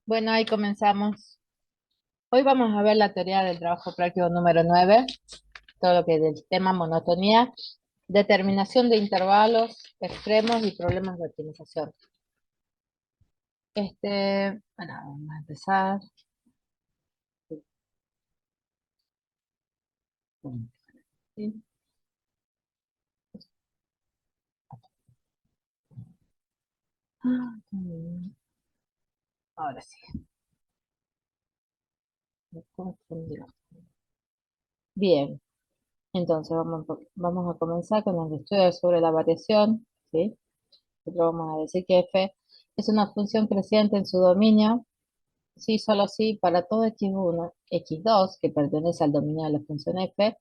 Bueno, ahí comenzamos. Hoy vamos a ver la teoría del trabajo práctico número 9, todo lo que es del tema monotonía, determinación de intervalos, extremos y problemas de optimización. Bueno, vamos a empezar. Sí. Ahora sí, me confundió. Bien, entonces vamos a comenzar con el estudio sobre la variación, ¿sí? Nosotros vamos a decir que f es una función creciente en su dominio. Sí, solo sí, para todo x1, x2, que pertenece al dominio de la función f,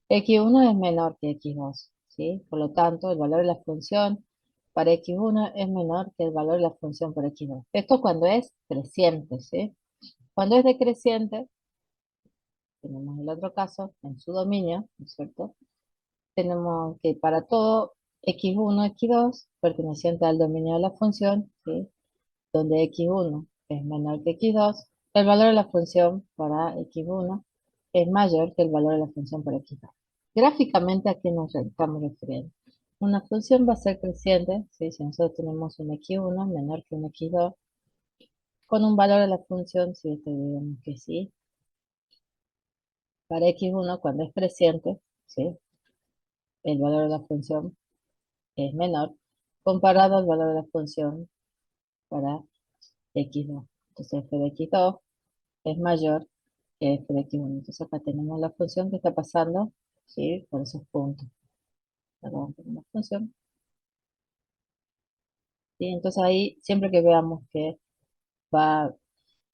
x1 es menor que x2, ¿sí? Por lo tanto, el valor de la función para x1 es menor que el valor de la función para x2. Esto cuando es creciente, ¿sí? Cuando es decreciente, tenemos el otro caso, en su dominio, ¿no es cierto? Tenemos que para todo x1, x2, perteneciente al dominio de la función, ¿sí? Donde x1 es menor que x2, el valor de la función para x1 es mayor que el valor de la función para x2. Gráficamente, ¿a qué nos estamos refiriendo? Una función va a ser creciente, ¿sí? Si nosotros tenemos un x1 menor que un x2, con un valor de la función, si esto digamos que sí, para x1 cuando es creciente, ¿sí? El valor de la función es menor comparado al valor de la función para x2. Entonces f de x2 es mayor que f de x1. Entonces acá tenemos la función que está pasando, ¿sí? Por esos puntos. Acá vamos a tener la función. ¿Sí? Entonces ahí, siempre que veamos que va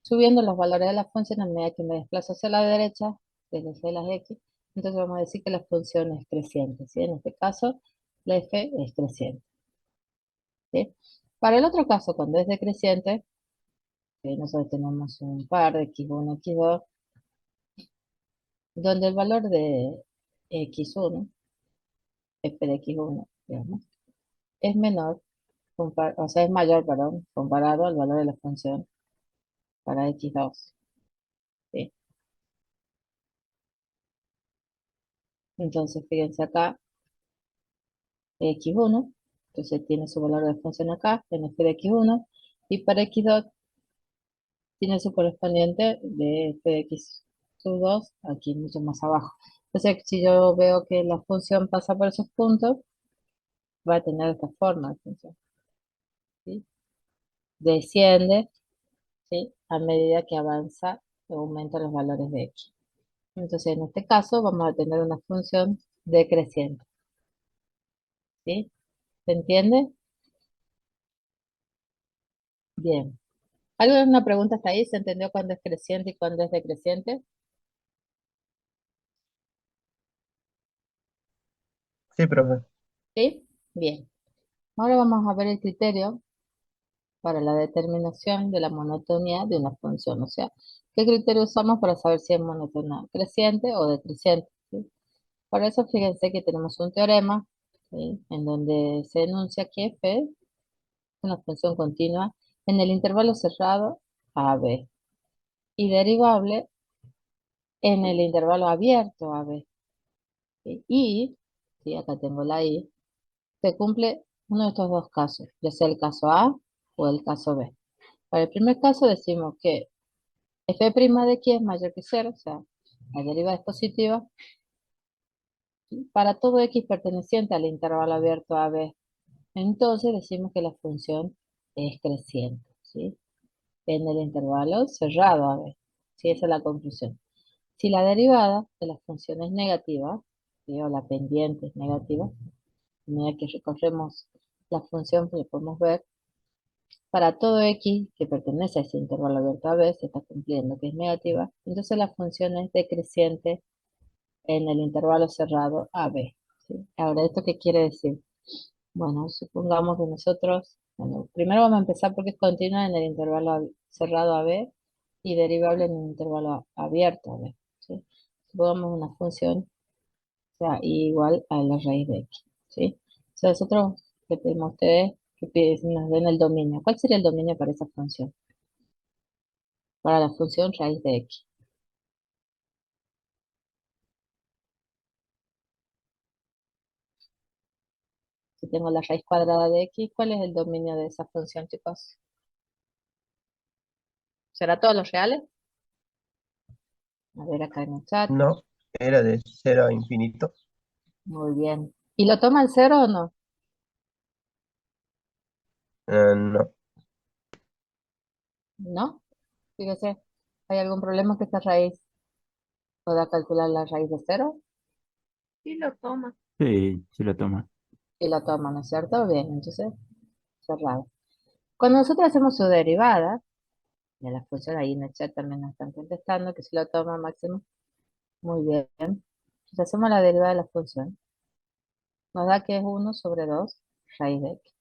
subiendo los valores de la función a medida que me desplazo hacia la derecha, desde c las x, entonces vamos a decir que la función es creciente, ¿sí? En este caso, la f es creciente, ¿sí? Para el otro caso, cuando es decreciente, nosotros tenemos un par de x1, x2, donde el valor de x1, f de x1, digamos, es menor, o sea, es mayor, perdón, comparado al valor de la función para x2, ¿sí? Entonces, fíjense acá, x1, entonces tiene su valor de función acá, en f de x1, y para x2 tiene su correspondiente de f de x sub 2 aquí mucho más abajo. Entonces, si yo veo que la función pasa por esos puntos, va a tener esta forma de función, ¿sí? Desciende, ¿sí? A medida que avanza o aumenta los valores de x. Entonces, en este caso, vamos a tener una función decreciente, ¿sí? ¿Se entiende? Bien. ¿Alguna pregunta hasta ahí? ¿Se entendió cuándo es creciente y cuándo es decreciente? Sí, profe. ¿Sí? Bien. Ahora vamos a ver el criterio para la determinación de la monotonía de una función. O sea, ¿qué criterio usamos para saber si es monótona creciente o decreciente? ¿Sí? Para eso, fíjense que tenemos un teorema, ¿sí? En donde se enuncia que f es una función continua en el intervalo cerrado a b y derivable en el intervalo abierto a b. ¿Sí? Y, ¿sí? Acá tengo la y, se cumple uno de estos dos casos, ya sea el caso A o el caso B. Para el primer caso decimos que f' de x es mayor que cero, o sea, la derivada es positiva, para todo x perteneciente al intervalo abierto a b. Entonces decimos que la función es creciente, ¿sí? En el intervalo cerrado a b. ¿Sí? Esa es la conclusión. Si la derivada de la función es negativa, ¿sí? O la pendiente es negativa, a medida que recorremos la función, pues lo podemos ver, para todo x que pertenece a ese intervalo abierto a b, se está cumpliendo que es negativa, entonces la función es decreciente en el intervalo cerrado a b, ¿sí? Ahora, ¿esto qué quiere decir? Bueno, supongamos que nosotros, bueno, primero vamos a empezar porque es continua en el intervalo cerrado a b y derivable en el intervalo abierto a b, ¿sí? Supongamos una función, o sea, igual a la raíz de x, ¿sí? O sea, nosotros le pedimos a ustedes que nos den el dominio. ¿Cuál sería el dominio para esa función? para la función raíz de x. Si tengo la raíz cuadrada de x, ¿cuál es el dominio de esa función, chicos? ¿Será todos los reales? A ver acá en el chat. No, era de 0 a infinito. Muy bien. ¿Y lo toma el cero o no? No, ¿No? Fíjese, ¿hay algún problema que esta raíz pueda calcular la raíz de cero? Sí lo toma. Sí, sí lo toma. Y la toma, ¿no es cierto? Bien, entonces, cerrado. Cuando nosotros hacemos su derivada, de la función ahí en el chat también nos están contestando que si lo toma máximo. Muy bien. Entonces hacemos la derivada de la función. Nos da que es 1/2 raíz de x.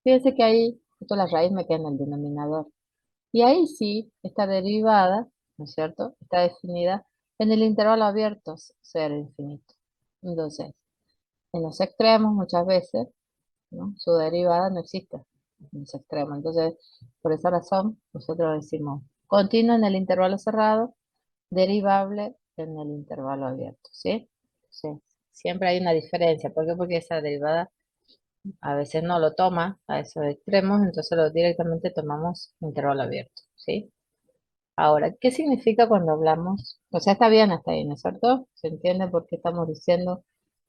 Fíjense que ahí, justo la raíz me queda en el denominador. Y ahí sí, esta derivada, ¿no es cierto? Está definida en el intervalo abierto, 0 infinito. Entonces, en los extremos muchas veces, ¿no? Su derivada no existe en los extremos. Entonces, por esa razón, nosotros decimos continuo en el intervalo cerrado, derivable en el intervalo abierto, ¿sí? Sí. Siempre hay una diferencia. ¿Por qué? Porque esa derivada a veces no lo toma a esos extremos, entonces lo directamente tomamos intervalo abierto, ¿sí? Ahora, ¿qué significa cuando hablamos? O sea, está bien hasta ahí, ¿no es cierto? ¿Se entiende por qué estamos diciendo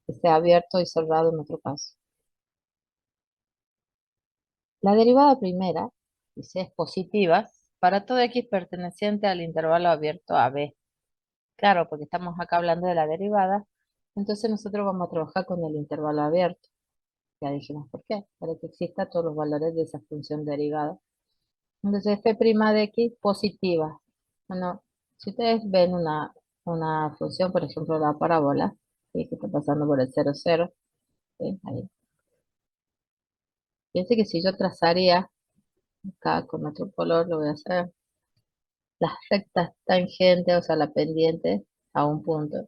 que sea abierto y cerrado en nuestro caso? La derivada primera, dice, es positiva para todo x perteneciente al intervalo abierto a b. Claro, porque estamos acá hablando de la derivada, entonces nosotros vamos a trabajar con el intervalo abierto. Ya dijimos por qué, para que exista todos los valores de esa función derivada. Entonces, f' de x positiva. Bueno, si ustedes ven una función, por ejemplo, la parábola, ¿sí? Que está pasando por el 0, 0, ¿sí? Ahí. Fíjense que si yo trazaría acá con otro color, lo voy a hacer, las rectas tangentes, o sea, la pendiente a un punto,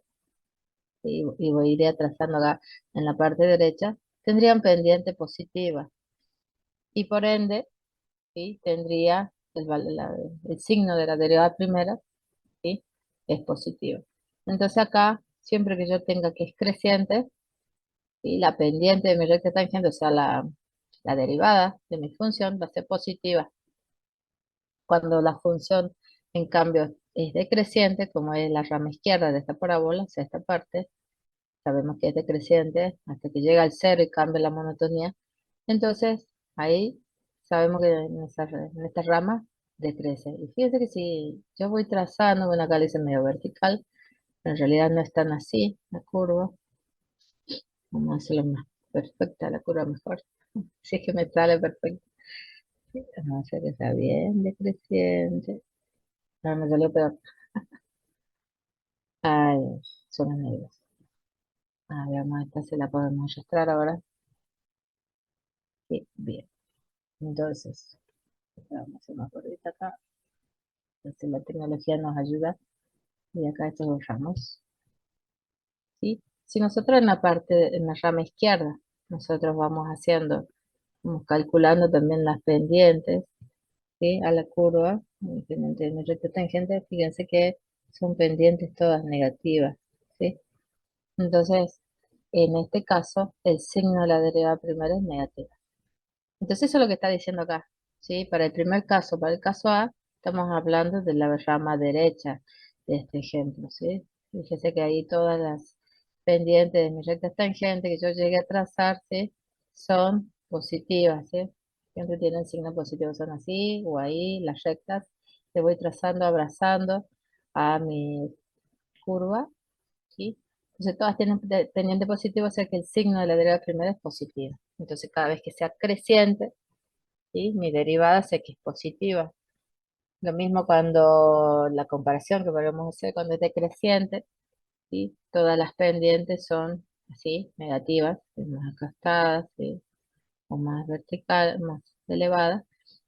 iría trazando acá en la parte derecha, tendrían pendiente positiva. Y por ende, ¿sí? Tendría el signo de la derivada primera, ¿sí? Es positivo. Entonces acá, siempre que yo tenga que es creciente, y la pendiente de mi recta tangente, o sea, la derivada de mi función va a ser positiva. Cuando la función, en cambio, es decreciente, como es la rama izquierda de esta parábola, o sea, esta parte, sabemos que es decreciente hasta que llega al cero y cambia la monotonía. Entonces, ahí sabemos que en esta rama decrece. Y fíjense que si yo voy trazando, bueno, acá le hice medio vertical, pero en realidad no es tan así la curva. Vamos a hacerlo más perfecta, la curva mejor. Si es que me sale perfecto. Vamos a hacer que sea bien decreciente. No, me salió peor. Ay, son las negras. A ver, vamos, esta se la podemos registrar ahora. Sí, bien. Entonces, vamos a hacer más gordita acá. Entonces la tecnología nos ayuda. Y acá estos dos ramos. ¿Sí? Si nosotros en la parte, en la rama izquierda, nosotros vamos haciendo, vamos calculando también las pendientes, ¿sí? A la curva, pendiente de mi recta tangente, fíjense que son pendientes todas negativas, ¿sí? Entonces, en este caso, el signo de la derivada primera es negativa. Entonces, eso es lo que está diciendo acá, ¿sí? Para el primer caso, para el caso A, estamos hablando de la rama derecha de este ejemplo, ¿sí? Fíjese que ahí todas las pendientes de mi recta tangente que yo llegué a trazar, ¿sí? Son positivas, ¿sí? Siempre tienen signo positivo, son así o ahí, las rectas, que voy trazando, abrazando a mi curva, ¿sí? Entonces todas tienen pendiente positivo, o sea que el signo de la derivada primera es positivo. Entonces cada vez que sea creciente, ¿sí? Mi derivada sé que es positiva. Lo mismo cuando la comparación que podemos hacer cuando es decreciente, ¿sí? Todas las pendientes son así, negativas, más acastadas, ¿sí? O más vertical, más elevadas.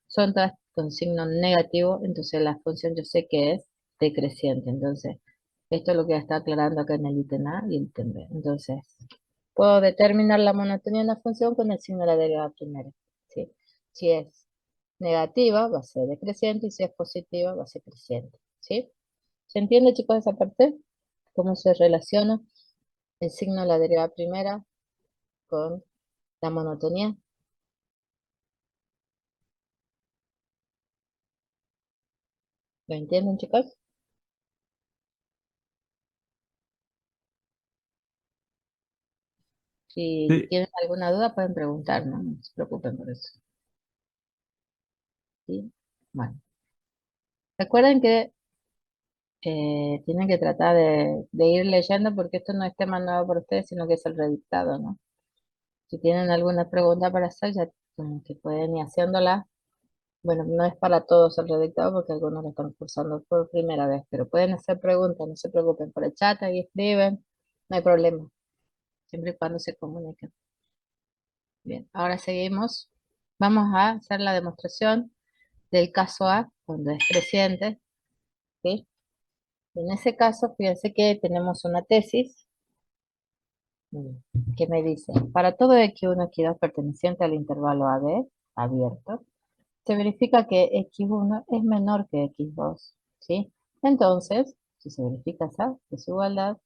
Son todas con signo negativo, entonces la función yo sé que es decreciente. Entonces, esto es lo que está aclarando acá en el ítem A y el ítem B. Entonces, puedo determinar la monotonía de una función con el signo de la derivada primera, ¿sí? Si es negativa va a ser decreciente y si es positiva va a ser creciente, ¿sí? ¿Se entiende, chicos, esa parte? ¿Cómo se relaciona el signo de la derivada primera con la monotonía? ¿Lo entienden, chicos? Si Sí, tienen alguna duda pueden preguntar, ¿no? No se preocupen por eso. ¿Sí? Bueno, recuerden que tienen que tratar de ir leyendo porque esto no es tema nuevo para ustedes, sino que es el redictado, ¿no? Si tienen alguna pregunta para hacer, ya como que pueden ir haciéndola. Bueno, no es para todos el redactado porque algunos lo están cursando por primera vez, pero pueden hacer preguntas, no se preocupen, por el chat ahí escriben, no hay problema, siempre y cuando se comuniquen. Bien, ahora seguimos. Vamos a hacer la demostración del caso A cuando es creciente, ¿sí? En ese caso, fíjense que tenemos una tesis que me dice, para todo X1, X2 perteneciente al intervalo AB abierto, se verifica que X1 es menor que X2, ¿sí? Entonces, si se verifica esa desigualdad,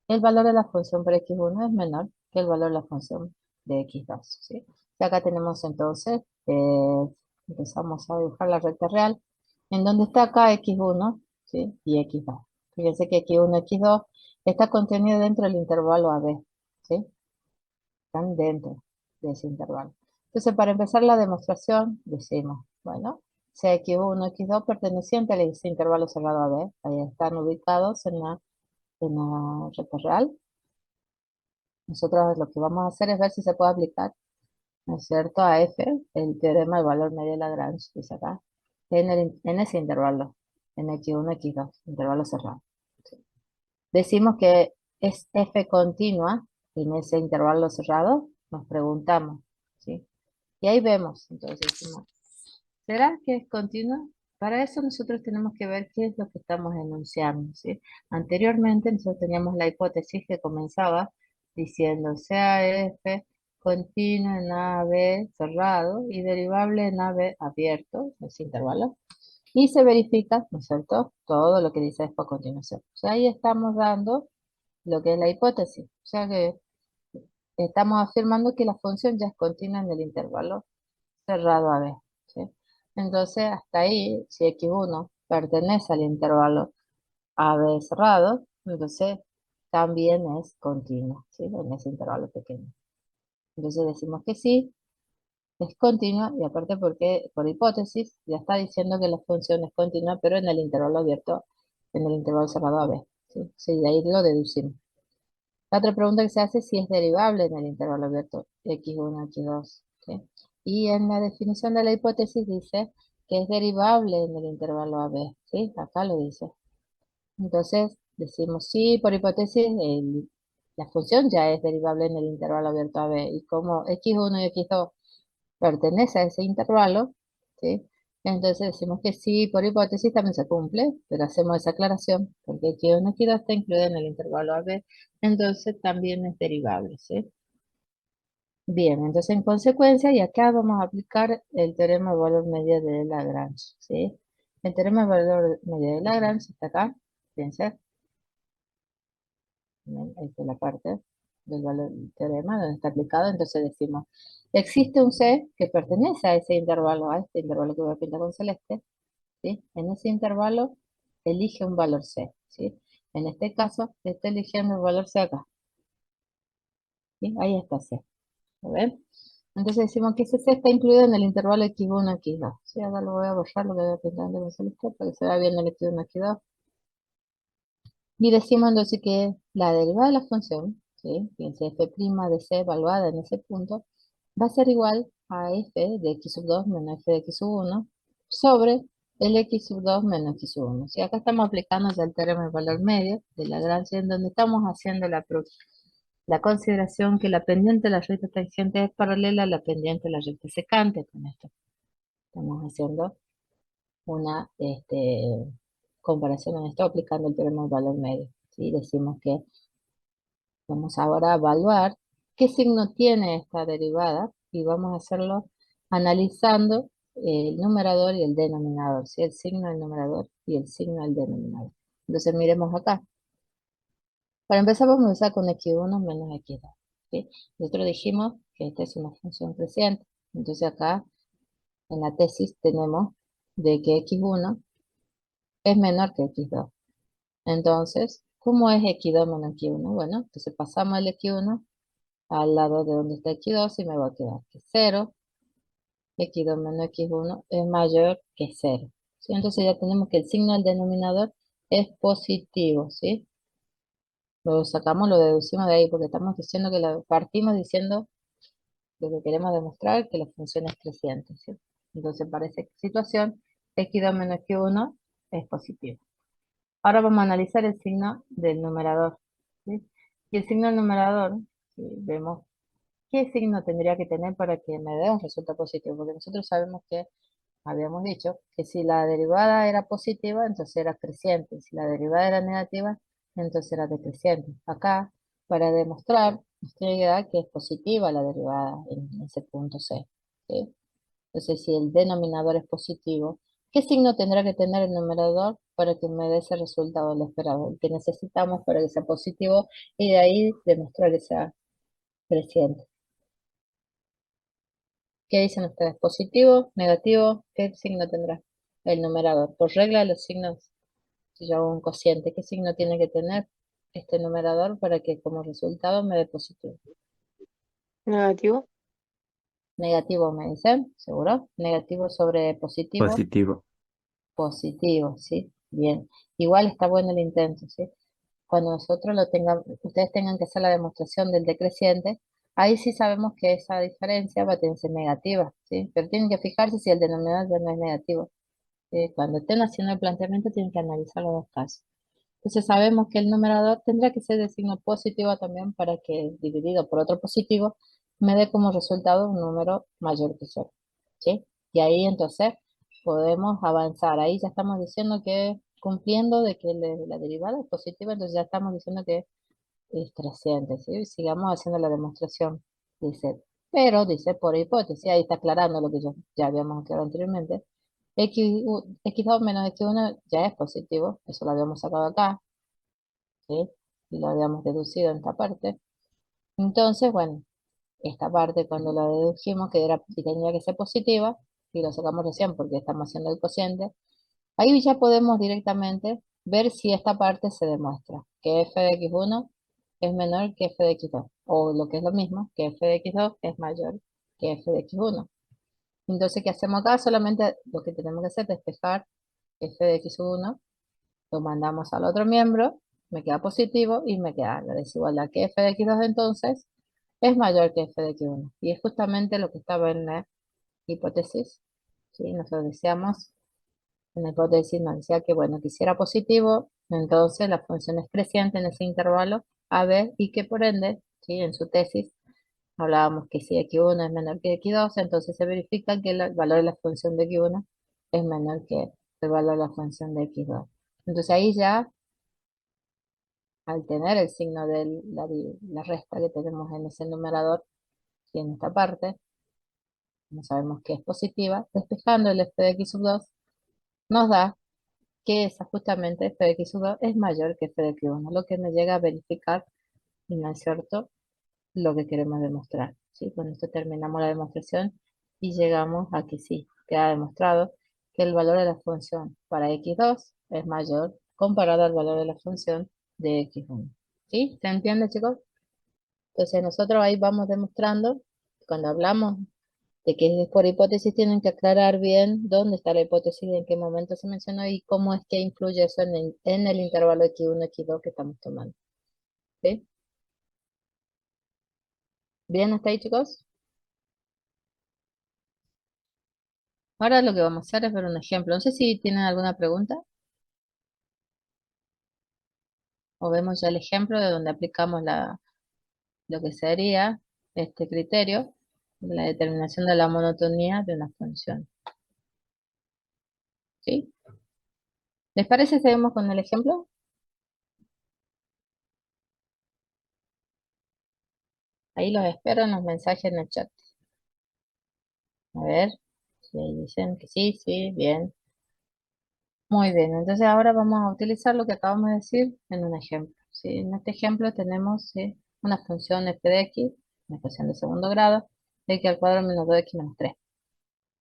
el valor de la función por X1 es menor que el valor de la función de X2, ¿sí? Y acá tenemos entonces, empezamos a dibujar la recta real, en donde está acá X1, ¿sí? Y X2. Fíjense que X1 y X2 está contenido dentro del intervalo AB, ¿sí? Están dentro de ese intervalo. Entonces, para empezar la demostración, decimos, bueno, sea X1, X2 perteneciente a ese intervalo cerrado AB, ahí están ubicados en la recta real. Nosotros lo que vamos a hacer es ver si se puede aplicar, ¿no es cierto?, a F, el teorema del valor medio de Lagrange, dice acá, en ese intervalo, en X1, X2, intervalo cerrado. Decimos que es F continua en ese intervalo cerrado, nos preguntamos, ¿sí? Y ahí vemos, entonces decimos, ¿será que es continua? Para eso nosotros tenemos que ver qué es lo que estamos enunciando, ¿sí? Anteriormente nosotros teníamos la hipótesis que comenzaba diciendo sea F continua en AB cerrado y derivable en AB abierto, ese intervalo, y se verifica, ¿no es cierto?, todo lo que dice esto a continuación. O sea, ahí estamos dando lo que es la hipótesis. O sea que estamos afirmando que la función ya es continua en el intervalo cerrado a B, ¿sí? Entonces, hasta ahí, si X1 pertenece al intervalo AB cerrado, entonces también es continua, ¿sí? En ese intervalo pequeño. Entonces decimos que sí, es continua, y aparte porque por hipótesis ya está diciendo que la función es continua, pero en el intervalo abierto, en el intervalo cerrado AB, ¿sí? Sí, de ahí lo deducimos. La otra pregunta que se hace es si es derivable en el intervalo abierto X1, X2, ¿sí? Y en la definición de la hipótesis dice que es derivable en el intervalo AB, ¿sí? Acá lo dice. Entonces decimos sí, por hipótesis, la función ya es derivable en el intervalo abierto AB. Y como X1 y X2 pertenece a ese intervalo, ¿sí? Entonces decimos que sí, por hipótesis también se cumple, pero hacemos esa aclaración, porque X1 y X2 está incluido en el intervalo AB, entonces también es derivable, ¿sí? Bien, entonces en consecuencia, y acá vamos a aplicar el teorema del valor medio de Lagrange, ¿sí? El teorema del valor medio de Lagrange está acá, fíjense, ¿ven? Esta es la parte del valor del teorema donde está aplicado, entonces decimos, existe un C que pertenece a ese intervalo, a este intervalo que voy a pintar con celeste, ¿sí? En ese intervalo elige un valor C, ¿sí? En este caso, está eligiendo el valor C acá, ¿sí? Ahí está C, ¿lo ven? Entonces decimos que ese C está incluido en el intervalo X1, X2. ¿Sí? Ahora lo voy a borrar, lo que voy a pintar con celeste para que se vea bien el X1, X2. Y decimos entonces que la derivada de la función, ¿sí? Fíjense, f' de c evaluada en ese punto, va a ser igual a f de x sub 2 menos f de x sub 1 sobre el x sub 2 menos x sub 1. ¿Sí? Acá estamos aplicando ya el teorema del valor medio de Lagrange, en donde estamos haciendo la consideración que la pendiente de la recta tangente es paralela a la pendiente de la recta secante. Con esto estamos haciendo una comparación en esto aplicando el teorema del valor medio, ¿sí? Decimos que vamos ahora a evaluar qué signo tiene esta derivada y vamos a hacerlo analizando el numerador y el denominador, ¿sí? El signo del numerador y el signo del denominador. Entonces miremos acá. Para empezar vamos a usar con x1 menos x2, ¿sí? Nosotros dijimos que esta es una función creciente. Entonces acá en la tesis tenemos de que x1 es menor que x2. Entonces, ¿cómo es x2 menos x1? Bueno, entonces pasamos el x1 al lado de donde está x2 y me va a quedar que 0, x2 menos x1 es mayor que 0. ¿Sí? Entonces ya tenemos que el signo del denominador es positivo, ¿sí? Lo sacamos, lo deducimos de ahí porque estamos diciendo que partimos diciendo lo que queremos demostrar, que la función es creciente, ¿sí? Entonces para esa situación, x2 menos x1 es positivo. Ahora vamos a analizar el signo del numerador, ¿sí? Y el signo del numerador, ¿sí? Vemos qué signo tendría que tener para que me dé un resultado positivo, porque nosotros sabemos que habíamos dicho que si la derivada era positiva, entonces era creciente, si la derivada era negativa, entonces era decreciente. Acá, para demostrar, nos tiene que dar que es positiva la derivada en ese punto C, ¿sí? Entonces, si el denominador es positivo, ¿qué signo tendrá que tener el numerador para que me dé ese resultado el esperado? El que necesitamos para que sea positivo y de ahí demostrar que sea creciente. ¿Qué dicen ustedes? ¿Positivo? ¿Negativo? ¿Qué signo tendrá el numerador? Por regla, los signos, si yo hago un cociente, ¿qué signo tiene que tener este numerador para que como resultado me dé positivo? Negativo. Negativo, me dicen, ¿seguro? Negativo sobre positivo. Positivo. Positivo, ¿sí? Bien. Igual está bueno el intento, ¿sí? Cuando nosotros lo tengamos, ustedes tengan que hacer la demostración del decreciente, ahí sí sabemos que esa diferencia va a tener que ser negativa, ¿sí? Pero tienen que fijarse si el denominador ya no es negativo. Cuando estén haciendo el planteamiento tienen que analizar los dos casos. Entonces sabemos que el numerador tendrá que ser de signo positivo también para que dividido por otro positivo me dé como resultado un número mayor que cero, ¿sí? Y ahí entonces podemos avanzar. Ahí ya estamos diciendo que cumpliendo de que la derivada es positiva, entonces ya estamos diciendo que es creciente, ¿sí? Sigamos haciendo la demostración. Dice, pero dice por hipótesis, ahí está aclarando lo que ya habíamos aclarado anteriormente. X2 menos X1 ya es positivo, eso lo habíamos sacado acá, ¿sí? Y lo habíamos deducido en esta parte. Entonces, bueno, esta parte cuando la dedujimos que era y tenía que ser positiva, y lo sacamos recién porque estamos haciendo el cociente, ahí ya podemos directamente ver si esta parte se demuestra que f de x1 es menor que f de x2, o lo que es lo mismo, que f de x2 es mayor que f de x1. Entonces, ¿qué hacemos acá? Solamente lo que tenemos que hacer es despejar f de x1, lo mandamos al otro miembro, me queda positivo y me queda la desigualdad que f de x2 entonces es mayor que f de x1. Y es justamente lo que estaba en la hipótesis, ¿sí? Nosotros decíamos, en la hipótesis nos decía que, bueno, que si era positivo, entonces la función es creciente en ese intervalo a b y que por ende, ¿sí? En su tesis hablábamos que si x1 es menor que x2, entonces se verifica que el valor de la función de x1 es menor que el valor de la función de x2. Entonces ahí ya, al tener el signo de la resta que tenemos en ese numerador y en esta parte, no sabemos que es positiva, despejando el f de x sub 2, nos da que esa justamente f de x sub 2 es mayor que f de x1, lo que me llega a verificar, y no es cierto, lo que queremos demostrar, ¿sí? Con esto terminamos la demostración y llegamos a que sí, queda demostrado que el valor de la función para x2 es mayor comparado al valor de la función de x1. ¿Sí? ¿Se entiende, chicos? Entonces nosotros ahí vamos demostrando, cuando hablamos de que es por hipótesis, tienen que aclarar bien dónde está la hipótesis, en qué momento se mencionó y cómo es que influye eso en el intervalo x1, x2 que estamos tomando. ¿Sí? ¿Bien hasta ahí, chicos? Ahora lo que vamos a hacer es ver un ejemplo. No sé si tienen alguna pregunta o vemos ya el ejemplo de donde aplicamos lo que sería este criterio de la determinación de la monotonía de una función. ¿Sí? ¿Les parece si seguimos con el ejemplo? Ahí los espero en los mensajes en el chat. A ver. Y ahí dicen que sí, sí, bien. Muy bien, entonces ahora vamos a utilizar lo que acabamos de decir en un ejemplo. ¿Sí? En este ejemplo tenemos ¿sí? una función f de x, una función de segundo grado, x al cuadrado menos 2x menos 3.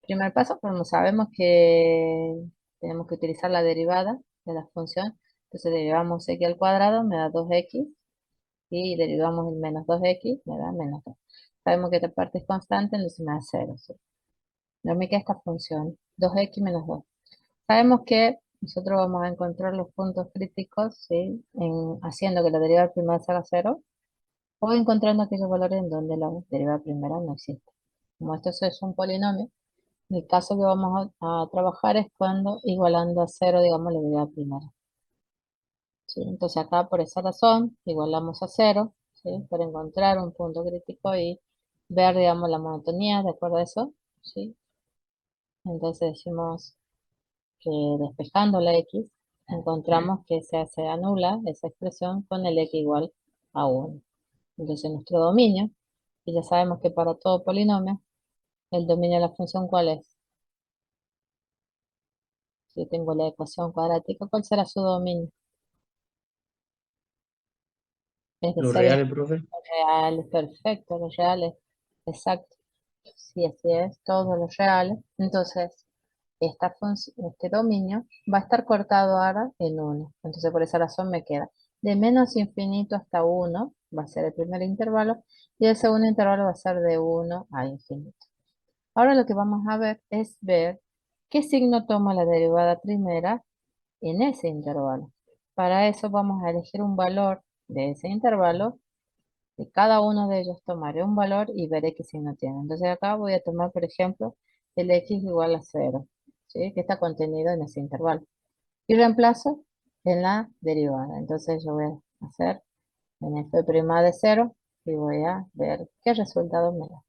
Primer paso, como sabemos que tenemos que utilizar la derivada de la función, entonces derivamos x al cuadrado, me da 2x, y derivamos el menos 2x, me da menos 2. Sabemos que esta parte es constante, entonces me da 0. ¿Sí? Lo que esta función, 2x menos 2. Sabemos que nosotros vamos a encontrar los puntos críticos, ¿sí? Haciendo que la derivada primera sea 0 o encontrando aquellos valores en donde la derivada primera no existe. Como esto es un polinomio, el caso que vamos a trabajar es cuando igualando a 0, digamos, la derivada primera. ¿Sí? Entonces acá por esa razón igualamos a 0, ¿sí? Para encontrar un punto crítico y ver, digamos, la monotonía, ¿de acuerdo a eso? ¿Sí? Entonces decimos que despejando la x, encontramos que se anula esa expresión con el x igual a 1. Entonces nuestro dominio, y ya sabemos que para todo polinomio, el dominio de la función ¿cuál es? Si tengo la ecuación cuadrática, ¿cuál será su dominio? Es de Los ser reales, profe. reales, perfecto, los reales, exacto. Sí, así es, todos los reales. Entonces, este dominio va a estar cortado ahora en 1. Entonces, por esa razón me queda de menos infinito hasta 1, va a ser el primer intervalo, y el segundo intervalo va a ser de 1 a infinito. Ahora lo que vamos a ver es ver qué signo toma la derivada primera en ese intervalo. Para eso vamos a elegir un valor de ese intervalo. De cada uno de ellos tomaré un valor y veré qué signo tiene. Entonces acá voy a tomar, por ejemplo, el x igual a 0, ¿sí? Que está contenido en ese intervalo. Y reemplazo en la derivada. Entonces yo voy a hacer en f' de 0 y voy a ver qué resultado me da.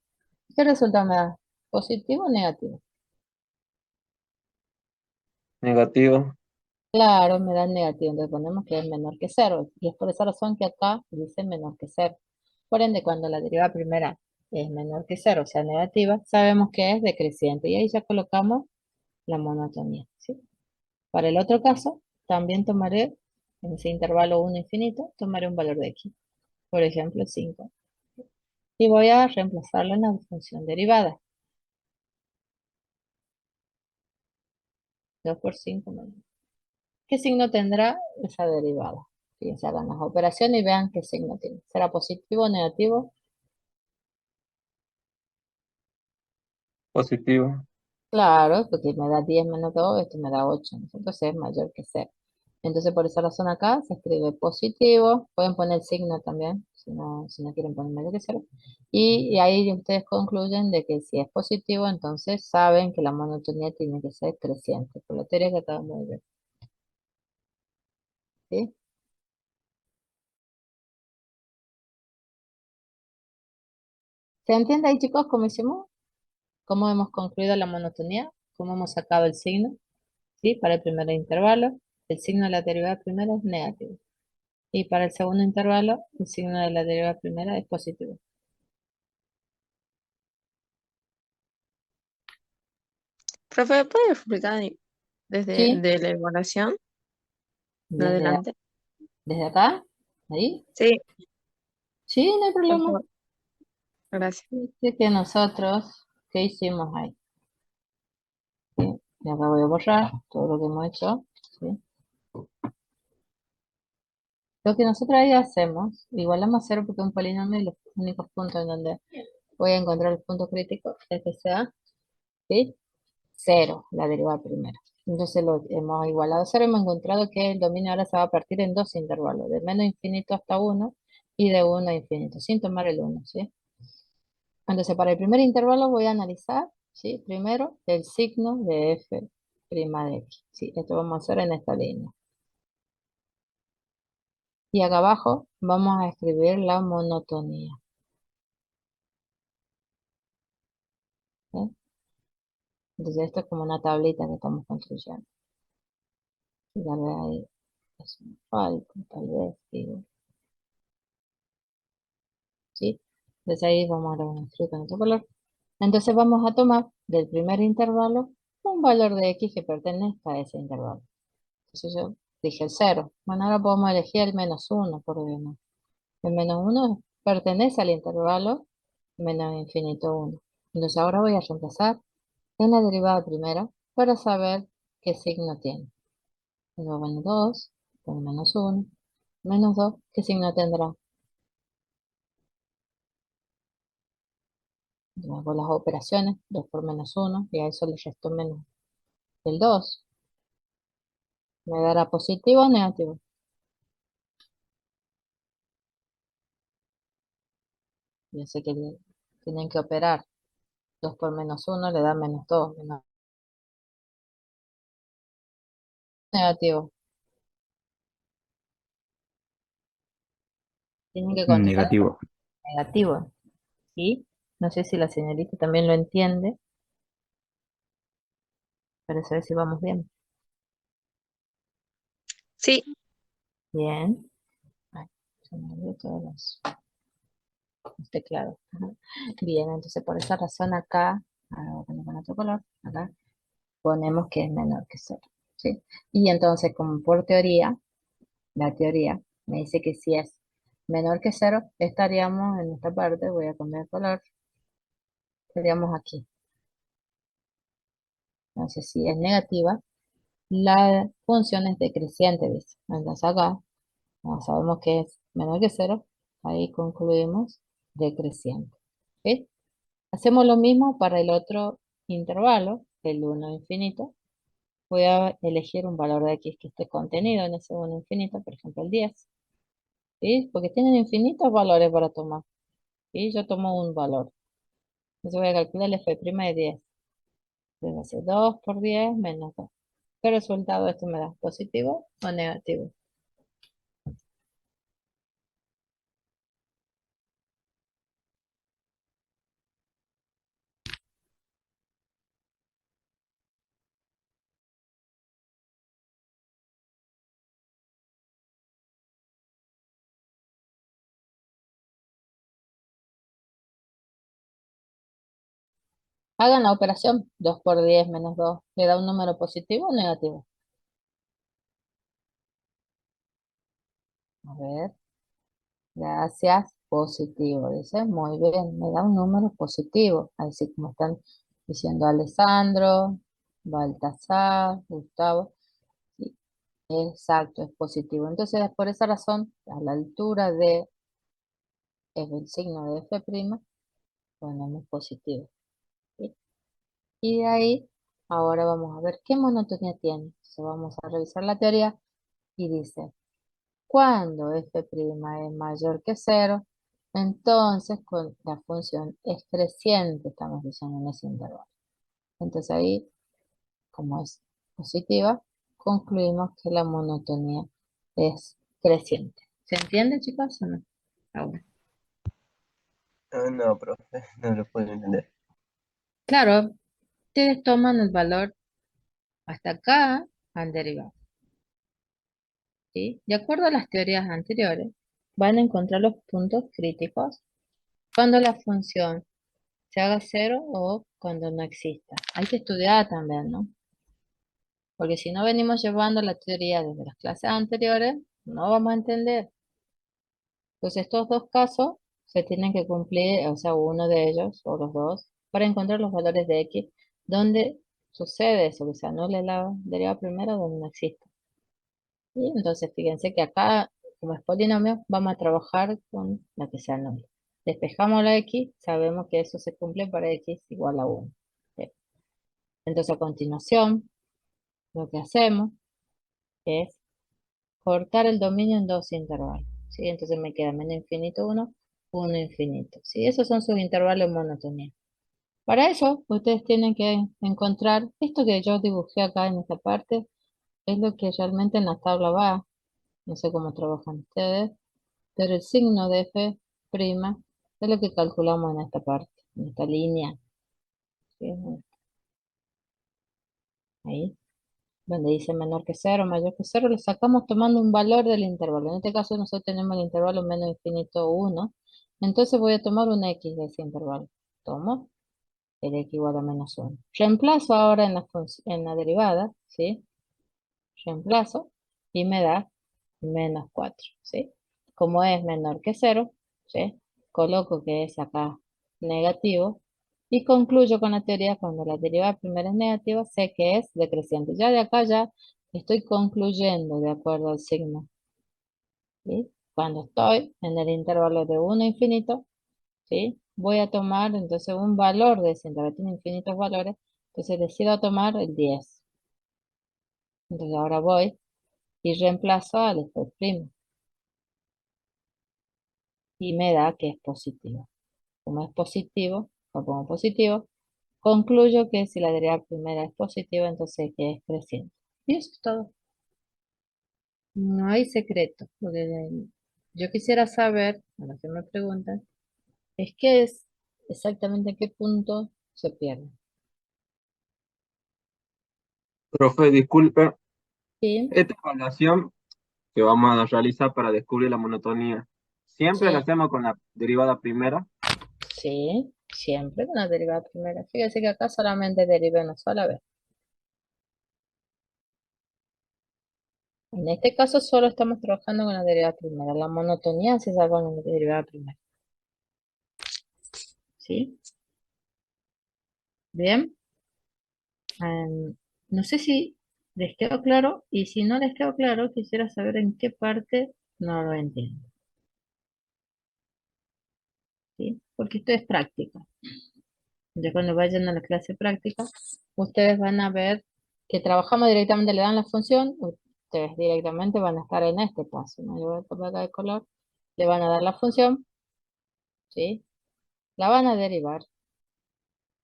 ¿Qué resultado me da? ¿Positivo o negativo? Negativo. Claro, me da negativo, entonces ponemos que es menor que 0. Y es por esa razón que acá dice menor que 0. Por ende, cuando la derivada primera es menor que 0, o sea, negativa, sabemos que es decreciente. Y ahí ya colocamos la monotonía, ¿sí? Para el otro caso, también tomaré, en ese intervalo 1 infinito, tomaré un valor de x. Por ejemplo, 5. Y voy a reemplazarlo en la función derivada. 2 por 5 menos. ¿Qué signo tendrá esa derivada? Fíjense, hagan las operaciones y vean qué signo tiene. ¿Será positivo o negativo? Positivo. Claro, porque me da 10 menos 2, esto me da 8, ¿no? Entonces es mayor que 0. Entonces por esa razón acá se escribe positivo, pueden poner signo también, si no quieren poner mayor que 0. Y ahí ustedes concluyen de que si es positivo, entonces saben que la monotonía tiene que ser creciente, por la teoría que acabamos de ver. ¿Sí? ¿Se entiende ahí, chicos, cómo hicimos? ¿Cómo hemos concluido la monotonía? ¿Cómo hemos sacado el signo? ¿Sí? Para el primer intervalo, el signo de la derivada primera es negativo. Y para el segundo intervalo, el signo de la derivada primera es positivo. Profe, ¿puede explicar desde ¿Sí? de la evaluación en Desde, adelante? desde acá, ahí. Sí, Sí, no hay por problema. favor. Gracias. Así que nosotros, ¿qué hicimos ahí? ¿Sí? Y acá voy a borrar todo lo que hemos hecho. ¿Sí? Lo que nosotros ahí hacemos, igualamos a 0 porque es un polinomio y los únicos puntos en donde voy a encontrar el punto crítico es que sea, ¿sí? 0, la derivada primera. Entonces lo hemos igualado a 0 y hemos encontrado que el dominio ahora se va a partir en dos intervalos, de menos infinito hasta 1 y de 1 a infinito, sin tomar el 1, ¿sí? Entonces para el primer intervalo voy a analizar, ¿sí? Primero el signo de f' de x, ¿sí? Esto vamos a hacer en esta línea. Y acá abajo vamos a escribir la monotonía. ¿Sí? Entonces esto es como una tablita que estamos construyendo. Y tal vez ahí es un falta, tal vez, digo. ¿Sí? Entonces ahí vamos a escribir con otro color. Entonces vamos a tomar del primer intervalo un valor de x que pertenezca a ese intervalo. Entonces yo dije el 0. Bueno, ahora podemos elegir el -1 por ejemplo. El -1 pertenece al intervalo menos infinito 1. Entonces ahora voy a reemplazar en la derivada primera para saber qué signo tiene. Tengo -2, con -1, -2, ¿qué signo tendrá? Yo hago las operaciones, 2 por -1, y a eso le resto menos el 2. ¿Me dará positivo o negativo? Yo sé que tienen que operar. 2 por -1 le da -2. Negativo. Tienen que contestar Negativo. negativo. ¿Sí? No sé si la señorita también lo entiende, para saber si vamos bien. Sí, Bien. Ay, se me olvidó todos los teclados. Ajá. Bien, entonces por esa razón acá, ahora voy a poner con otro color, acá ponemos que es menor que 0. ¿Sí? Y entonces, como por teoría, la teoría me dice que si es menor que 0, estaríamos en esta parte, voy a cambiar color, estaríamos aquí. Entonces, si es negativa, la función es decreciente, ¿viste? Entonces acá, como sabemos que es menor que 0, ahí concluimos decreciente. ¿Sí? Hacemos lo mismo para el otro intervalo, el 1 infinito. Voy a elegir un valor de x que esté contenido en ese 1 infinito, por ejemplo el 10. ¿Sí? Porque tienen infinitos valores para tomar. ¿Sí? Yo tomo un valor. Entonces voy a calcular el f' de 10. Entonces va a ser 2 por 10 menos 2. ¿Qué resultado esto me da? ¿Positivo o negativo? Hagan la operación. 2 por 10 menos 2. ¿Le da un número positivo o negativo? A ver. Gracias. Positivo. Dice, muy bien. Me da un número positivo. Así como están diciendo Alessandro, Baltasar, Gustavo. Sí, exacto, es positivo. Entonces, por esa razón, a la altura de el signo de F', ponemos positivo. ¿Sí? Y de ahí, ahora vamos a ver qué monotonía tiene. Entonces, vamos a revisar la teoría y dice, cuando f' es mayor que 0, entonces con la función es creciente, estamos diciendo en ese intervalo. Entonces ahí, como es positiva, concluimos que la monotonía es creciente. ¿Se entiende, chicos, o no? Ahora. No, profe, no lo puedo entender. Claro, ustedes toman el valor hasta acá al derivado. ¿Sí? De acuerdo a las teorías anteriores, van a encontrar los puntos críticos cuando la función se haga 0 o cuando no exista. Hay que estudiar también, ¿no? Porque si no venimos llevando la teoría desde las clases anteriores, no vamos a entender. Entonces estos dos casos se tienen que cumplir, o sea, uno de ellos o los dos, para encontrar los valores de x donde sucede eso, que se anule la derivada primera donde no existe. Y entonces fíjense que acá, como es polinomio, vamos a trabajar con la que se anula. Despejamos la x, sabemos que eso se cumple para x igual a 1. ¿Sí? Entonces a continuación, lo que hacemos es cortar el dominio en dos intervalos. ¿Sí? Entonces me queda menos infinito 1, 1 infinito. ¿Sí? Esos son sus intervalos en monotonía. Para eso, ustedes tienen que encontrar esto que yo dibujé acá en esta parte, es lo que realmente en la tabla va. No sé cómo trabajan ustedes, pero el signo de f' es lo que calculamos en esta parte, en esta línea. ¿Sí? Ahí, donde dice menor que 0, mayor que 0, le sacamos tomando un valor del intervalo. En este caso nosotros tenemos el intervalo menos infinito 1. Entonces voy a tomar un x de ese intervalo. Tomo el x igual a menos 1. Reemplazo ahora en la derivada, ¿sí? Reemplazo y me da menos 4, ¿sí? Como es menor que 0, ¿sí? Coloco que es acá negativo y concluyo con la teoría cuando la derivada primera es negativa, sé que es decreciente. Ya de acá ya estoy concluyendo de acuerdo al signo, ¿sí? Cuando estoy en el intervalo de 1 a infinito, ¿sí? Voy a tomar entonces un valor de ese intervalo, tiene infinitos valores, entonces decido tomar el 10. Entonces ahora voy y reemplazo al después primo y me da que es positivo. Como es positivo, lo pongo positivo, concluyo que si la derivada primera es positiva, entonces que es creciente. Y eso es todo. No hay secreto. Lo que yo quisiera saber, a lo que me preguntan, es qué es exactamente en qué punto se pierde. Profe, disculpe, Sí, esta evaluación que vamos a realizar para descubrir la monotonía, ¿siempre la sí, hacemos con la derivada primera? sí, siempre con la derivada primera. Fíjese que acá solamente derivé una sola vez. En este caso solo estamos trabajando con la derivada primera. La monotonía se saca con la derivada primera. ¿Sí? Bien. Em, no sé si les quedó claro y si no les quedó claro, quisiera saber en qué parte no lo entiendo. ¿Sí? Porque esto es práctica. Ya cuando vayan a la clase práctica, ustedes van a ver que trabajamos directamente, le dan la función, ustedes directamente van a estar en este paso, ¿no? Yo voy a poner acá de color, le van a dar la función, ¿sí? La van a derivar,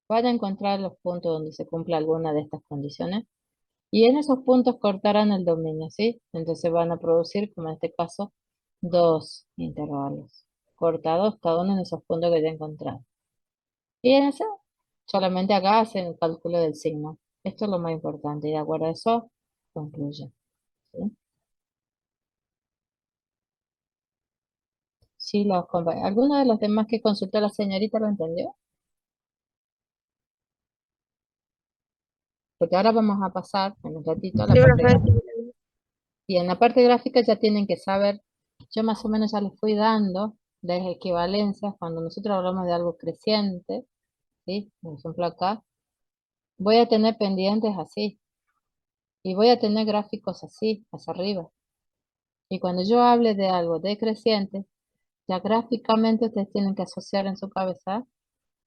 van a encontrar los puntos donde se cumple alguna de estas condiciones y en esos puntos cortarán el dominio, ¿sí? Entonces van a producir, como en este caso, dos intervalos cortados, cada uno en esos puntos que ya encontraron. Y en eso, solamente acá hacen el cálculo del signo. Esto es lo más importante y de acuerdo a eso, concluyen. ¿Sí? Sí, ¿Alguno de los demás que consultó la señorita lo entendió? Porque ahora vamos a pasar en un ratito a la Sí, parte profe. gráfica. Y en la parte gráfica ya tienen que saber, yo más o menos ya les fui dando las equivalencias cuando nosotros hablamos de algo creciente, ¿sí? Por ejemplo acá, voy a tener pendientes así y voy a tener gráficos así, hacia arriba. Y cuando yo hable de algo decreciente, ya gráficamente ustedes tienen que asociar en su cabeza,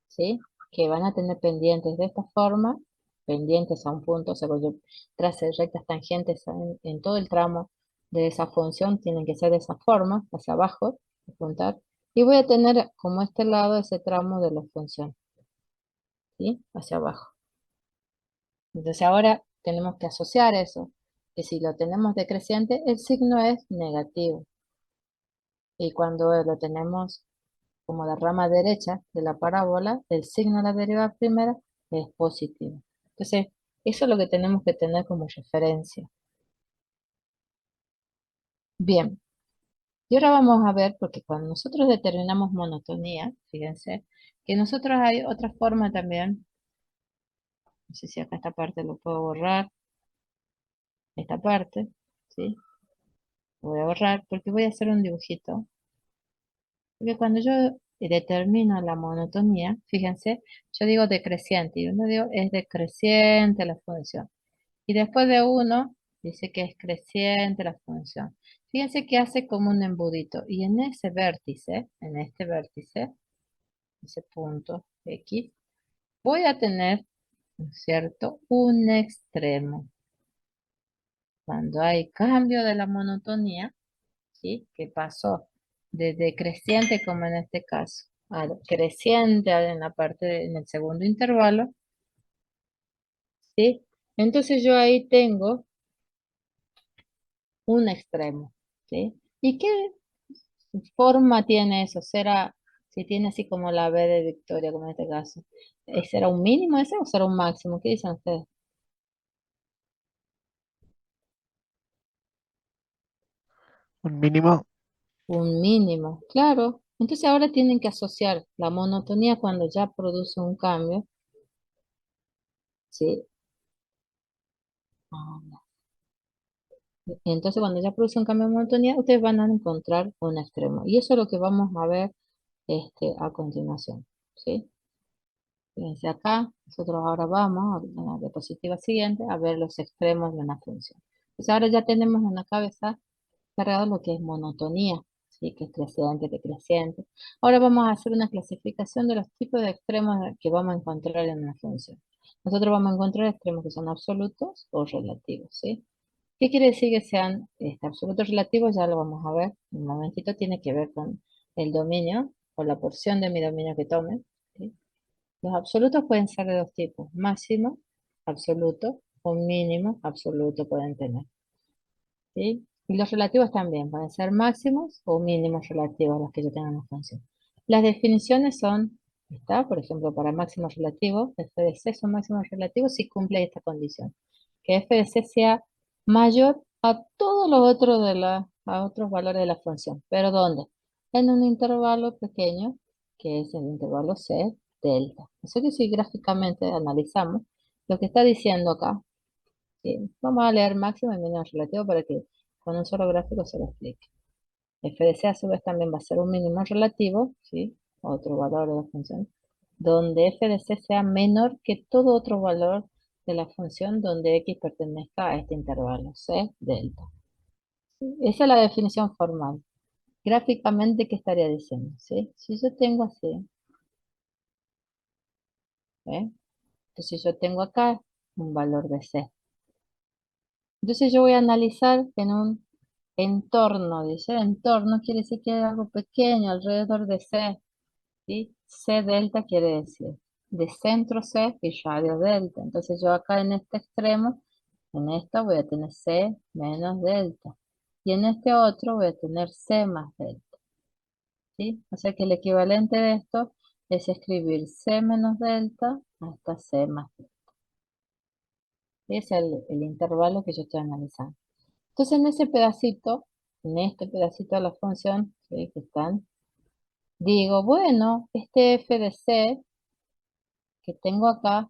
¿sí? Que van a tener pendientes de esta forma, pendientes a un punto, o sea, cuando yo trace rectas tangentes en todo el tramo de esa función, tienen que ser de esa forma, hacia abajo, apuntar. Y voy a tener como este lado ese tramo de la función, ¿sí? Hacia abajo. Entonces ahora tenemos que asociar eso, que si lo tenemos decreciente, el signo es negativo. Y cuando lo tenemos como la rama derecha de la parábola, el signo de la derivada primera es positivo. Entonces, eso es lo que tenemos que tener como referencia. Bien, y ahora vamos a ver, porque cuando nosotros determinamos monotonía, fíjense, que nosotros hay otra forma también, no sé si acá esta parte lo puedo borrar, esta parte, ¿sí? Lo voy a borrar porque voy a hacer un dibujito. Porque cuando yo determino la monotonía, fíjense, yo digo decreciente y uno digo es decreciente la función. Y después de uno, dice que es creciente la función. Fíjense que hace como un embudito. Y en ese vértice, en este vértice, ese punto X, voy a tener, ¿no es cierto?, un extremo. Cuando hay cambio de la monotonía, ¿sí? Que pasó de decreciente, como en este caso, a creciente en la parte, en el segundo intervalo, ¿sí? Entonces yo ahí tengo un extremo, ¿sí? ¿Y qué forma tiene eso? ¿Será, si tiene así como la B de Victoria, como en este caso? ¿Será un mínimo ese o será un máximo? ¿Qué dicen ustedes? Un mínimo. Un mínimo, claro. Entonces ahora tienen que asociar la monotonía cuando ya produce un cambio. ¿sí? Ah, entonces, cuando ya produce un cambio de monotonía, ustedes van a encontrar un extremo. Y eso es lo que vamos a ver a continuación, ¿sí? Fíjense acá, nosotros ahora vamos a la diapositiva siguiente a ver los extremos de una función. Entonces, ahora ya tenemos en la cabeza cargado lo que es monotonía, ¿sí? Que es creciente, decreciente. Ahora vamos a hacer una clasificación de los tipos de extremos que vamos a encontrar en una función. Nosotros vamos a encontrar extremos que son absolutos o relativos, ¿sí? ¿Qué quiere decir que sean absolutos relativos? Ya lo vamos a ver en un momentito. Tiene que ver con el dominio o la porción de mi dominio que tome, ¿sí? Los absolutos pueden ser de dos tipos: máximo absoluto o mínimo absoluto pueden tener, ¿sí? Y los relativos también pueden ser máximos o mínimos relativos los que yo tenga en la función. Las definiciones son, por ejemplo, para máximos relativos, f de c son máximos relativos si cumple esta condición, que f de c sea mayor a todos los otros a otros valores de la función. ¿Pero dónde? En un intervalo pequeño, que es el intervalo c delta. Así que si gráficamente analizamos lo que está diciendo acá, ¿sí? Vamos a leer máximo y mínimo relativo para que con un solo gráfico se lo explique. F de c a su vez también va a ser un mínimo relativo, ¿sí? Otro valor de la función, donde f de c sea menor que todo otro valor de la función donde x pertenezca a este intervalo, c delta. Esa es la definición formal. Gráficamente, ¿qué estaría diciendo? ¿Sí? Si yo tengo así, ¿eh? Entonces yo tengo acá un valor de c. Entonces yo voy a analizar en un entorno, dice entorno quiere decir que hay algo pequeño alrededor de C, ¿sí? C delta quiere decir de centro C y radio delta. Entonces yo acá en este extremo, en esta voy a tener C menos delta. Y en este otro voy a tener C más delta, ¿sí? O sea que el equivalente de esto es escribir C menos delta hasta C más delta. Es el intervalo que yo estoy analizando. Entonces en ese pedacito, en este pedacito de la función, ¿sí? Que están, digo, bueno, este f de c que tengo acá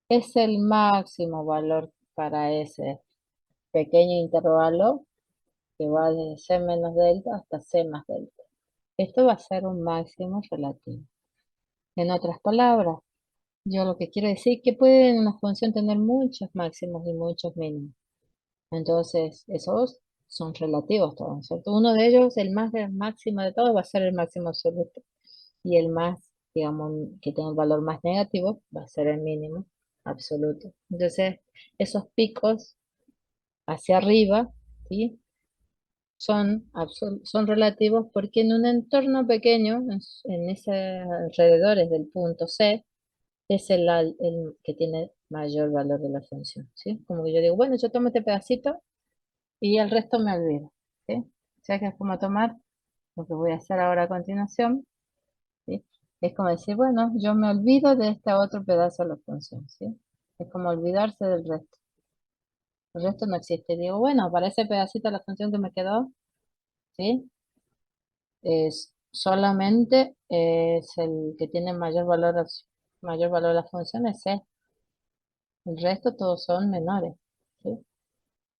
es el máximo valor para ese pequeño intervalo que va de c menos delta hasta c más delta. Esto va a ser un máximo relativo. En otras palabras, yo lo que quiero decir es que puede en una función tener muchos máximos y muchos mínimos. Entonces, esos son relativos todos, ¿cierto? Uno de ellos, el más máximo de todos, va a ser el máximo absoluto. Y el más, digamos, que tenga el valor más negativo, va a ser el mínimo absoluto. Entonces, esos picos hacia arriba, ¿sí? Son relativos porque en un entorno pequeño, en ese alrededores del punto C, es el que tiene mayor valor de la función, ¿sí? Como que yo digo, bueno, yo tomo este pedacito y el resto me olvido, ¿sí? O sea que es como tomar lo que voy a hacer ahora a continuación, ¿sí? Es como decir, bueno, yo me olvido de este otro pedazo de la función, ¿sí? Es como olvidarse del resto. El resto no existe. Digo, bueno, para ese pedacito de la función que me quedó, ¿sí? Es solamente es el que tiene mayor valor de la función es C. El resto todos son menores, ¿sí?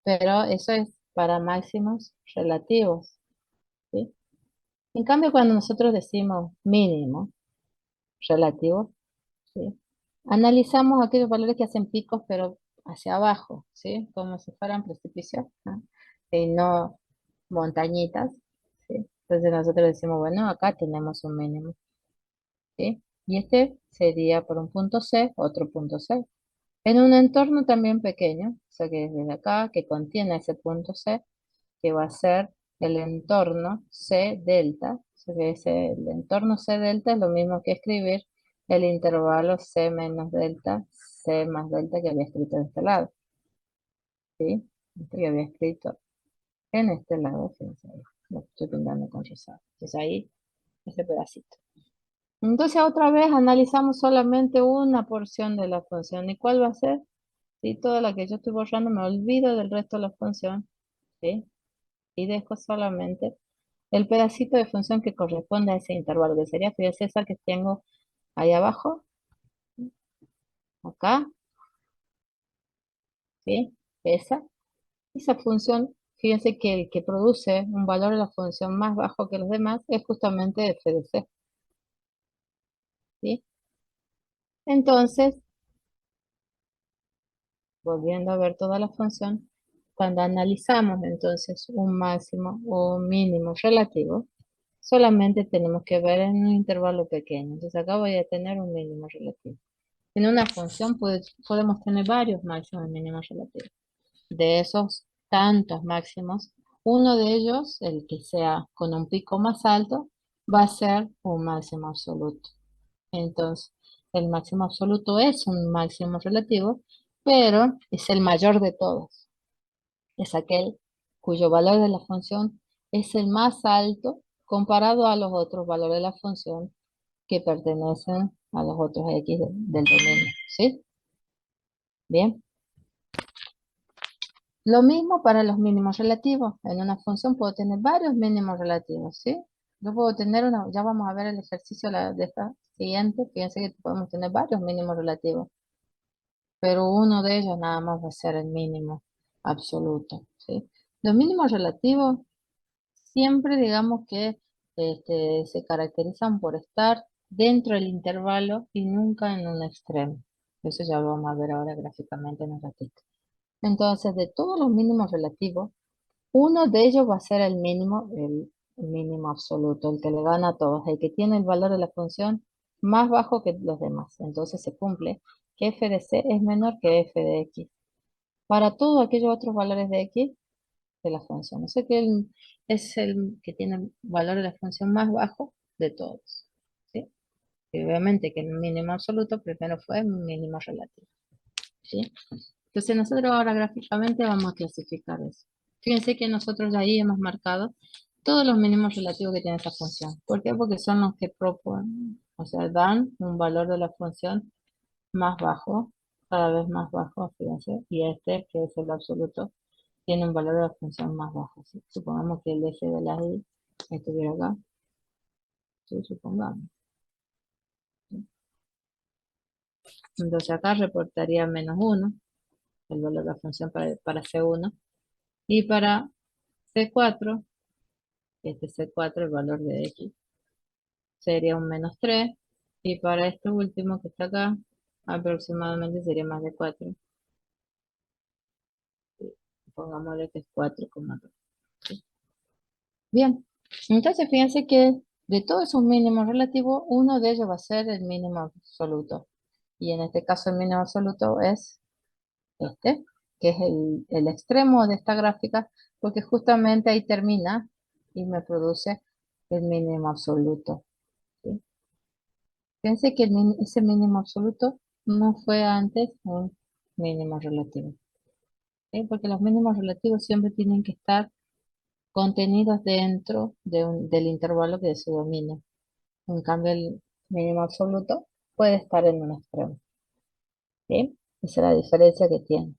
Pero eso es para máximos relativos, ¿sí? En cambio, cuando nosotros decimos mínimo relativo, ¿sí? Analizamos aquellos valores que hacen picos, pero hacia abajo, ¿sí? Como si fueran precipicios, ¿no? Y no montañitas, ¿sí? Entonces nosotros decimos, bueno, acá tenemos un mínimo, ¿sí? Y este sería por un punto C, otro punto C. En un entorno también pequeño, o sea que desde acá, que contiene ese punto C, que va a ser el entorno C delta. O sea que el entorno C delta es lo mismo que escribir el intervalo C menos delta, C más delta que había escrito de este lado, ¿sí? Este que había escrito en este lado, fíjense ahí, lo estoy pintando con rosado. Entonces ahí, ese pedacito. Entonces otra vez analizamos solamente una porción de la función. ¿Y cuál va a ser? ¿Sí? Toda la que yo estoy borrando, me olvido del resto de la función, ¿sí? Y dejo solamente el pedacito de función que corresponde a ese intervalo, que sería, fíjese esa que tengo ahí abajo, acá, ¿sí? Esa función, fíjense que el que produce un valor de la función más bajo que los demás es justamente f de c, ¿sí? Entonces, volviendo a ver toda la función, cuando analizamos entonces un máximo o un mínimo relativo, solamente tenemos que ver en un intervalo pequeño. Entonces acá voy a tener un mínimo relativo. En una función podemos tener varios máximos y mínimos relativos. De esos tantos máximos, uno de ellos, el que sea con un pico más alto, va a ser un máximo absoluto. Entonces, el máximo absoluto es un máximo relativo, pero es el mayor de todos. Es aquel cuyo valor de la función es el más alto comparado a los otros valores de la función que pertenecen a los otros x del dominio. ¿Sí? Bien. Lo mismo para los mínimos relativos. En una función puedo tener varios mínimos relativos, ¿sí? Yo puedo tener ya vamos a ver el ejercicio de esta siguiente. Fíjense que podemos tener varios mínimos relativos, pero uno de ellos nada más va a ser el mínimo absoluto, ¿sí? Los mínimos relativos siempre digamos que se caracterizan por estar dentro del intervalo y nunca en un extremo. Eso ya lo vamos a ver ahora gráficamente en un ratito. Entonces, de todos los mínimos relativos, uno de ellos va a ser el mínimo absoluto, el que le gana a todos, el que tiene el valor de la función más bajo que los demás. Entonces se cumple que f de c es menor que f de x. Para todos aquellos otros valores de x de la función. O sea que es el que tiene el valor de la función más bajo de todos. ¿Sí? Y obviamente que el mínimo absoluto primero fue un mínimo relativo. ¿Sí? Entonces nosotros ahora gráficamente vamos a clasificar eso. Fíjense que nosotros ya ahí hemos marcado todos los mínimos relativos que tiene esa función. ¿Por qué? Porque son los que proponen, o sea, dan un valor de la función más bajo, cada vez más bajo, fíjense, y este, que es el absoluto, tiene un valor de la función más bajo. ¿Sí? Supongamos que el f de la y estuviera acá, ¿sí? Supongamos. ¿Sí? Entonces acá reportaría -1, el valor de la función para C1, y para C4, este C4, el valor de X, sería un -3, y para este último que está acá, aproximadamente sería más de 4. Pongámosle que es 4,2. ¿Sí? Bien, entonces fíjense que de todos esos mínimos relativos, uno de ellos va a ser el mínimo absoluto. Y en este caso el mínimo absoluto es este, que es el extremo de esta gráfica, porque justamente ahí termina y me produce el mínimo absoluto. ¿Sí? Fíjense que ese mínimo absoluto no fue antes un mínimo relativo. ¿Sí? Porque los mínimos relativos siempre tienen que estar contenidos dentro del intervalo que es su dominio. En cambio, el mínimo absoluto puede estar en un extremo. ¿Sí? Esa es la diferencia que tiene.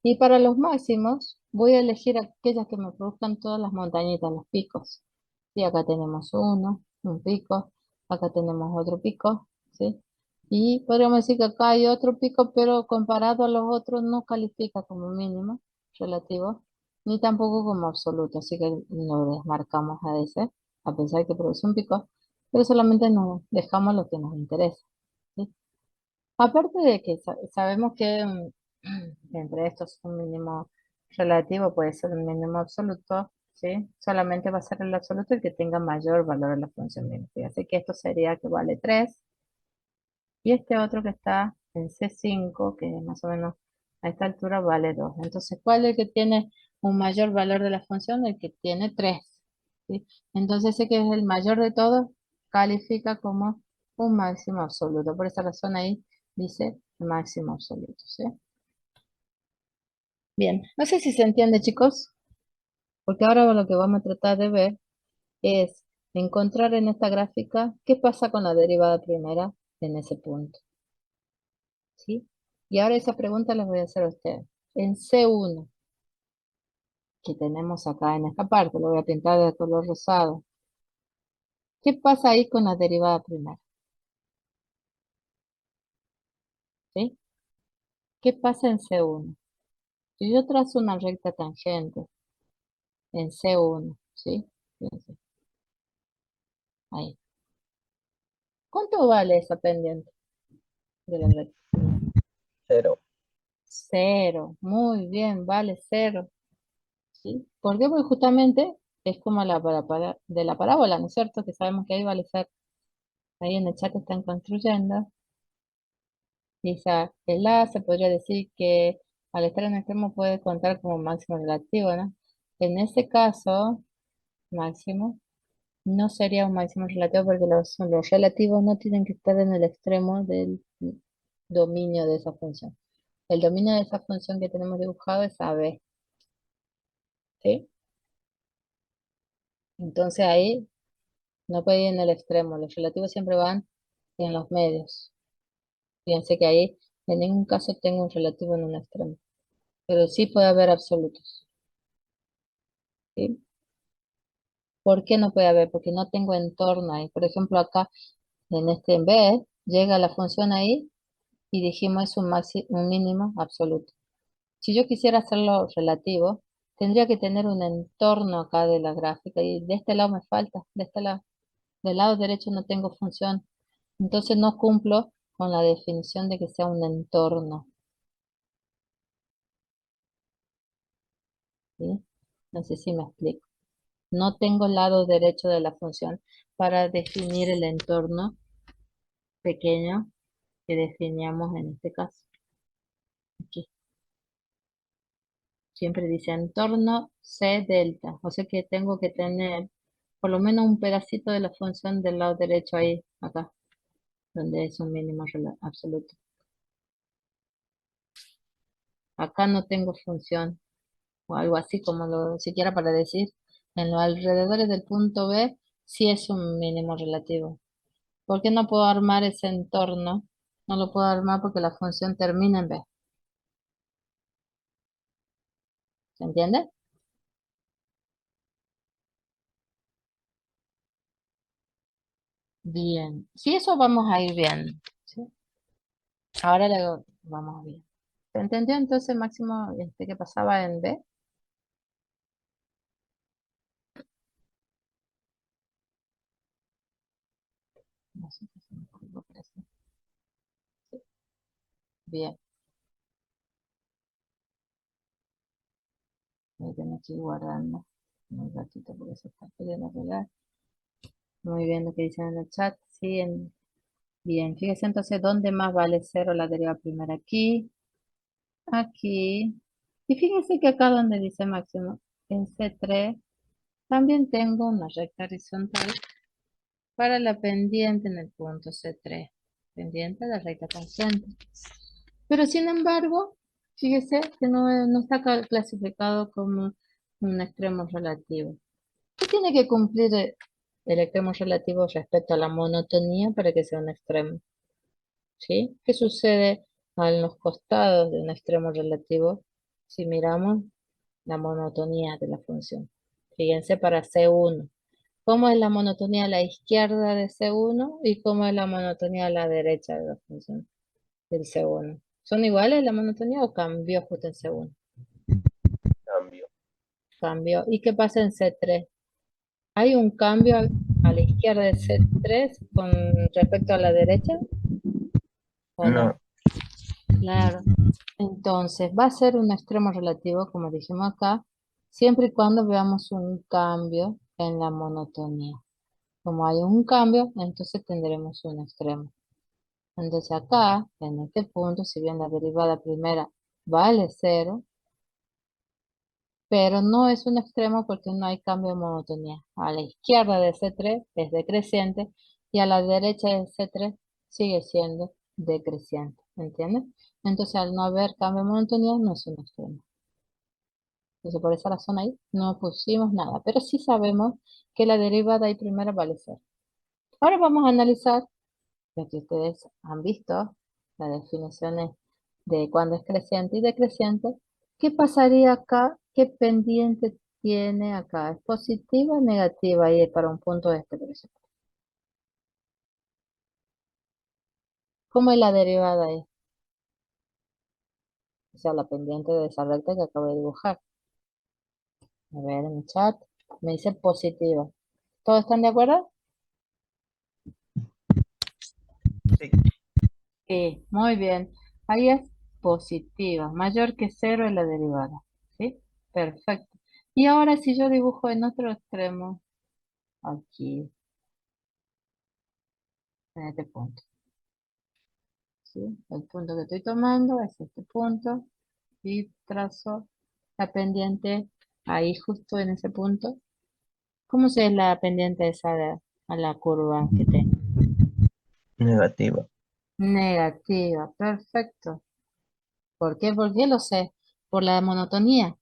Y para los máximos, voy a elegir aquellas que me produzcan todas las montañitas, los picos. Y acá tenemos un pico, acá tenemos otro pico, ¿sí? Y podríamos decir que acá hay otro pico, pero comparado a los otros no califica como mínimo relativo, ni tampoco como absoluto, así que lo desmarcamos a ese, a pesar que produce un pico, pero solamente nos dejamos lo que nos interesa, ¿sí? Aparte de que sabemos que entre estos un mínimo relativo puede ser un mínimo absoluto, ¿sí? Solamente va a ser el absoluto el que tenga mayor valor en la función mínima. Así que esto sería que vale 3 y este otro que está en C5, que más o menos a esta altura vale 2. Entonces, ¿cuál es el que tiene un mayor valor de la función? El que tiene 3. ¿Sí? Entonces, ese que es el mayor de todos califica como un máximo absoluto. Por esa razón ahí dice máximo absoluto. ¿Sí? Bien, no sé si se entiende, chicos, porque ahora lo que vamos a tratar de ver es encontrar en esta gráfica qué pasa con la derivada primera en ese punto. ¿Sí? Y ahora esa pregunta les voy a hacer a ustedes. En C1, que tenemos acá en esta parte, lo voy a pintar de color rosado. ¿Qué pasa ahí con la derivada primera? ¿Sí? ¿Qué pasa en C1? Si yo trazo una recta tangente en C1, ¿sí? Fíjense, ahí. ¿Cuánto vale esa pendiente de la recta? 0. 0. Muy bien, vale 0. ¿Sí? ¿Por qué? Porque justamente es como de la parábola, ¿no es cierto? Que sabemos que ahí vale 0. Ahí en el chat están construyendo. Dice, el A se podría decir que al estar en extremo puede contar como máximo relativo, ¿no? En ese caso, máximo, no sería un máximo relativo porque los relativos no tienen que estar en el extremo del dominio de esa función. El dominio de esa función que tenemos dibujado es AB, ¿sí? Entonces ahí no puede ir en el extremo, los relativos siempre van en los medios. Fíjense que ahí en ningún caso tengo un relativo en un extremo, pero sí puede haber absolutos, ¿sí? ¿Por qué no puede haber? Porque no tengo entorno ahí. Por ejemplo, acá en B llega la función ahí y dijimos es un mínimo absoluto. Si yo quisiera hacerlo relativo, tendría que tener un entorno acá de la gráfica y de este lado me falta, de este lado. Del lado derecho no tengo función. Entonces no cumplo con la definición de que sea un entorno, ¿sí? No sé si me explico. No tengo el lado derecho de la función para definir el entorno pequeño que definíamos en este caso. Aquí. Siempre dice entorno C delta. O sea que tengo que tener por lo menos un pedacito de la función del lado derecho ahí, acá, donde es un mínimo absoluto. Acá no tengo función o algo así como lo siquiera para decir. En los alrededores del punto B sí es un mínimo relativo. ¿Por qué no puedo armar ese entorno? No lo puedo armar porque la función termina en B. ¿Se entiende? Bien. Sí, eso vamos a ir bien. ¿Sí? Ahora luego vamos bien. ¿Se entendió entonces, Máximo, qué pasaba en B? No sé qué se me ocurrió por eso. Sí. Bien. Voy a tener que ir guardando un ratito porque se está pidiendo arreglar. Muy bien lo que dicen en el chat. Sí, bien. Fíjese entonces dónde más vale 0 la deriva primera. Aquí, aquí. Y fíjense que acá donde dice máximo, en C3, también tengo una recta horizontal para la pendiente en el punto C3. Pendiente de la recta tangente. Pero sin embargo, fíjese que no está clasificado como un extremo relativo. ¿Qué tiene que cumplir el extremo relativo respecto a la monotonía para que sea un extremo? ¿Sí? ¿Qué sucede a los costados de un extremo relativo si miramos la monotonía de la función? Fíjense para C1. ¿Cómo es la monotonía a la izquierda de C1 y cómo es la monotonía a la derecha de la función del C1? ¿Son iguales la monotonía o cambió justo en C1? Cambio. Cambió. ¿Y qué pasa en C3? ¿Hay un cambio a la izquierda de C3 con respecto a la derecha o no? No. Claro. Entonces, va a ser un extremo relativo, como dijimos acá, siempre y cuando veamos un cambio en la monotonía. Como hay un cambio, entonces tendremos un extremo. Entonces acá, en este punto, si bien la derivada primera vale 0, pero no es un extremo porque no hay cambio de monotonía. A la izquierda de C3 es decreciente y a la derecha de C3 sigue siendo decreciente. ¿Entiendes? Entonces al no haber cambio de monotonía no es un extremo. Entonces por esa razón ahí no pusimos nada, pero sí sabemos que la derivada ahí primera vale 0. Ahora vamos a analizar lo que ustedes han visto, las definiciones de cuando es creciente y decreciente. ¿Qué pasaría acá? ¿Qué pendiente tiene acá? ¿Es positiva o negativa ahí para un punto este, por ejemplo? ¿Cómo es la derivada ahí? O sea, la pendiente de esa recta que acabo de dibujar. A ver, en el chat me dice positiva. ¿Todos están de acuerdo? Sí. Sí, muy bien. Ahí es positiva. Mayor que cero es la derivada. ¿Sí? Perfecto. Y ahora si yo dibujo en otro extremo, aquí, en este punto. ¿Sí? El punto que estoy tomando es este punto y trazo la pendiente ahí justo en ese punto. ¿Cómo se es la pendiente esa a la curva que tengo? Negativa. Negativa, perfecto. ¿Por qué? Porque lo sé, por la monotonía,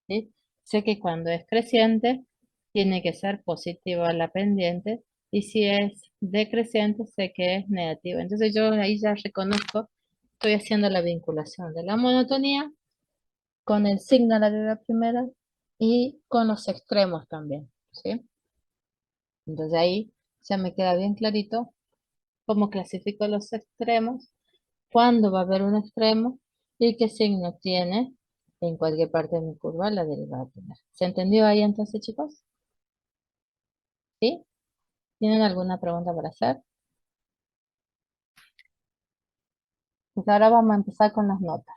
¿sí? Sé que cuando es creciente tiene que ser positiva la pendiente y si es decreciente sé que es negativa. Entonces yo ahí ya reconozco, estoy haciendo la vinculación de la monotonía con el signo de la primera y con los extremos también, ¿sí? Entonces ahí ya me queda bien clarito cómo clasifico los extremos, cuándo va a haber un extremo y qué signo tiene en cualquier parte de mi curva la derivada primera. ¿Se entendió ahí entonces, chicos? ¿Sí? ¿Tienen alguna pregunta para hacer? Pues ahora vamos a empezar con las notas.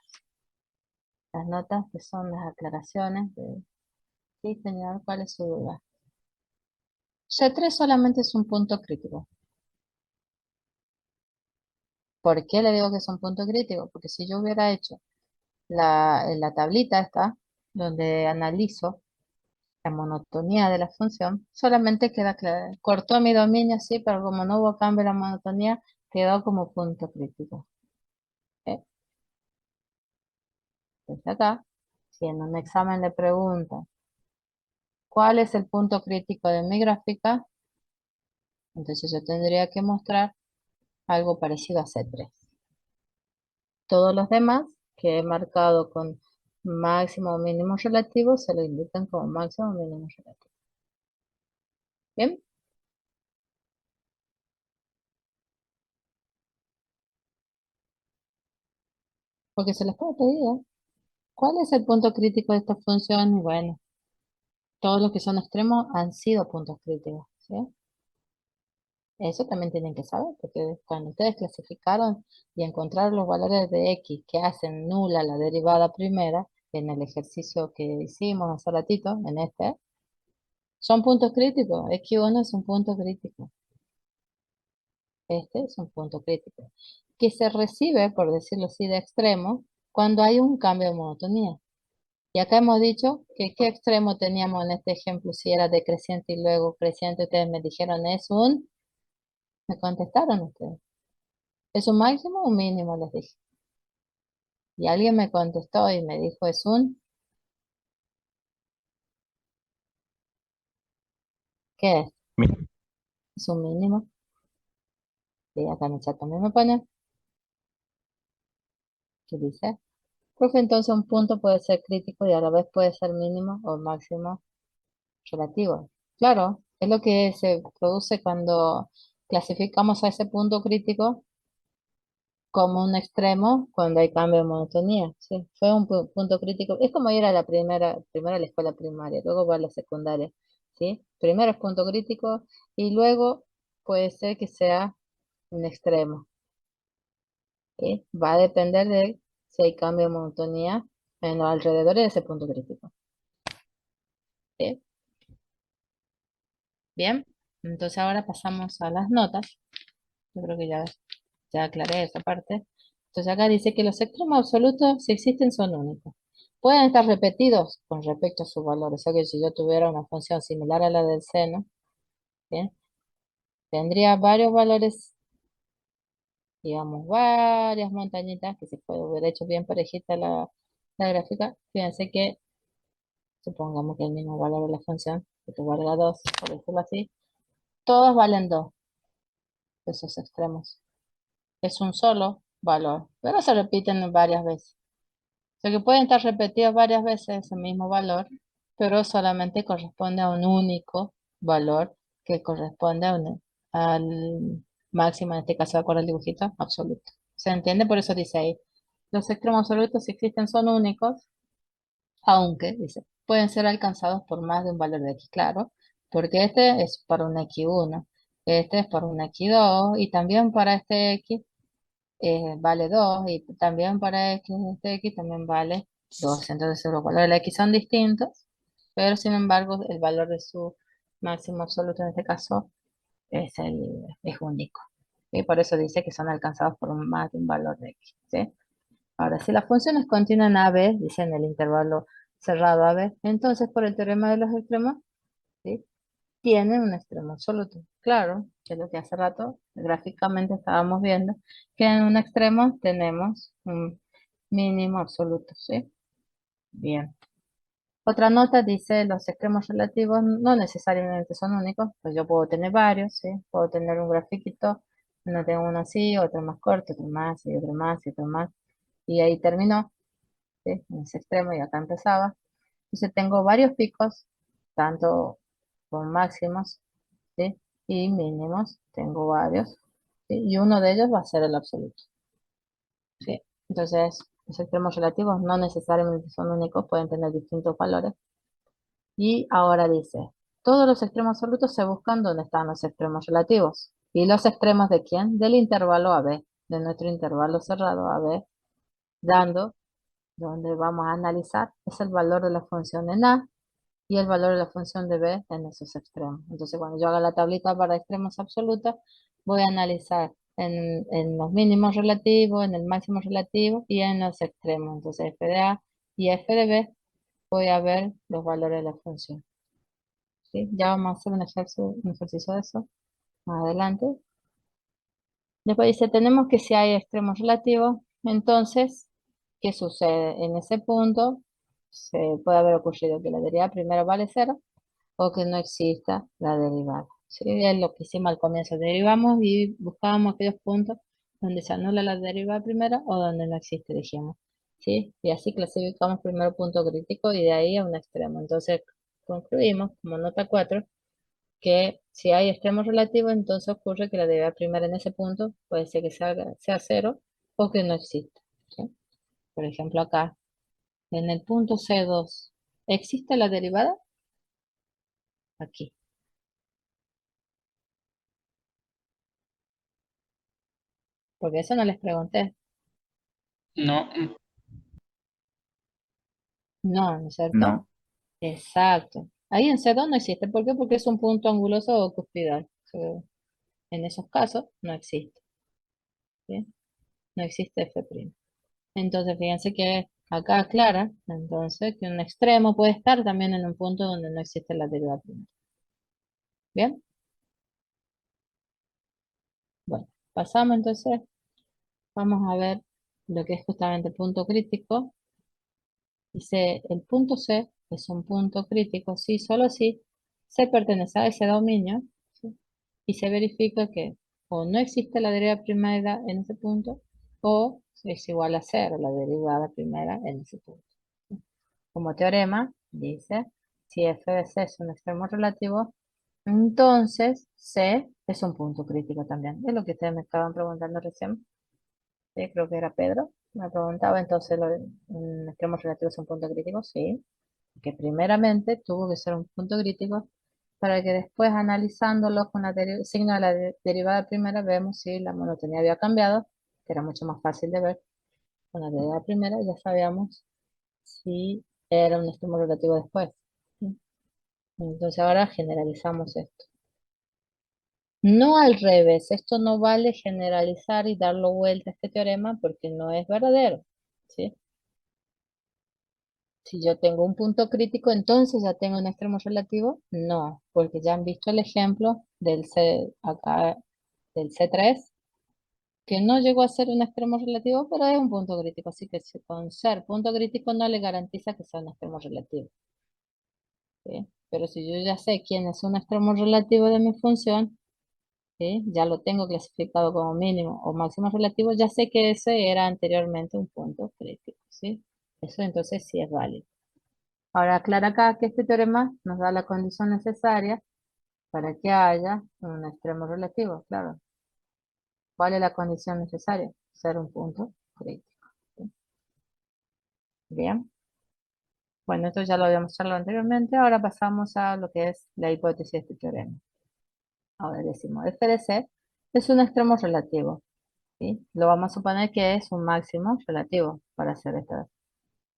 Las notas que son las aclaraciones de, sí, señor, ¿cuál es su duda? C3 solamente es un punto crítico. ¿Por qué le digo que es un punto crítico? Porque si yo hubiera hecho la tablita esta, donde analizo la monotonía de la función, solamente queda claro. Cortó mi dominio, sí, pero como no hubo cambio en la monotonía, quedó como punto crítico. ¿Eh? Entonces acá, si en un examen le preguntan, ¿cuál es el punto crítico de mi gráfica? Entonces yo tendría que mostrar algo parecido a C3. Todos los demás que he marcado con máximo o mínimo relativo se lo indican como máximo o mínimo relativo. ¿Bien? Porque se les puede pedir, ¿eh? ¿Cuál es el punto crítico de esta función? Y bueno, todos los que son extremos han sido puntos críticos, ¿sí? Eso también tienen que saber, porque cuando ustedes clasificaron y encontraron los valores de x que hacen nula la derivada primera, en el ejercicio que hicimos hace ratito, en este, son puntos críticos. X1 es un punto crítico. Este es un punto crítico. Que se recibe, por decirlo así, de extremo, cuando hay un cambio de monotonía. Y acá hemos dicho que qué extremo teníamos en este ejemplo, si era decreciente y luego creciente, ustedes me dijeron me contestaron ustedes, ¿es un máximo o un mínimo? Les dije. Y alguien me contestó y me dijo, ¿qué es? Mi- ¿Es un mínimo? Y acá en el chat también me pone, ¿qué dice? Profe, entonces un punto puede ser crítico y a la vez puede ser mínimo o máximo relativo. Claro, es lo que se produce cuando clasificamos a ese punto crítico como un extremo cuando hay cambio de monotonía. Sí, fue un punto crítico. Es como ir a la primero a la escuela primaria, luego va a la secundaria. ¿Sí? Primero es punto crítico y luego puede ser que sea un extremo. ¿Sí? Va a depender de si hay cambio de monotonía en los alrededores de ese punto crítico. ¿Sí? Bien, entonces ahora pasamos a las notas. Yo creo que ya aclaré esa parte. Entonces acá dice que los extremos absolutos, si existen, son únicos. Pueden estar repetidos con respecto a su valor. O sea que si yo tuviera una función similar a la del seno, ¿bien? Tendría varios valores, digamos, varias montañitas, que se puede haber hecho bien parejita la gráfica. Fíjense que, supongamos que el mismo valor de la función, que valga 2, por decirlo así, todos valen 2 de esos extremos. Es un solo valor, pero se repiten varias veces. O sea que pueden estar repetidos varias veces ese mismo valor, pero solamente corresponde a un único valor que corresponde al máximo, en este caso, de acuerdo al dibujito, absoluto. ¿Se entiende? Por eso dice ahí, los extremos absolutos si existen son únicos, aunque, dice, pueden ser alcanzados por más de un valor de x, claro, porque este es para un x1, este es para un x2, y también para este x vale 2, y también para este x también vale 2. Entonces los valores de la x son distintos, pero sin embargo el valor de su máximo absoluto en este caso es único. Y por eso dice que son alcanzados por más de un valor de x. ¿Sí? Ahora, si las funciones continúan a b, dice en el intervalo cerrado a b, entonces por el teorema de los extremos, ¿sí? Tienen un extremo absoluto. Claro, que es lo que hace rato gráficamente estábamos viendo, que en un extremo tenemos un mínimo absoluto, ¿sí? Bien. Otra nota dice, los extremos relativos no necesariamente son únicos, pues yo puedo tener varios, ¿sí? Puedo tener un grafiquito, no tengo uno así, otro más corto, otro más, y otro más, y otro más, y ahí terminó, ¿sí? En ese extremo y acá empezaba. Entonces tengo varios picos, tanto con máximos, ¿sí? Y mínimos, tengo varios, ¿sí? Y uno de ellos va a ser el absoluto, ¿sí? Entonces, los extremos relativos no necesariamente son únicos, pueden tener distintos valores. Y ahora dice, todos los extremos absolutos se buscan donde están los extremos relativos. ¿Y los extremos de quién? Del intervalo AB, de nuestro intervalo cerrado AB, dando, donde vamos a analizar, es el valor de la función en A y el valor de la función de B en esos extremos. Entonces, cuando yo haga la tablita para extremos absolutos, voy a analizar en los mínimos relativos, en el máximo relativo y en los extremos. Entonces, f de A y f de B, voy a ver los valores de la función. ¿Sí? Ya vamos a hacer un ejercicio de eso más adelante. Después dice, tenemos que si hay extremos relativos, entonces, ¿qué sucede? En ese punto se puede haber ocurrido que la derivada primero vale 0 o que no exista la derivada. ¿Sí? Es lo que hicimos al comienzo. Derivamos y buscábamos aquellos puntos donde se anula la derivada primera o donde no existe, dijimos. ¿Sí? Y así clasificamos primero punto crítico y de ahí a un extremo. Entonces concluimos, como nota 4, que si hay extremos relativos, entonces ocurre que la derivada primera en ese punto puede ser que sea 0 o que no exista. ¿Sí? Por ejemplo, acá, en el punto C2, ¿existe la derivada? Aquí. Porque eso no les pregunté. No, No, ¿no es cierto? No. Exacto. Ahí en C2 no existe. ¿Por qué? Porque es un punto anguloso o cuspidal. En esos casos no existe. ¿Sí? No existe F'. Entonces, fíjense que acá aclara, entonces, que un extremo puede estar también en un punto donde no existe la derivada primera. ¿Bien? Bueno, pasamos entonces, vamos a ver lo que es justamente el punto crítico. Dice, el punto C es un punto crítico si solo si se pertenece a ese dominio, ¿sí? Y se verifica que o no existe la derivada primera en ese punto o es igual a 0 la derivada primera en ese punto. Como teorema, dice, si f de c es un extremo relativo, entonces C es un punto crítico también. Es lo que ustedes me estaban preguntando recién. Creo que era Pedro. Me preguntaba entonces, ¿un extremo relativo es un punto crítico? Sí. Que primeramente tuvo que ser un punto crítico para que después analizándolo con el signo de la derivada primera vemos si la monotonía había cambiado, que era mucho más fácil de ver. Con la derivada primera ya sabíamos si era un extremo relativo después. ¿Sí? Entonces ahora generalizamos esto. No al revés, esto no vale generalizar y darlo vuelta a este teorema porque no es verdadero. ¿Sí? Si yo tengo un punto crítico, entonces ya tengo un extremo relativo. No, porque ya han visto el ejemplo del acá, del C3, que no llegó a ser un extremo relativo, pero es un punto crítico. Así que con ser punto crítico no le garantiza que sea un extremo relativo. ¿Sí? Pero si yo ya sé quién es un extremo relativo de mi función, ¿sí? Ya lo tengo clasificado como mínimo o máximo relativo, ya sé que ese era anteriormente un punto crítico. ¿Sí? Eso entonces sí es válido. Ahora aclara acá que este teorema nos da la condición necesaria para que haya un extremo relativo, claro. ¿Cuál es la condición necesaria? Ser un punto crítico. ¿Sí? Bien. Bueno, esto ya lo habíamos charlado anteriormente. Ahora pasamos a lo que es la hipótesis de este teorema. Ahora decimos, f de c es un extremo relativo. ¿Sí? Lo vamos a suponer que es un máximo relativo para hacer esta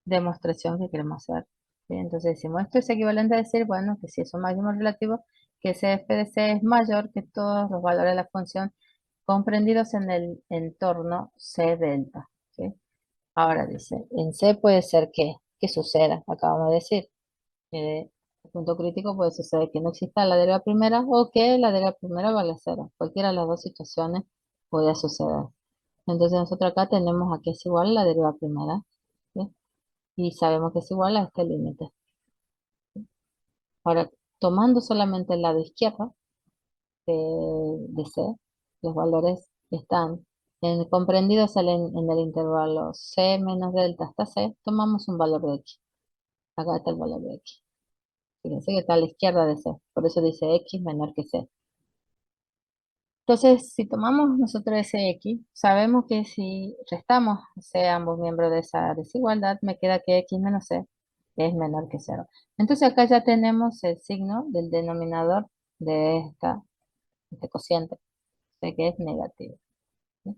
demostración que queremos hacer. ¿Sí? Entonces decimos, esto es equivalente a decir, bueno, que si es un máximo relativo, que ese f de c es mayor que todos los valores de la función comprendidos en el entorno c delta. ¿Sí? Ahora dice, en C puede ser que suceda, acabamos de decir. El punto crítico puede suceder que no exista la deriva primera o que la deriva primera valga cero. Cualquiera de las dos situaciones podría suceder. Entonces nosotros acá tenemos a que es igual la deriva primera, ¿sí? Y sabemos que es igual a este límite. Ahora, tomando solamente el lado izquierdo de C, los valores están comprendidos en el intervalo C menos delta hasta C, tomamos un valor de X. Acá está el valor de X. Fíjense que está a la izquierda de C, por eso dice X menor que C. Entonces, si tomamos nosotros ese X, sabemos que si restamos C a ambos miembros de esa desigualdad, me queda que X menos C es menor que 0. Entonces acá ya tenemos el signo del denominador de este cociente, de que es negativo. ¿Sí?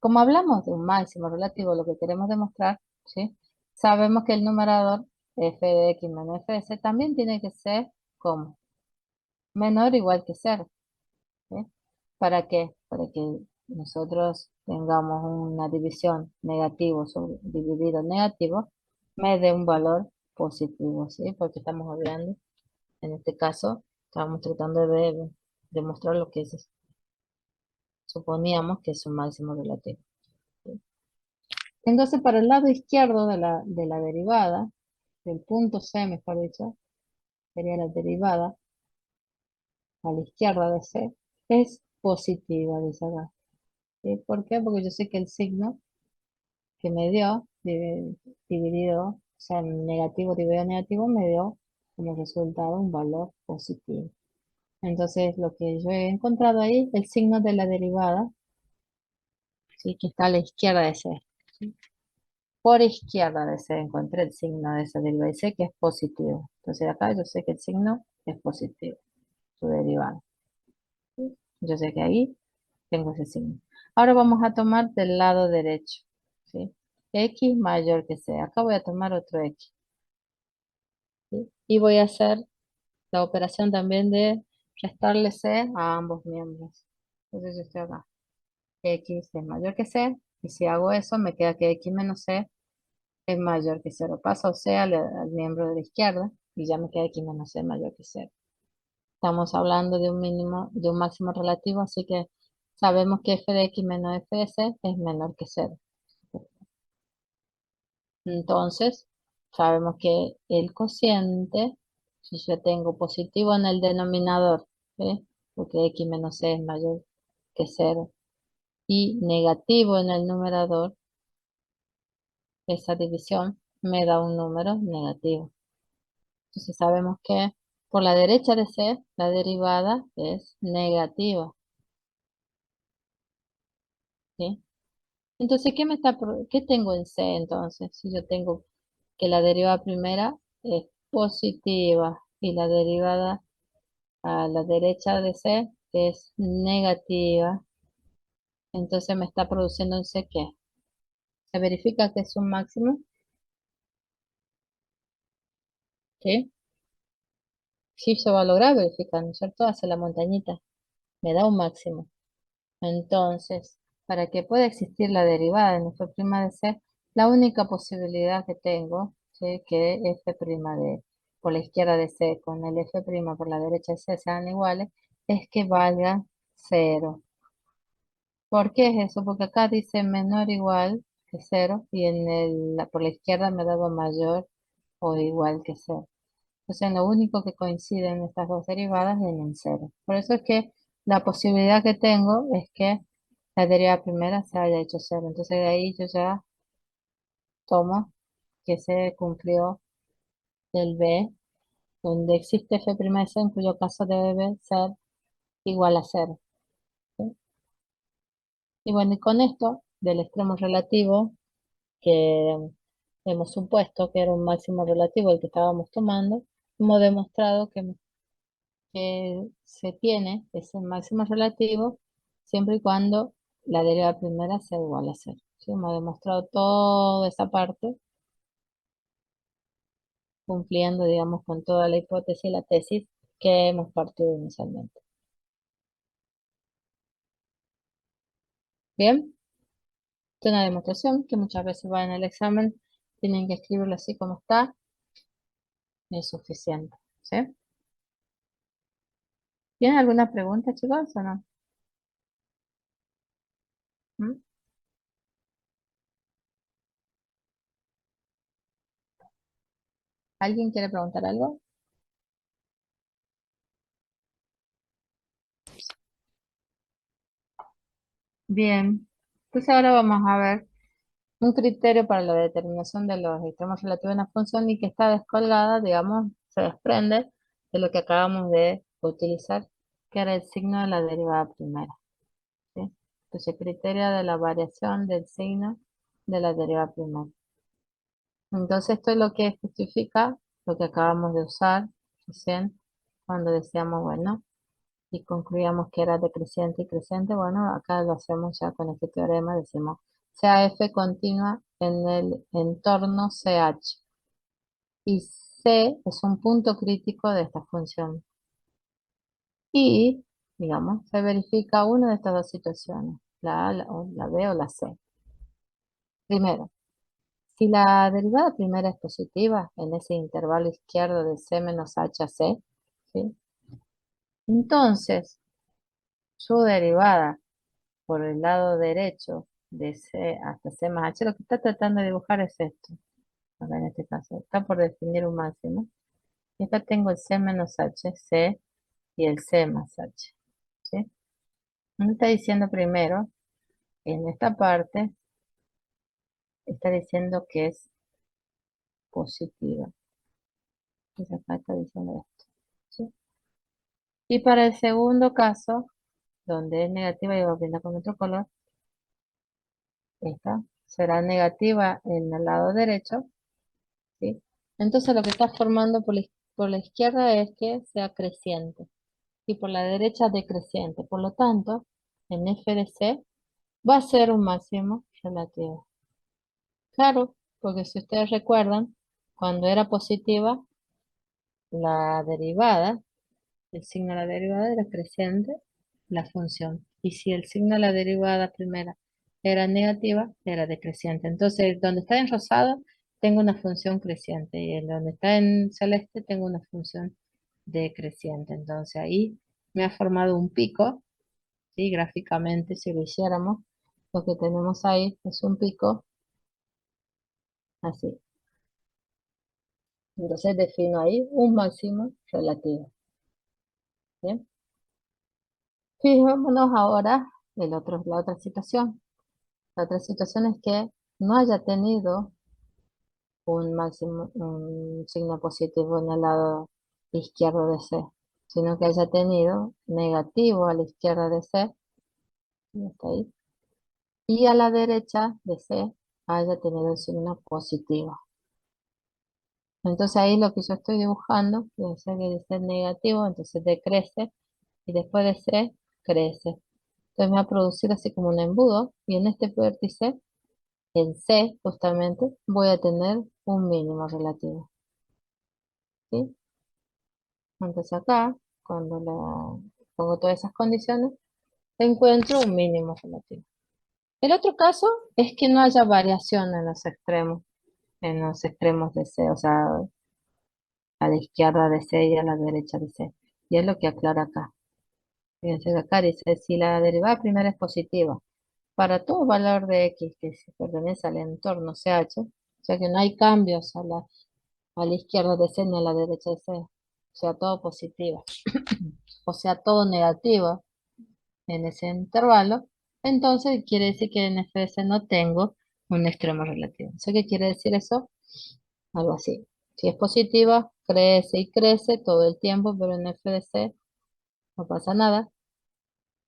Como hablamos de un máximo relativo, lo que queremos demostrar, ¿sí? Sabemos que el numerador f de x menos f de c también tiene que ser como menor o igual que 0. ¿Sí? ¿Para qué? Para que nosotros tengamos una división negativo sobre dividido negativo, me dé un valor positivo, ¿sí? Porque estamos hablando, en este caso, estamos tratando de demostrar lo que suponíamos que es un máximo relativo. ¿Sí? Entonces, para el lado izquierdo de la derivada, del punto C, mejor dicho, sería la derivada a la izquierda de C, es positiva, dice acá. ¿Sí? ¿Por qué? Porque yo sé que el signo que me dio, dividido, o sea, negativo dividido negativo, me dio como resultado un valor positivo. Entonces, lo que yo he encontrado ahí, el signo de la derivada, ¿sí? Que está a la izquierda de C. ¿Sí? Por izquierda de C encontré el signo de esa derivada y sé que es positivo. Entonces, acá yo sé que el signo es positivo, su derivada. ¿Sí? Yo sé que ahí tengo ese signo. Ahora vamos a tomar del lado derecho. ¿Sí? X mayor que C. Acá voy a tomar otro X. ¿Sí? Y voy a hacer la operación también de restarle C a ambos miembros. Entonces yo estoy acá. X es mayor que C. Y si hago eso, me queda que X menos C es mayor que 0. Paso C al miembro de la izquierda y ya me queda X menos C mayor que 0. Estamos hablando de un mínimo, de un máximo relativo, así que sabemos que f de x menos f de c es menor que 0. Entonces, sabemos que el cociente, si yo tengo positivo en el denominador, ¿sí? Porque x menos c es mayor que 0, y negativo en el numerador, esa división me da un número negativo. Entonces sabemos que por la derecha de c, la derivada es negativa. ¿Sí? Entonces, ¿qué tengo en C entonces? Si yo tengo que la derivada primera es positiva y la derivada a la derecha de C es negativa, entonces me está produciendo un C que se verifica que es un máximo, ¿sí? Sí se va a lograr verificar, ¿no es cierto? Hace la montañita, me da un máximo. Entonces, para que pueda existir la derivada de f' de c, la única posibilidad que tengo, ¿sí? Que f' por la izquierda de c con el f' por la derecha de c sean iguales, es que valga 0. ¿Por qué es eso? Porque acá dice menor o igual que 0 y por la izquierda me daba mayor o igual que 0. Entonces, lo único que coincide en estas dos derivadas es en el 0. Por eso es que la posibilidad que tengo es que la derivada primera se haya hecho 0. Entonces, de ahí yo ya tomo que se cumplió el B, donde existe f' de c, en cuyo caso debe ser igual a 0. ¿Sí? Y bueno, y con esto del extremo relativo, que hemos supuesto que era un máximo relativo el que estábamos tomando, hemos demostrado que se tiene ese máximo relativo siempre y cuando la derivada primera sea igual a cero. ¿Sí? Hemos demostrado toda esa parte cumpliendo, digamos, con toda la hipótesis y la tesis que hemos partido inicialmente. Bien, es una demostración que muchas veces va en el examen, tienen que escribirlo así como está, y es suficiente. ¿Sí? ¿Tienen alguna pregunta, chicos, o no? ¿Mm? ¿Alguien quiere preguntar algo? Bien, entonces ahora vamos a ver un criterio para la determinación de los extremos relativos de una función y que está descolgada, digamos, se desprende de lo que acabamos de utilizar, que era el signo de la derivada primera. ¿Sí? Entonces, criterio de la variación del signo de la derivada primera. Entonces, esto es lo que justifica lo que acabamos de usar recién cuando decíamos, bueno, y concluíamos que era decreciente y creciente. Bueno, acá lo hacemos ya con este teorema, decimos sea f continua en el entorno CH. Y C es un punto crítico de esta función. Y, digamos, se verifica una de estas dos situaciones, la A, la B o la C. Primero, si la derivada primera es positiva en ese intervalo izquierdo de C menos H a C, ¿sí? Entonces, su derivada por el lado derecho de C hasta C más H, lo que está tratando de dibujar es esto. Acá en este caso, está por definir un máximo. Y acá tengo el C menos H, C y el C más H. ¿Sí? Me está diciendo primero, en esta parte, está diciendo que es positiva. Entonces acá está diciendo esto. ¿Sí? Y para el segundo caso, donde es negativa y va a pintar con otro color, esta será negativa en el lado derecho. ¿Sí? Entonces lo que está formando por la izquierda es que sea creciente y por la derecha decreciente. Por lo tanto, en f de c va a ser un máximo relativo. Claro, porque si ustedes recuerdan, cuando era positiva, la derivada, el signo de la derivada era creciente, la función. Y si el signo de la derivada primera era negativa, era decreciente. Entonces, donde está en rosado, tengo una función creciente. Y en donde está en celeste, tengo una función decreciente. Entonces, ahí me ha formado un pico. ¿Sí? Gráficamente, si lo hiciéramos, lo que tenemos ahí es un pico así. Entonces, defino ahí un máximo relativo. ¿Bien? Fijémonos ahora en la otra situación. La otra situación es que no haya tenido un máximo, un signo positivo en el lado izquierdo de C, sino que haya tenido negativo a la izquierda de C, y está ahí, y a la derecha de C haya tenido un signo positivo. Entonces ahí lo que yo estoy dibujando, fíjense que dice negativo, entonces decrece, y después de C crece. Entonces me va a producir así como un embudo, y en este vértice, en C justamente, voy a tener un mínimo relativo. ¿Sí? Entonces acá, cuando pongo todas esas condiciones, encuentro un mínimo relativo. El otro caso es que no haya variación en los extremos de C, o sea, a la izquierda de C y a la derecha de C. Y es lo que aclara acá. Fíjense que acá dice, si la derivada primera es positiva, para todo valor de X que se pertenece al entorno CH, o sea que no hay cambios a la izquierda de C ni a la derecha de C, o sea, todo positivo, o sea, todo negativo en ese intervalo, entonces quiere decir que en f de c no tengo un extremo relativo. ¿Sí? ¿Qué quiere decir eso? Algo así. Si es positiva, crece y crece todo el tiempo, pero en f de c no pasa nada,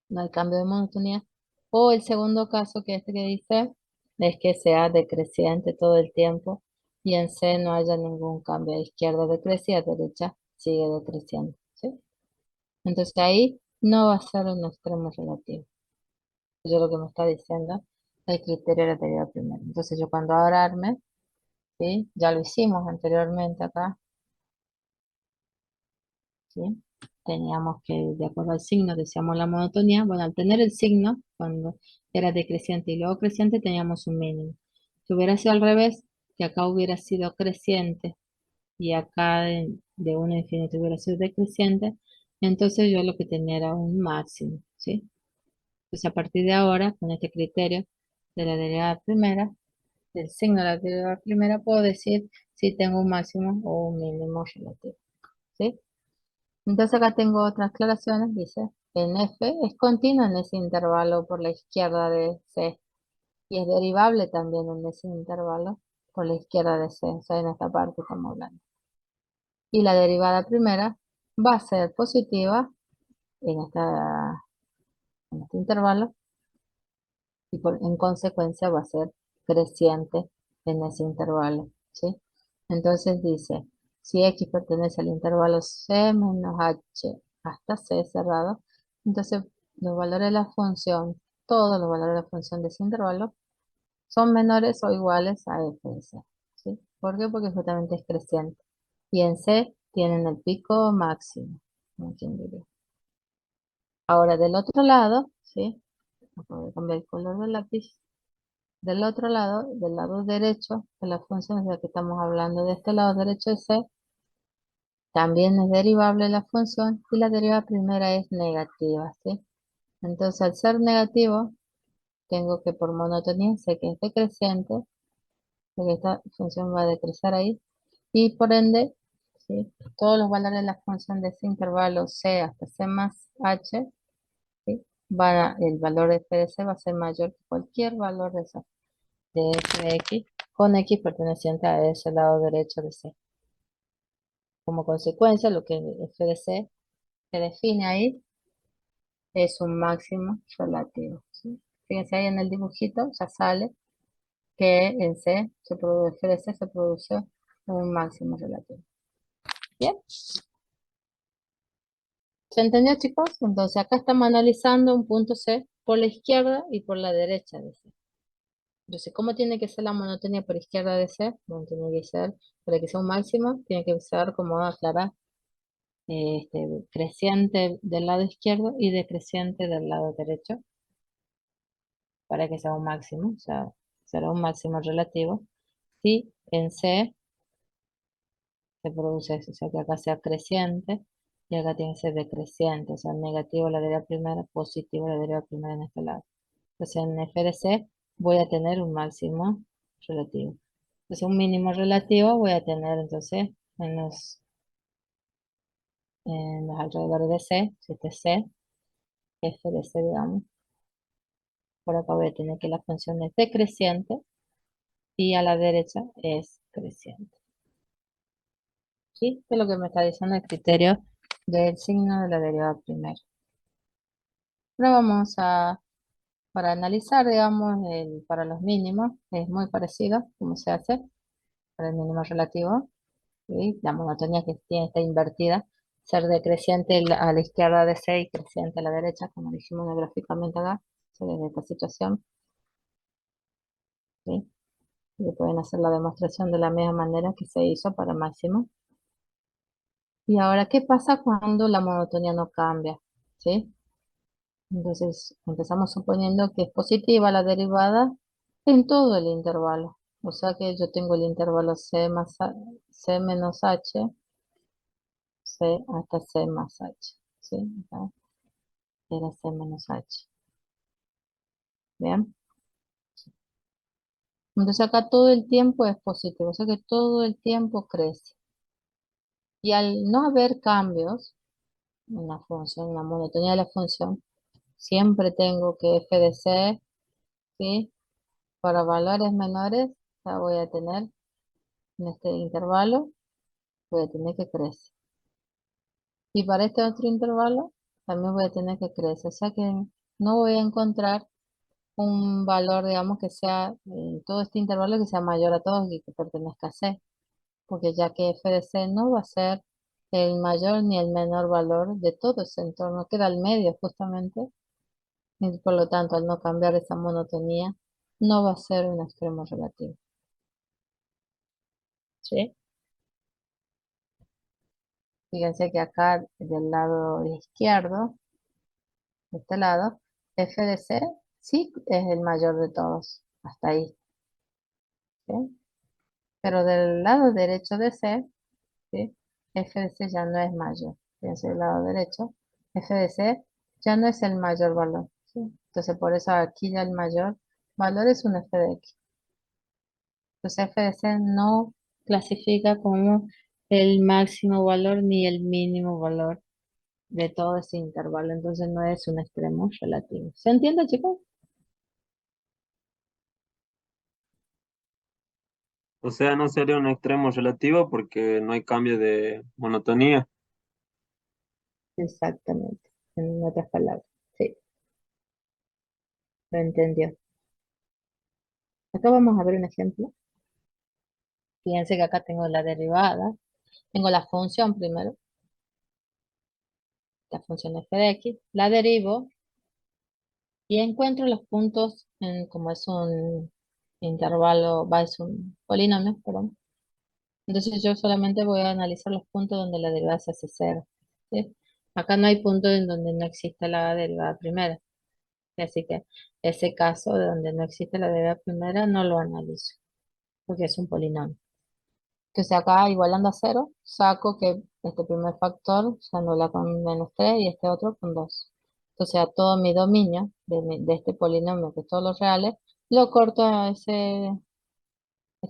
no hay cambio de monotonía. O el segundo caso, que este que dice, es que sea decreciente todo el tiempo y en C no haya ningún cambio. A izquierda decrece y a derecha sigue decreciendo, ¿sí? Entonces ahí no va a ser un extremo relativo. Yo lo que me está diciendo el criterio de la derivada primera. Entonces yo cuando abra arme, ¿sí? Ya lo hicimos anteriormente acá, ¿sí? Teníamos que, de acuerdo al signo, decíamos la monotonía. Bueno, al tener el signo, cuando era decreciente y luego creciente, teníamos un mínimo. Si hubiera sido al revés, que acá hubiera sido creciente y acá de 1 a infinito hubiera sido decreciente, entonces yo lo que tenía era un máximo, ¿sí? Entonces a partir de ahora, con este criterio de la derivada primera, del signo de la derivada primera, puedo decir si tengo un máximo o un mínimo relativo, ¿sí? Entonces acá tengo otras aclaraciones, dice, en F es continua en ese intervalo por la izquierda de C y es derivable también en ese intervalo por la izquierda de C, o sea, en esta parte estamos hablando. Y la derivada primera va a ser positiva en este intervalo y en consecuencia va a ser creciente en ese intervalo, ¿sí? Entonces dice, si X pertenece al intervalo C menos H hasta C cerrado, entonces los valores de la función, todos los valores de la función de ese intervalo, son menores o iguales a F de C, ¿sí? ¿Por qué? Porque justamente es creciente. Y en C tienen el pico máximo, como quien diría. Ahora del otro lado, ¿sí? Voy a cambiar el color del lápiz. Del otro lado, del lado derecho de la función, de la que estamos hablando, de este lado derecho de C, también es derivable la función y la derivada primera es negativa, ¿sí? Entonces, al ser negativo, tengo que por monotonía sé que es decreciente, porque esta función va a decrecer ahí, y por ende, ¿sí? Todos los valores de la función de ese intervalo C hasta C más H, ¿sí? El valor de f de C va a ser mayor que cualquier valor de f de X, con X perteneciente a ese lado derecho de C. Como consecuencia, lo que f de C se define ahí es un máximo relativo, ¿sí? Fíjense ahí en el dibujito, ya sale que en C se produce, f de C se produce un máximo relativo. ¿Bien? ¿Se entendió, chicos? Entonces acá estamos analizando un punto C por la izquierda y por la derecha de C. Entonces, ¿cómo tiene que ser la monotonía por izquierda de C? Bueno, tiene que ser, para que sea un máximo, tiene que ser, como aclarar, creciente del lado izquierdo y decreciente del lado derecho, para que sea un máximo, o sea, será un máximo relativo. Si en C se produce eso, o sea, que acá sea creciente y acá tiene que ser decreciente, o sea, negativo la derivada primera, positivo la derivada primera en este lado. Entonces, en f de C voy a tener un máximo relativo. Entonces, un mínimo relativo voy a tener entonces en los alrededores de C, si este es C, f de C, digamos. Por acá voy a tener que la función es decreciente y a la derecha es creciente. ¿Sí? Esto es lo que me está diciendo el criterio del signo de la derivada primera. Ahora vamos para analizar, digamos, para los mínimos, es muy parecido como se hace para el mínimo relativo. ¿Sí? La monotonía que tiene está invertida, ser decreciente a la izquierda de C y creciente a la derecha, como dijimos gráficamente acá, desde esta situación. ¿Sí? Y pueden hacer la demostración de la misma manera que se hizo para máximo. Y ahora, ¿qué pasa cuando la monotonía no cambia? ¿Sí? Entonces, empezamos suponiendo que es positiva la derivada en todo el intervalo. O sea que yo tengo el intervalo C menos H, C hasta C más H. ¿Sí? Acá era C menos H. ¿Bien? Entonces acá todo el tiempo es positivo, o sea que todo el tiempo crece. Y al no haber cambios en la función, en la monotonía de la función, siempre tengo que f de c, ¿sí? Para valores menores, ya voy a tener en este intervalo, voy a tener que crecer. Y para este otro intervalo, también voy a tener que crecer. O sea que no voy a encontrar un valor, digamos, que sea, todo este intervalo que sea mayor a todos y que pertenezca a C, porque ya que f de C no va a ser el mayor ni el menor valor de todo ese entorno, queda al medio justamente, y por lo tanto, al no cambiar esa monotonía, no va a ser un extremo relativo. ¿Sí? Fíjense que acá del lado izquierdo, de este lado, f de C sí es el mayor de todos, hasta ahí. ¿Sí? Pero del lado derecho de C, ¿sí? F de C ya no es mayor. Fíjense del lado derecho, f de C ya no es el mayor valor. ¿Sí? Entonces por eso aquí ya el mayor valor es un f de x. Entonces f de C no clasifica como el máximo valor ni el mínimo valor de todo ese intervalo. Entonces no es un extremo relativo. ¿Se entiende, chicos? O sea, no sería un extremo relativo porque no hay cambio de monotonía. Exactamente. En otras palabras. Sí, lo entendió. Acá vamos a ver un ejemplo. Fíjense que acá tengo la derivada. Tengo la función primero. La función f de x. La derivo y encuentro los puntos como es un intervalo, es un polinomio, perdón. Entonces yo solamente voy a analizar los puntos donde la derivada se hace cero. ¿Sí? Acá no hay puntos en donde no existe la derivada primera. Así que ese caso de donde no existe la derivada primera no lo analizo, porque es un polinomio. Entonces acá igualando a cero, saco que este primer factor se anula con -3 y este otro con 2. Entonces a todo mi dominio de este polinomio, que es todos los reales, lo corto a ese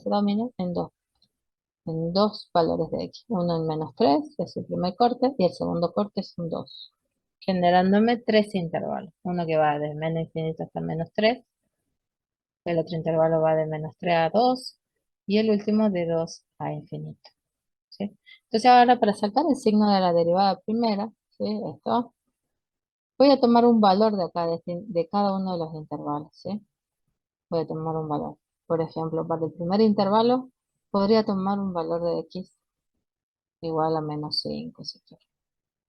dominio en dos valores de x. Uno en -3, que es el primer corte, y el segundo corte es un 2, generándome tres intervalos. Uno que va de menos infinito hasta -3, el otro intervalo va de -3 a 2, y el último de 2 a infinito. ¿Sí? Entonces ahora para sacar el signo de la derivada primera, ¿sí? Esto, voy a tomar un valor de acá, de cada uno de los intervalos. ¿Sí? Voy a tomar un valor. Por ejemplo, para el primer intervalo, podría tomar un valor de x igual a -5, si quiero.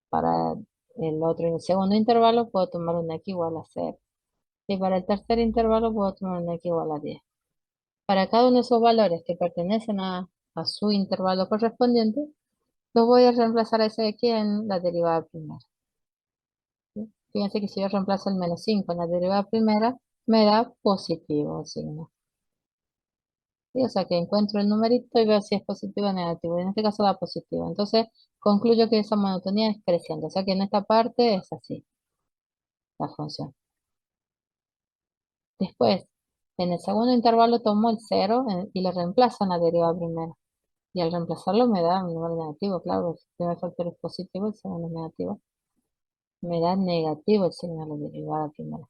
Para el otro, el segundo intervalo, puedo tomar un x igual a 0. Y para el tercer intervalo, puedo tomar un x igual a 10. Para cada uno de esos valores que pertenecen a su intervalo correspondiente, los voy a reemplazar a ese x en la derivada primera. ¿Sí? Fíjense que si yo reemplazo el -5 en la derivada primera, me da positivo el signo. ¿Sí? O sea que encuentro el numerito y veo si es positivo o negativo. Y en este caso da positivo. Entonces concluyo que esa monotonía es creciente. O sea que en esta parte es así, la función. Después, en el segundo intervalo tomo el 0 y lo reemplazo en la derivada primera. Y al reemplazarlo me da un número negativo, claro, el primer factor es positivo, el segundo es negativo. Me da negativo el signo de la derivada primera.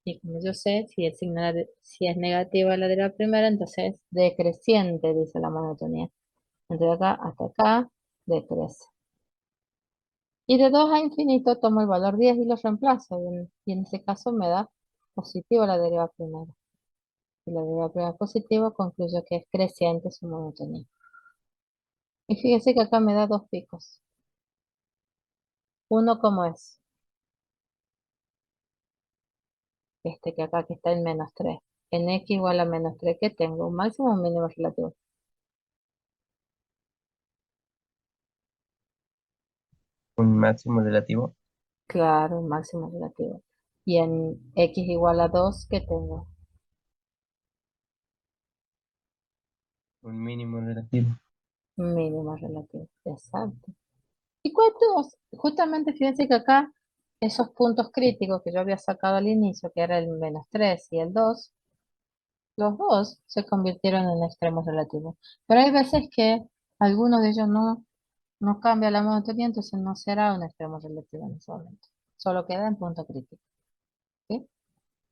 Y como yo sé, si el signo si es negativa la derivada primera, entonces es decreciente, dice la monotonía. Entonces de acá hasta acá, decrece. Y de 2 a infinito tomo el valor 10 y lo reemplazo. Y en ese caso me da positivo la derivada primera. Y la derivada primera positiva, concluyo que es creciente su monotonía. Y fíjese que acá me da dos picos. Uno como es. Este que acá que está en -3. En x igual a -3 que tengo un máximo o un mínimo relativo. Un máximo relativo. Claro, un máximo relativo. Y en x igual a 2 que tengo Un mínimo relativo. un mínimo relativo. Exacto. ¿Y cuántos? Justamente fíjense que acá esos puntos críticos que yo había sacado al inicio, que era el -3 y el 2, los dos se convirtieron en extremos relativos. Pero hay veces que alguno de ellos no cambia la monotonía, entonces no será un extremo relativo en ese momento. Solo queda en punto crítico. ¿Sí?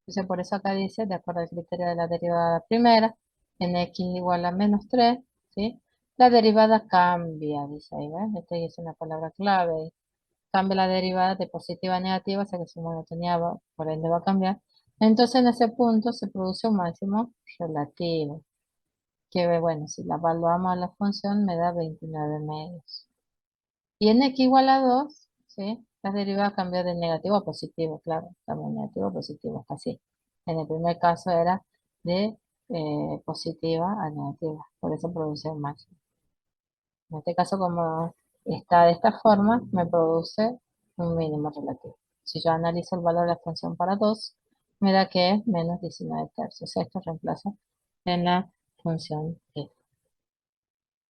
Entonces por eso acá dice, de acuerdo al criterio de la derivada primera, en x igual a -3, ¿sí? La derivada cambia, dice ahí, ¿ves? Esta es una palabra clave. Cambia la derivada de positiva a negativa, o sea que su monotonía por ende va a cambiar. Entonces en ese punto se produce un máximo relativo. Que bueno, si la evaluamos a la función me da 29 medios. Y en x igual a 2, ¿sí? La derivada cambia de negativo a positivo, claro. También negativo a positivo, así. En el primer caso era de positiva a negativa. Por eso produce un máximo. En este caso, como está de esta forma, me produce un mínimo relativo. Si yo analizo el valor de la función para 2, me da que es menos 19 tercios. Esto reemplaza en la función f.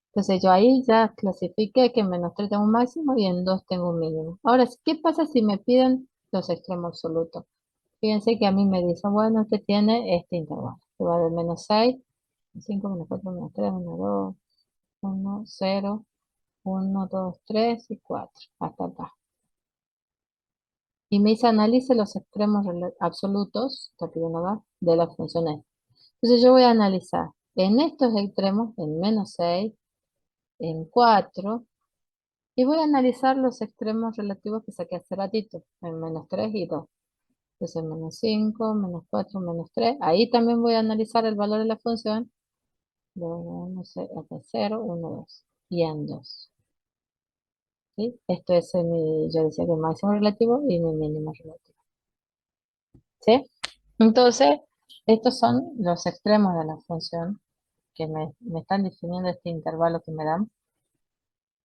Entonces yo ahí ya clasifiqué que en menos 3 tengo un máximo y en 2 tengo un mínimo. Ahora, ¿qué pasa si me piden los extremos absolutos? Fíjense que a mí me dicen, bueno, usted tiene este intervalo, que va de menos 6, 5, menos 4, menos 3, menos 2, 1, 0, 1, 2, 3 y 4, hasta acá. Y me dice analice los extremos absolutos, está pidiendo acá, de las funciones. Entonces yo voy a analizar en estos extremos, en menos 6, en 4, y voy a analizar los extremos relativos que saqué hace ratito, en menos 3 y 2. Entonces menos 5, menos 4, menos 3. Ahí también voy a analizar el valor de la función. No sé, acá 0, 1, 2. Y en 2. ¿Sí? Esto es yo decía que máximo relativo y mi mínimo relativo. ¿Sí? Entonces, estos son los extremos de la función que me están definiendo este intervalo que me dan,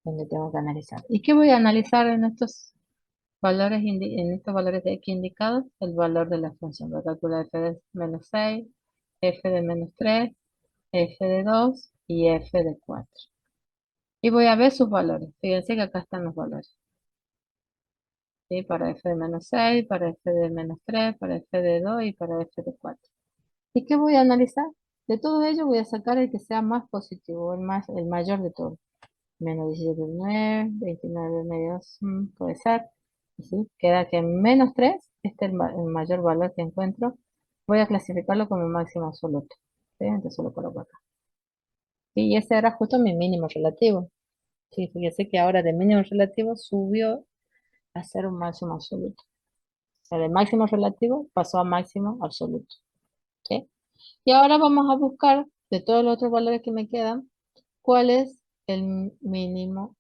donde tengo que analizar. ¿Y qué voy a analizar en estos valores, en estos valores de x indicados? El valor de la función. Voy a calcular f de menos 6, f de menos 3, f de 2 y f de 4. Y voy a ver sus valores. Fíjense que acá están los valores. ¿Sí? Para f de menos 6, para f de menos 3, para f de 2 y para f de 4. ¿Y qué voy a analizar? De todo ello voy a sacar el que sea más positivo, el mayor de todos. Menos 17,9, 29 medios, puede ser. ¿Sí? Queda que menos 3, este es el mayor valor que encuentro. Voy a clasificarlo como máximo absoluto. ¿Sí? Entonces lo coloco acá. Y ese era justo mi mínimo relativo. Sí, fíjese que ahora de mínimo relativo subió a ser un máximo absoluto. O sea, de máximo relativo pasó a máximo absoluto. ¿Sí? Y ahora vamos a buscar de todos los otros valores que me quedan, cuál es el mínimo,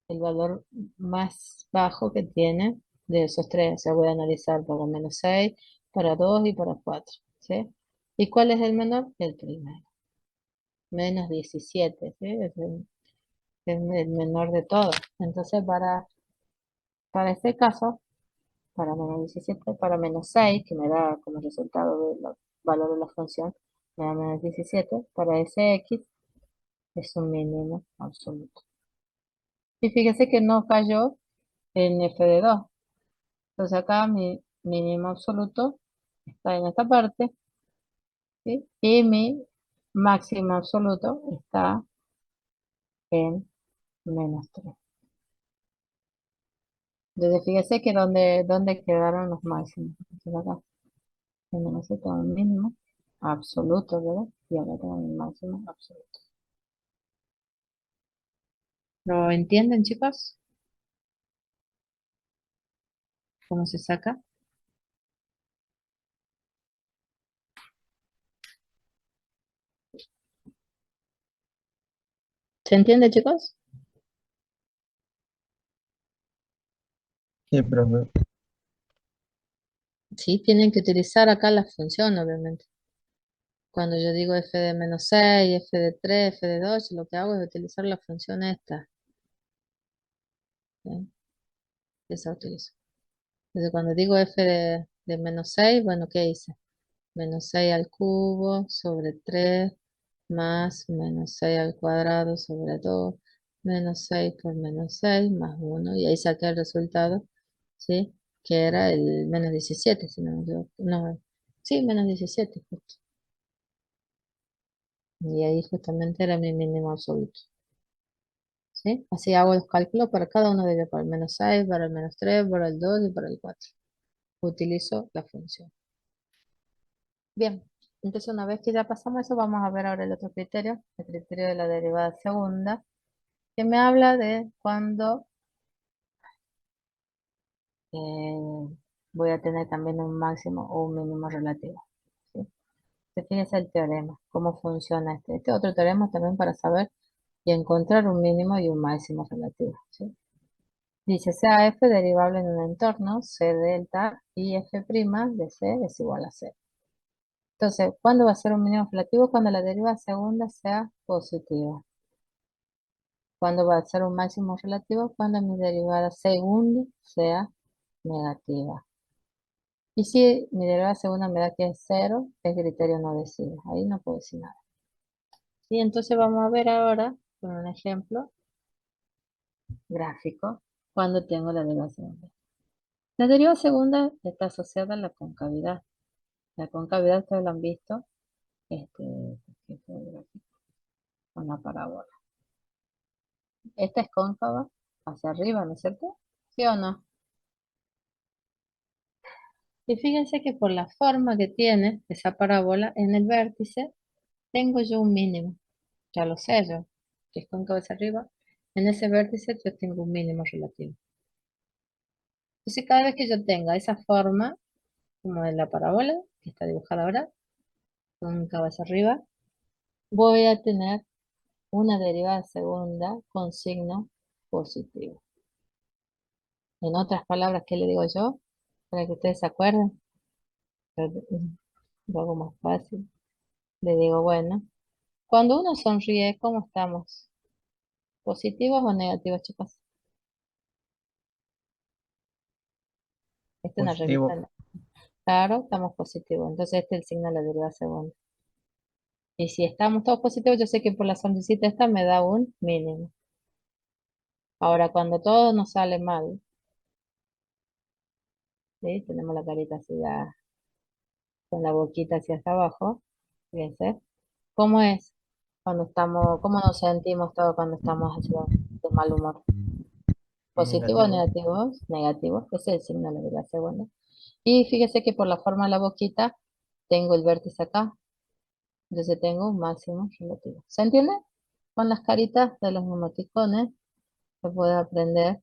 el valor más bajo que tiene de esos tres. O sea, voy a analizar para menos 6, para 2 y para 4. ¿Sí? ¿Y cuál es el menor? El primero. Menos 17. ¿Sí? Es el menor de todos. Entonces, para este caso, para menos 17, para menos 6, que me da como resultado del valor de la función, me da menos 17, para ese x es un mínimo absoluto. Y fíjese que no cayó en f de 2. Entonces acá mi mínimo absoluto está en esta parte, ¿sí? Y mi máximo absoluto está en menos 3. Entonces fíjese que donde quedaron los máximos. Entonces acá en menos 7 tengo un mínimo absoluto, ¿verdad? Y acá tengo mi máximo absoluto. ¿Lo entienden, chicos? ¿Cómo se saca? ¿Se entiende, chicos? Sí, profe. Sí, tienen que utilizar acá la función, obviamente. Cuando yo digo f de menos 6, f de 3, f de 2, lo que hago es utilizar la función esta. ¿Sí? Esa utilizo. Entonces, cuando digo f de menos 6, bueno, ¿qué hice? Menos 6 al cubo sobre 3 más menos 6 al cuadrado sobre 2 menos 6 por menos 6 más 1. Y ahí saqué el resultado, ¿sí? Que era el menos 17, si no me equivoco. No, sí, menos 17, justo. Y ahí justamente era mi mínimo absoluto. ¿Sí? Así hago los cálculos para cada uno de ellos, para el menos 6, para el menos 3, para el 2 y para el 4. Utilizo la función. Bien, entonces una vez que ya pasamos eso, vamos a ver ahora el otro criterio, el criterio de la derivada segunda, que me habla de cuando voy a tener también un máximo o un mínimo relativo. ¿Sí? Fíjense el teorema, cómo funciona este otro teorema también para saber y encontrar un mínimo y un máximo relativo. ¿Sí? Dice, sea f derivable en un entorno, c delta y f' de c es igual a 0. Entonces, ¿cuándo va a ser un mínimo relativo? Cuando la derivada segunda sea positiva. ¿Cuándo va a ser un máximo relativo? Cuando mi derivada segunda sea negativa. Y si mi derivada segunda me da que es 0, el criterio no decide. Ahí no puedo decir nada. Y entonces vamos a ver ahora con un ejemplo gráfico cuando tengo la derivada segunda. La derivada segunda está asociada a la concavidad. La concavidad ustedes lo han visto con la parábola. Esta es cóncava hacia arriba, ¿no es cierto? ¿Sí o no? Y fíjense que por la forma que tiene esa parábola en el vértice, tengo yo un mínimo. Ya lo sé yo, que es cóncavo hacia arriba. En ese vértice yo tengo un mínimo relativo. Entonces cada vez que yo tenga esa forma, como en la parábola, que está dibujada ahora, cóncava hacia arriba, voy a tener una derivada segunda con signo positivo. En otras palabras, ¿qué le digo yo? Para que ustedes se acuerden, lo hago más fácil. Le digo, bueno, cuando uno sonríe, ¿cómo estamos? ¿Positivos o negativos, chicos? Esta es una Positivo. reglita. Claro, estamos positivos. Entonces este es el signo de la derivada segunda. Y si estamos todos positivos, yo sé que por la sonrisita esta me da un mínimo. Ahora, cuando todo nos sale mal, ¿sí? Tenemos la carita así ya con la boquita hacia hasta abajo. Fíjense. ¿Cómo es cuando estamos, cómo nos sentimos todos cuando estamos así de mal humor? ¿Positivo o Negativo. negativo? Negativo. Ese es el signo de la segunda. Y fíjese que por la forma de la boquita tengo el vértice acá. Entonces tengo un máximo relativo. ¿Se entiende? Con las caritas de los emoticones se puede aprender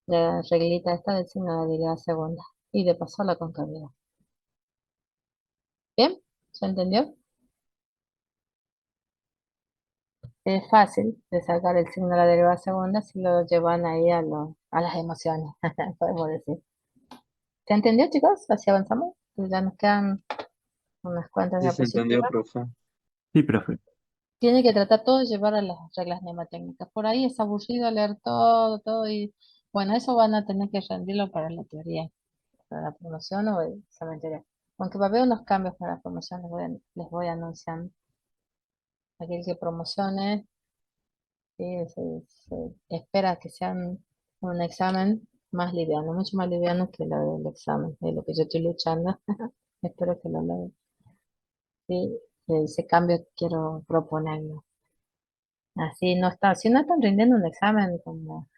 la reglita esta del signo de la segunda. Y de paso la concavidad. ¿Bien? ¿Se entendió? Es fácil de sacar el signo de la derivada segunda si lo llevan ahí a las emociones, podemos decir. ¿Se entendió, chicos? Así avanzamos. Pues ya nos quedan unas cuantas Sí se entendió, diapositivas. profe. Sí, profe. Tiene que tratar todo de llevar a las reglas mnemotécnicas. Por ahí es aburrido leer todo y bueno, eso van a tener que rendirlo para la teoría, para la promoción o el cementerio. Aunque va a haber unos cambios para la promoción, les voy anunciando. Aquel que promocione, sí, se espera que sea un examen más liviano, mucho más liviano que lo del examen, de lo que yo estoy luchando. Espero que lo logre. Sí, ese cambio quiero proponerlo. Así no está, si no están rindiendo un examen como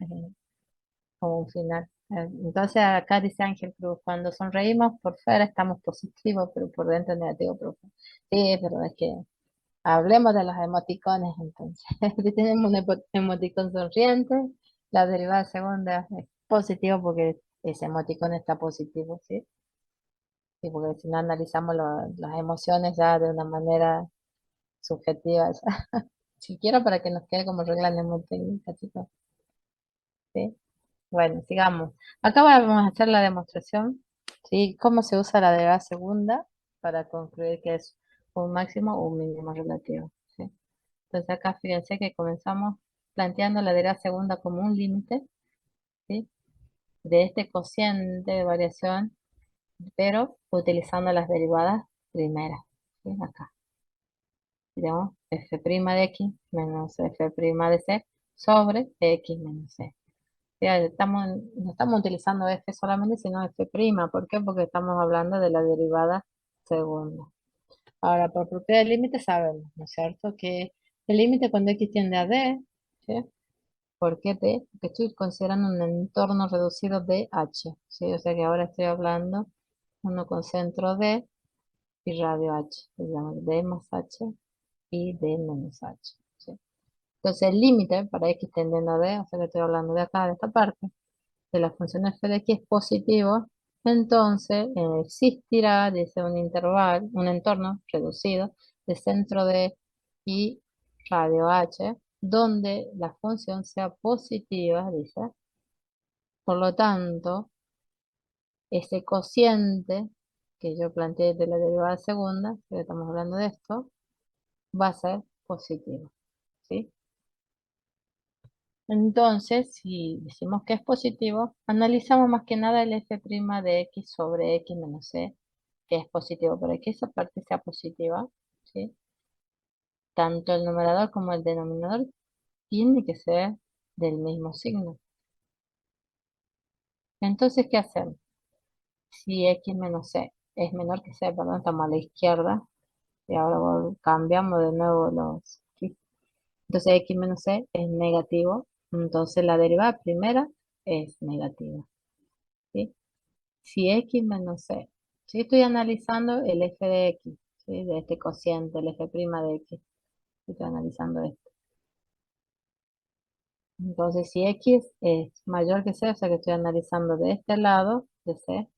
un final. Entonces acá dice Ángel Cruz, cuando sonreímos por fuera estamos positivos, pero por dentro negativo, profe. Sí, pero es que hablemos de los emoticones entonces. Si tenemos un emoticón sonriente, la derivada segunda es positivo porque ese emoticón está positivo, ¿sí? Sí, porque si no analizamos las emociones ya de una manera subjetiva, si quiero para que nos quede como regla mnemotécnica, chicos. ¿Sí? Bueno, sigamos. Acá vamos a hacer la demostración, ¿sí? Cómo se usa la derivada segunda para concluir que es un máximo o un mínimo relativo, ¿sí? Entonces acá fíjense que comenzamos planteando la derivada segunda como un límite, ¿sí? De este cociente de variación, pero utilizando las derivadas primeras, ¿sí? Acá. Tenemos f' de x menos f' de c sobre x menos c. Ya no estamos utilizando f solamente, sino f'. ¿Por qué? Porque estamos hablando de la derivada segunda. Ahora, por propiedad del límite sabemos, ¿no es cierto? Que el límite cuando x tiende a d, ¿sí? ¿Por qué d? Porque estoy considerando un entorno reducido de h, ¿sí? O sea que ahora estoy hablando uno con centro d y radio h. Digamos d más h y d menos h, ¿sí? Entonces el límite para x tendiendo a d, o sea que estoy hablando de acá, de esta parte, de la función f de x es positivo Entonces, existirá, dice, un intervalo, un entorno reducido de centro D y radio H, donde la función sea positiva, dice. Por lo tanto, ese cociente que yo planteé de la derivada segunda, que estamos hablando de esto, va a ser positivo, ¿sí? Entonces, si decimos que es positivo, analizamos más que nada el f' de x sobre x menos c, que es positivo, para que esa parte sea positiva, ¿sí? Tanto el numerador como el denominador tiene que ser del mismo signo. Entonces, ¿qué hacemos? Si x menos c es menor que c, perdón, estamos a la izquierda, y ahora cambiamos de nuevo los... Entonces x menos c es negativo, entonces la derivada primera es negativa, ¿sí? Si x menos c, si estoy analizando el f de x, ¿sí? De este cociente, el f' de x, estoy analizando esto. Entonces si x es mayor que c, o sea que estoy analizando de este lado, de c,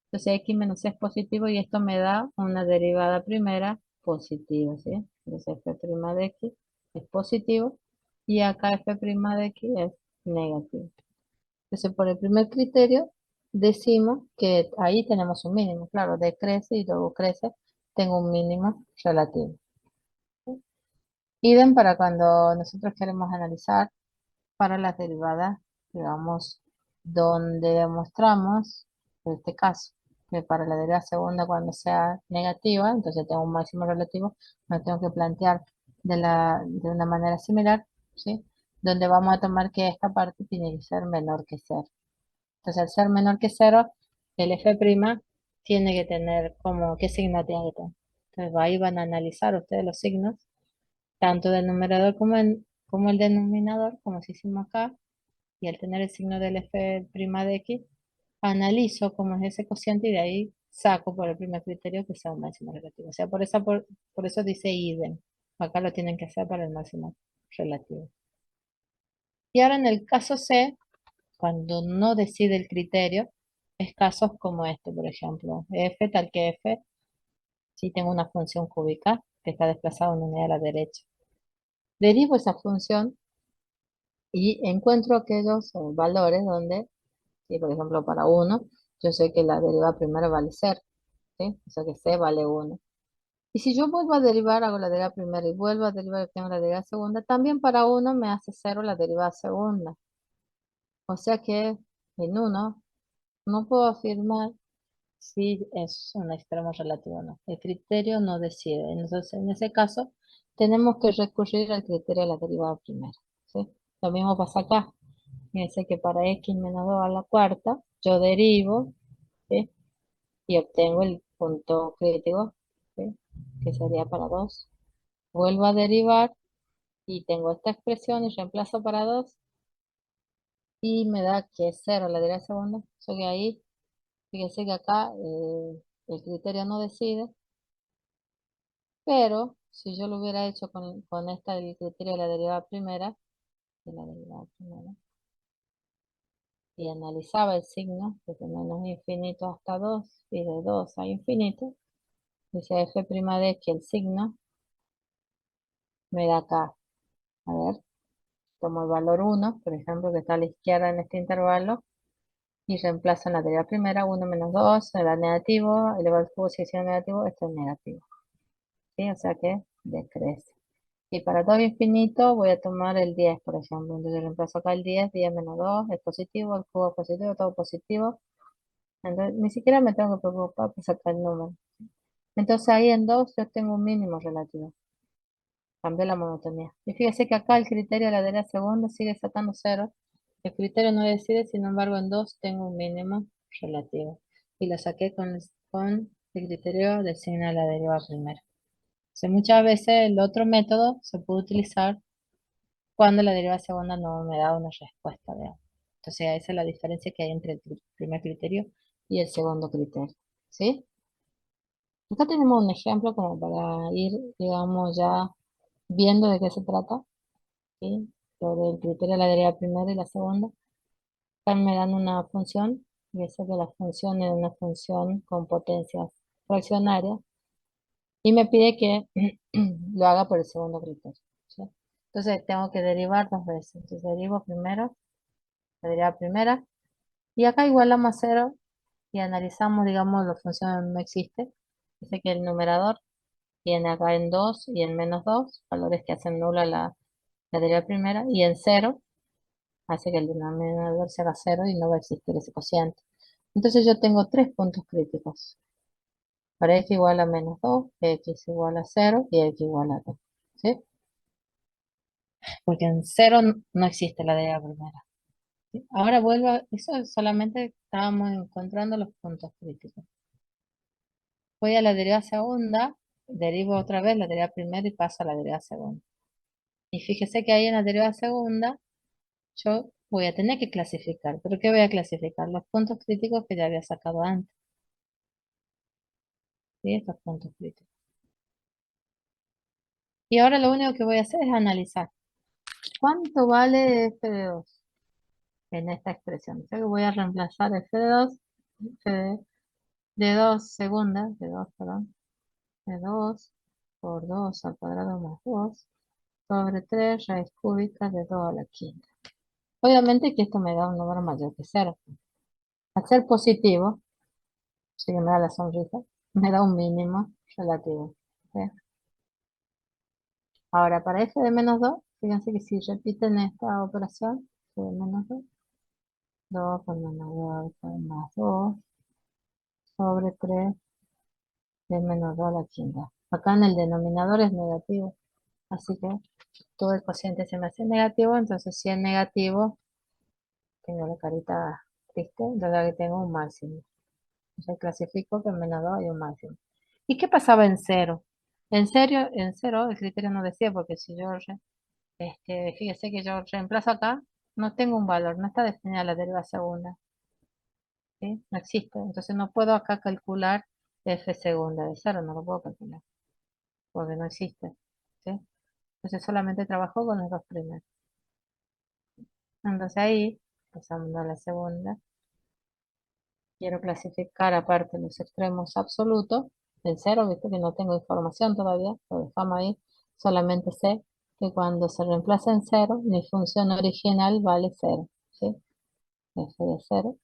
entonces x menos c es positivo y esto me da una derivada primera positiva, ¿sí? Entonces f' de x es positivo y acá f' de x es negativo. Entonces por el primer criterio decimos que ahí tenemos un mínimo, claro, decrece y luego crece, tengo un mínimo relativo. Idem para cuando nosotros queremos analizar para las derivadas, digamos, donde demostramos, en este caso, que para la derivada segunda cuando sea negativa, entonces tengo un máximo relativo, me tengo que plantear de una manera similar, ¿sí? Donde vamos a tomar que esta parte tiene que ser menor que cero. Entonces, al ser menor que cero, el f' tiene que tener como, ¿qué signo tiene que tener? Entonces, ahí van a analizar ustedes los signos, tanto del numerador como el denominador, como se hicimos acá, y al tener el signo del f' de x, analizo cómo es ese cociente y de ahí saco por el primer criterio que sea un máximo relativo. O sea, por eso dice idem. Acá lo tienen que hacer para el máximo relativo. Y ahora en el caso C, cuando no decide el criterio, es casos como este, por ejemplo, f tal que f, si tengo una función cúbica que está desplazada una unidad a la derecha. Derivo esa función y encuentro aquellos valores donde, si por ejemplo para 1, yo sé que la derivada primera vale 0, ¿sí? O sea que c vale 1. Y si yo vuelvo a derivar, hago la derivada primera y vuelvo a derivar, tengo la derivada segunda, también para 1 me hace 0 la derivada segunda. O sea que en 1 no puedo afirmar si es un extremo relativo o no. El criterio no decide. Entonces, en ese caso, tenemos que recurrir al criterio de la derivada primera, ¿sí? Lo mismo pasa acá. Fíjense que para x menos 2 a la cuarta, yo derivo, ¿sí? Y obtengo el punto crítico, ¿sí? Que sería para 2. Vuelvo a derivar y tengo esta expresión y reemplazo para 2 y me da que es 0 la derivada segunda. O sea que ahí, fíjense que acá el criterio no decide. Pero si yo lo hubiera hecho con esta del criterio de la derivada primera, y analizaba el signo desde menos infinito hasta 2 y de 2 a infinito, dice f' de x el signo me da acá, a ver, tomo el valor 1, por ejemplo, que está a la izquierda en este intervalo, y reemplazo en la derivada primera 1 menos 2, me da negativo, elevado al cubo sigue siendo negativo, esto es negativo, ¿sí? O sea que decrece. Y para todo infinito voy a tomar el 10, por ejemplo. Entonces reemplazo acá el 10, 10 menos 2 es positivo, el cubo es positivo, todo positivo. Entonces ni siquiera me tengo que preocupar por sacar el número. Entonces ahí en 2 yo tengo un mínimo relativo. Cambié la monotonía. Y fíjese que acá el criterio de la derivada segunda sigue sacando 0. El criterio no decide, sin embargo en 2 tengo un mínimo relativo. Y lo saqué con el criterio del signo de la derivada primera. Entonces, muchas veces el otro método se puede utilizar cuando la derivada segunda no me da una respuesta, digamos. Entonces, esa es la diferencia que hay entre el primer criterio y el segundo criterio, ¿sí? Acá tenemos un ejemplo como para ir, digamos, ya viendo de qué se trata, ¿sí? Lo del criterio de la derivada primera y la segunda. Acá me dan una función Fíjese que la función es una función con potencias fraccionarias y me pide que lo haga por el segundo criterio, ¿sí? Entonces tengo que derivar dos veces. Entonces derivo primero, la derivada primera, y acá igualamos a 0 y analizamos, digamos, la función no existe. Dice que el numerador tiene acá en 2 y en -2, valores que hacen nula la derivada primera, y en 0 hace que el denominador se haga 0 y no va a existir ese cociente. Entonces yo tengo tres puntos críticos. Para x igual a -2, x igual a 0 y x igual a 2. ¿Sí? Porque en 0 no existe la derivada primera. ¿Sí? Ahora vuelvo a... Eso solamente estábamos encontrando los puntos críticos. Voy a la derivada segunda, derivo otra vez la derivada primera y paso a la derivada segunda. Y fíjese que ahí en la derivada segunda yo voy a tener que clasificar. ¿Pero qué voy a clasificar? Los puntos críticos que ya había sacado antes. ¿Sí? Estos puntos críticos. Y ahora lo único que voy a hacer es analizar. ¿Cuánto vale f de 2 en esta expresión? O sea que voy a reemplazar f de 2, de 2 segunda, de 2, perdón, de 2 por 2 al cuadrado más 2 sobre 3 raíz cúbica de 2 a la quinta. Obviamente que esto me da un número mayor que 0. Al ser positivo, si me da la sonrisa, me da un mínimo relativo. ¿Sí? Ahora, para f de -2, fíjense que si repiten esta operación, f de -2, 2 por -2 por más 2 sobre 3 de -2 a la quinta. Acá en el denominador es negativo, así que todo el cociente se me hace negativo, entonces si es negativo, tengo la carita triste, entonces aquí tengo un máximo. Entonces clasifico que en -2 hay un máximo. ¿Y qué pasaba en 0? En serio, en 0 el criterio no decía, porque si yo, fíjese que yo reemplazo acá, no tengo un valor, no está definida la derivada segunda. ¿Sí? No existe. Entonces no puedo acá calcular f segunda de 0, no lo puedo calcular, porque no existe. ¿Sí? Entonces solamente trabajo con los dos primeros. Entonces ahí, pasando a la segunda, quiero clasificar aparte los extremos absolutos. El 0, visto que no tengo información todavía, lo dejamos ahí. Solamente sé que cuando se reemplaza en 0, mi función original vale 0. ¿Sí? F de 0,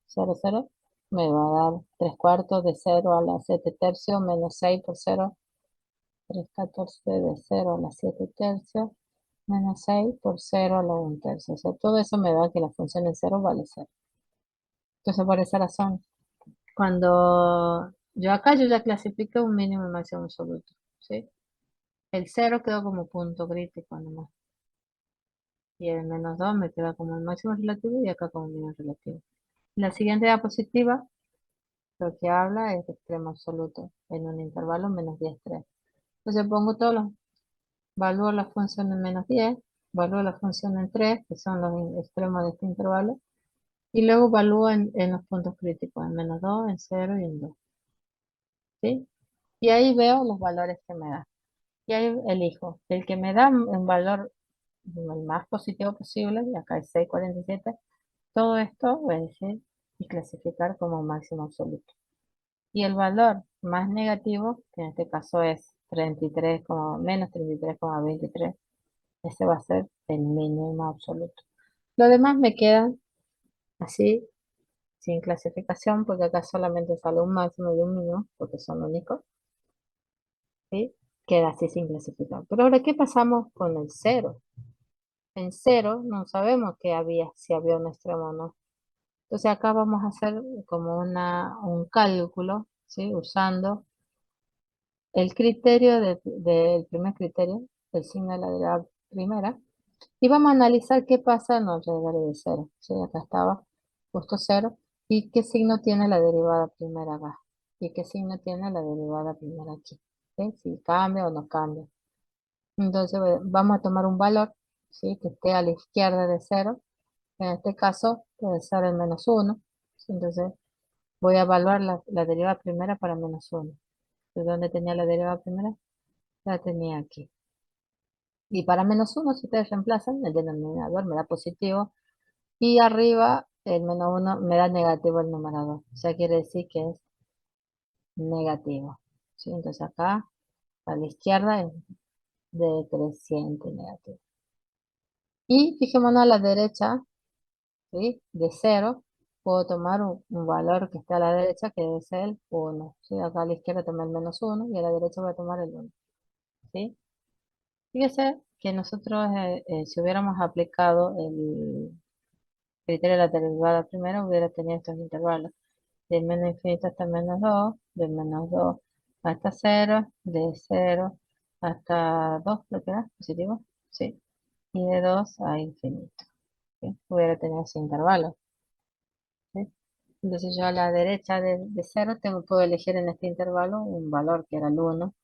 0, 0, me va a dar 3 cuartos de 0 a la 7 tercios menos 6 por 0, 3 14 de 0 a la 7 tercios menos 6 por 0 a la 1 tercio. O sea, todo eso me da que la función en 0 vale 0. Entonces, por esa razón, cuando yo acá yo ya clasifico un mínimo y máximo absoluto, ¿sí? El 0 quedó como punto crítico nomás. Y el -2 me queda como el máximo relativo y acá como mínimo relativo. La siguiente diapositiva lo que habla es de extremo absoluto en un intervalo -10, 3. Entonces pongo todos los, valúo la función en -10, valúo la función en 3, que son los extremos de este intervalo, y luego valúo en los puntos críticos, en -2, en 0 y en 2. ¿Sí? Y ahí veo los valores que me da. Y ahí elijo el que me da un valor el más positivo posible, y acá es 6,47. Todo esto voy a decir y clasificar como máximo absoluto. Y el valor más negativo, que en este caso es 33, menos 33,23, ese va a ser el mínimo absoluto. Lo demás me quedan así, sin clasificación, porque acá solamente sale un máximo y un mínimo, porque son únicos. ¿Sí? Queda así sin clasificar. Pero ahora, ¿qué pasamos con el 0? En 0 no sabemos si había un extremo o no. Entonces acá vamos a hacer como un cálculo, ¿sí? Usando el criterio del primer criterio, el signo de la derivada primera, y vamos a analizar qué pasa en los alrededores de 0. ¿Sí? Acá estaba justo 0, y qué signo tiene la derivada primera acá, y qué signo tiene la derivada primera aquí. ¿Sí? Si cambia o no cambia. Entonces vamos a tomar un valor, ¿sí? Que esté a la izquierda de 0. En este caso puede ser el -1. Entonces voy a evaluar la derivada primera para -1. ¿De dónde tenía la derivada primera? La tenía aquí. Y para -1, si ustedes reemplazan, el denominador me da positivo. Y arriba el menos 1 me da negativo el numerador. O sea, quiere decir que es negativo. ¿Sí? Entonces acá a la izquierda es decreciente negativo. Y fijémonos a la derecha, ¿sí? De 0, puedo tomar un valor que está a la derecha que es el 1. ¿Sí? Acá a la izquierda tomé el menos 1 y a la derecha voy a tomar el 1. ¿Sí? Fíjese que nosotros, si hubiéramos aplicado el criterio de la derivada primero, hubiera tenido estos intervalos. De menos infinito hasta menos 2, de menos 2 hasta 0, de 0 hasta 2, creo que era positivo. Sí. Y de 2 a infinito. ¿Sí? Hubiera tenido ese intervalo. ¿Sí? Entonces yo a la derecha de 0 puedo elegir en este intervalo un valor que era el 1.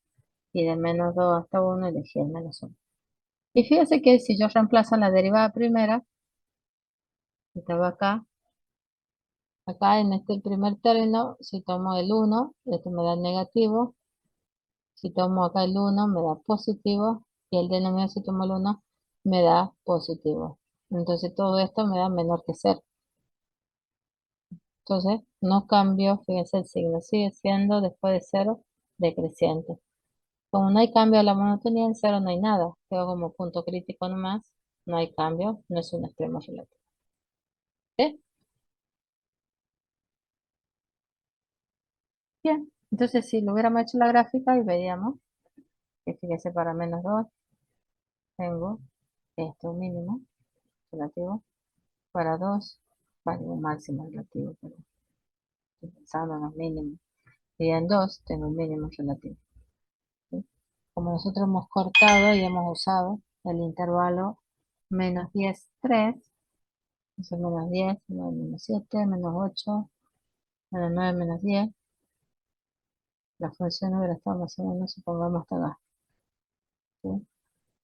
Y de menos 2 hasta 1 elegí el menos 1. Y fíjese que si yo reemplazo la derivada primera, que estaba acá en este primer término, si tomo el 1, esto me da negativo. Si tomo acá el 1, me da positivo. Y el denominador, si tomo el 1, me da positivo. Entonces todo esto me da menor que 0. Entonces no cambio, fíjense, el signo sigue siendo después de 0 decreciente. Como no hay cambio a la monotonía, en 0 no hay nada. Quedo como punto crítico nomás. No hay cambio, no es un extremo relativo. ¿Sí? Bien, entonces si lo hubiéramos hecho la gráfica y veíamos que fíjese para menos 2 tengo esto mínimo relativo, para 2 vale un máximo relativo, pero estoy pensando en los mínimos. Y en 2 tengo un mínimo relativo. ¿Sí? Como nosotros hemos cortado y hemos usado el intervalo menos 10, 3, entonces menos 10, menos 7, menos 8, menos 9, menos 10, la función hubiera estado más o menos, supongamos, hasta acá. ¿Sí?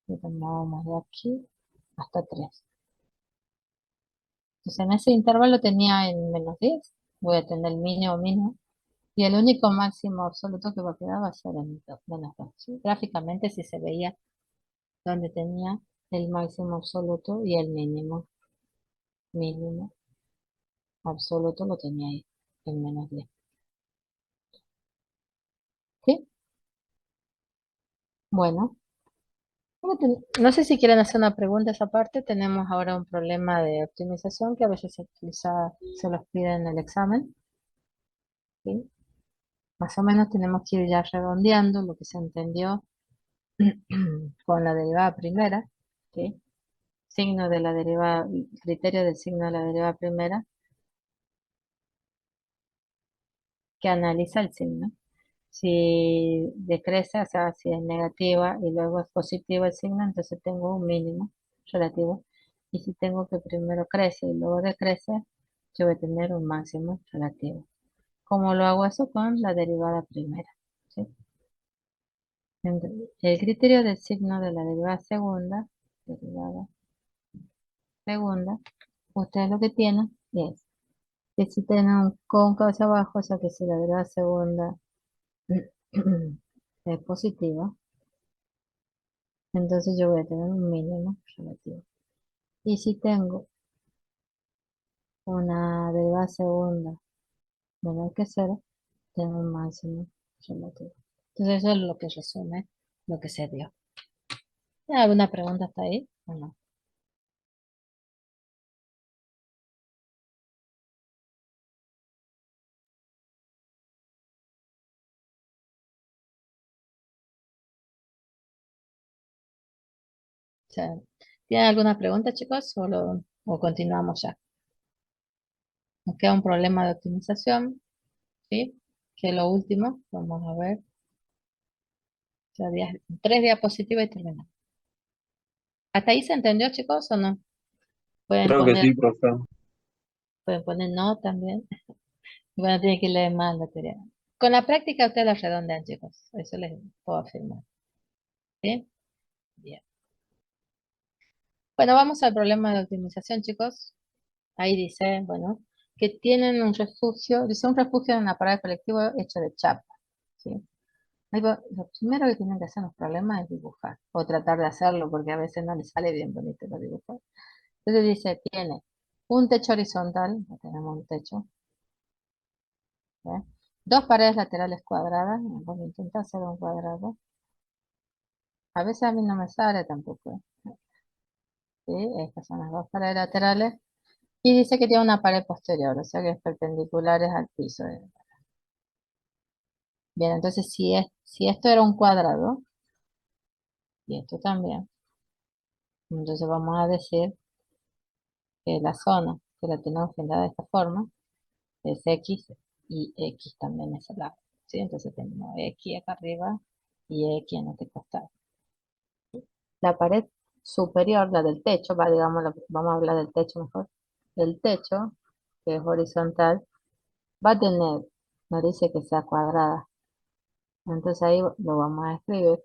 Y tomamos de aquí hasta 3. Entonces en ese intervalo tenía en menos 10, voy a tener el mínimo mínimo, y el único máximo absoluto que va a quedar va a ser en menos 2. ¿Sí? Gráficamente si se veía donde tenía el máximo absoluto y el mínimo absoluto lo tenía ahí, en menos 10. ¿Sí? Bueno, no sé si quieren hacer una pregunta a esa parte. Tenemos ahora un problema de optimización que a veces se los pide en el examen. ¿Sí? Más o menos tenemos que ir ya redondeando lo que se entendió con la derivada primera, ¿sí? Signo de la derivada, criterio del signo de la derivada primera, que analiza el signo. Si decrece, o sea, si es negativa y luego es positivo el signo, entonces tengo un mínimo relativo. Y si tengo que primero crece y luego decrece, yo voy a tener un máximo relativo. ¿Cómo lo hago eso? Con la derivada primera. ¿Sí? El criterio del signo de la derivada segunda, ustedes lo que tienen es que si tienen un cóncavo hacia abajo, o sea que si la derivada segunda es positiva, entonces yo voy a tener un mínimo relativo. Y si tengo una derivada segunda menor que 0, tengo un máximo relativo. Entonces eso es lo que resume lo que se dio. ¿Hay alguna pregunta hasta ahí o no? O sea, ¿tienen alguna pregunta, chicos? O continuamos ya. Nos queda un problema de optimización, ¿sí? Que es lo último. Vamos a ver. O sea, 3 diapositivas y terminamos. ¿Hasta ahí se entendió, chicos, o no? Pueden Creo que poner, sí, profe. pueden poner no también. Bueno, tienen que leer más la teoría. Con la práctica ustedes la redondean, chicos. Eso les puedo afirmar. ¿Sí? Bien. Bueno, vamos al problema de optimización, chicos. Ahí dice, bueno, que tienen un refugio, dice un refugio en una parada colectivo hecho de chapa. ¿Sí? Lo primero que tienen que hacer en los problemas es dibujar, o tratar de hacerlo, porque a veces no les sale bien bonito lo dibujar. Entonces dice, tiene Un techo horizontal, ya tenemos un techo. ¿Ya? Dos paredes laterales cuadradas, vamos a intentar hacer un cuadrado. A veces a mí no me sale tampoco. ¿Sí? Estas son las dos paredes laterales. Y dice que tiene una pared posterior, o sea que es perpendiculares al piso. Bien, entonces si esto era un cuadrado, y esto también, entonces vamos a decir que la zona que la tenemos pintada de esta forma es X y X también es el lado. ¿Sí? Entonces tenemos X acá arriba y X en este costado. La pared superior, la del techo, digamos, vamos a hablar del techo mejor. El techo, que es horizontal, va a tener, no dice que sea cuadrada. Entonces ahí lo vamos a escribir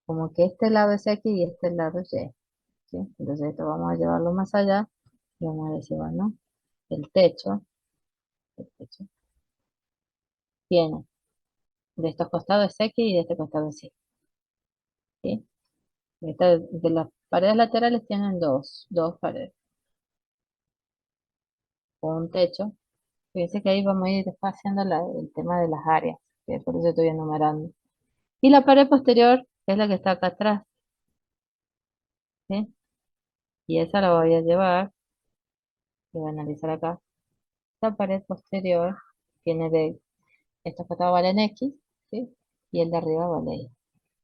como que este lado es X y este lado es Y. ¿Sí? Entonces esto vamos a llevarlo más allá y vamos a decir, bueno, el techo tiene de estos costados es X y de este costado es Y. ¿Sí? De las paredes laterales tienen dos paredes, o un techo. Fíjense que ahí vamos a ir después haciendo el tema de las áreas, que por eso estoy enumerando. Y la pared posterior es la que está acá atrás, ¿sí? Y esa la voy a llevar, y voy a analizar acá. La pared posterior tiene de estos costados valen X, ¿sí? Y el de arriba vale Y.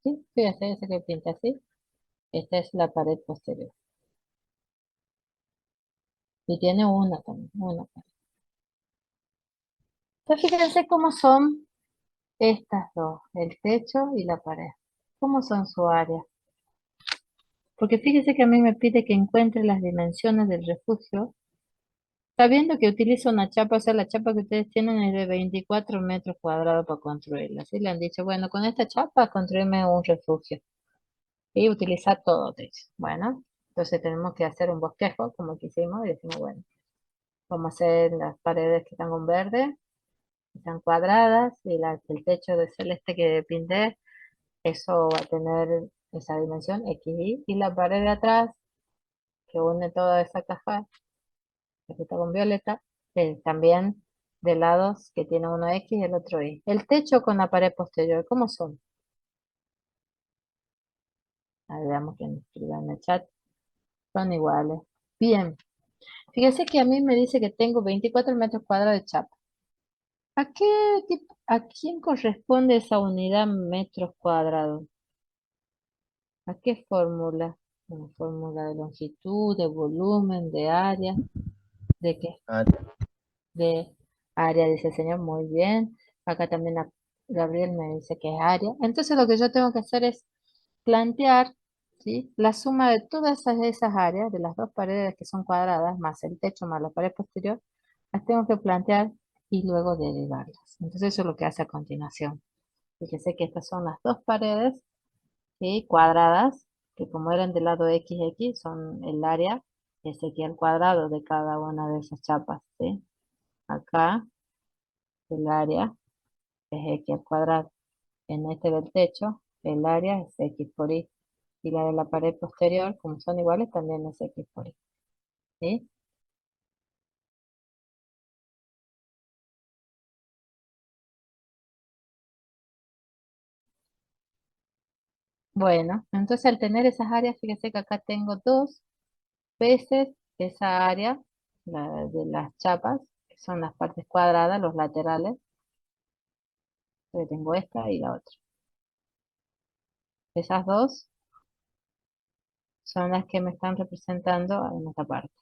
¿Sí? Fíjense, ese que pinta así. Esta es la pared posterior. Y tiene una también, una pared. Entonces fíjense cómo son estas dos, el techo y la pared. ¿Cómo son su área? Porque fíjese que a mí me pide que encuentre las dimensiones del refugio, sabiendo que utilizo una chapa, o sea, la chapa que ustedes tienen es de 24 metros cuadrados para construirla. Así le han dicho, bueno, con esta chapa construirme un refugio y utilizar todo techo. Bueno, entonces tenemos que hacer un bosquejo, como que hicimos, y decimos, bueno, vamos a hacer las paredes que están con verde, que están cuadradas, y el techo de celeste que pinté, eso va a tener esa dimensión XY, y la pared de atrás, que une toda esa caja, que está con violeta, también de lados que tiene uno X y el otro Y. El techo con la pared posterior, ¿cómo son? A ver, veamos quién escribe en el chat. Son iguales. Bien. Fíjese que a mí me dice que tengo 24 metros cuadrados de chapa. ¿A quién corresponde esa unidad metros cuadrados? ¿A qué fórmula? Una fórmula de longitud, de volumen, de área, ¿de qué? Área. De área, dice el señor, muy bien. Acá también Gabriel me dice que es área. Entonces lo que yo tengo que hacer es plantear, ¿sí? La suma de todas esas áreas, de las dos paredes que son cuadradas, más el techo, más la pared posterior, las tengo que plantear y luego derivarlas. Entonces eso es lo que hace a continuación. Fíjese que estas son las dos paredes, ¿sí? Cuadradas, que como eran del lado XX, son el área, es aquí al cuadrado de cada una de esas chapas, ¿sí? Acá el área es X al cuadrado. En este del techo, el área es X por Y. Y la de la pared posterior, como son iguales, también es X por Y. ¿Sí? Bueno, entonces al tener esas áreas, fíjese que acá tengo dos veces esa área, la de las chapas, que son las partes cuadradas, los laterales. Entonces tengo esta y la otra. Esas dos son las que me están representando en esta parte.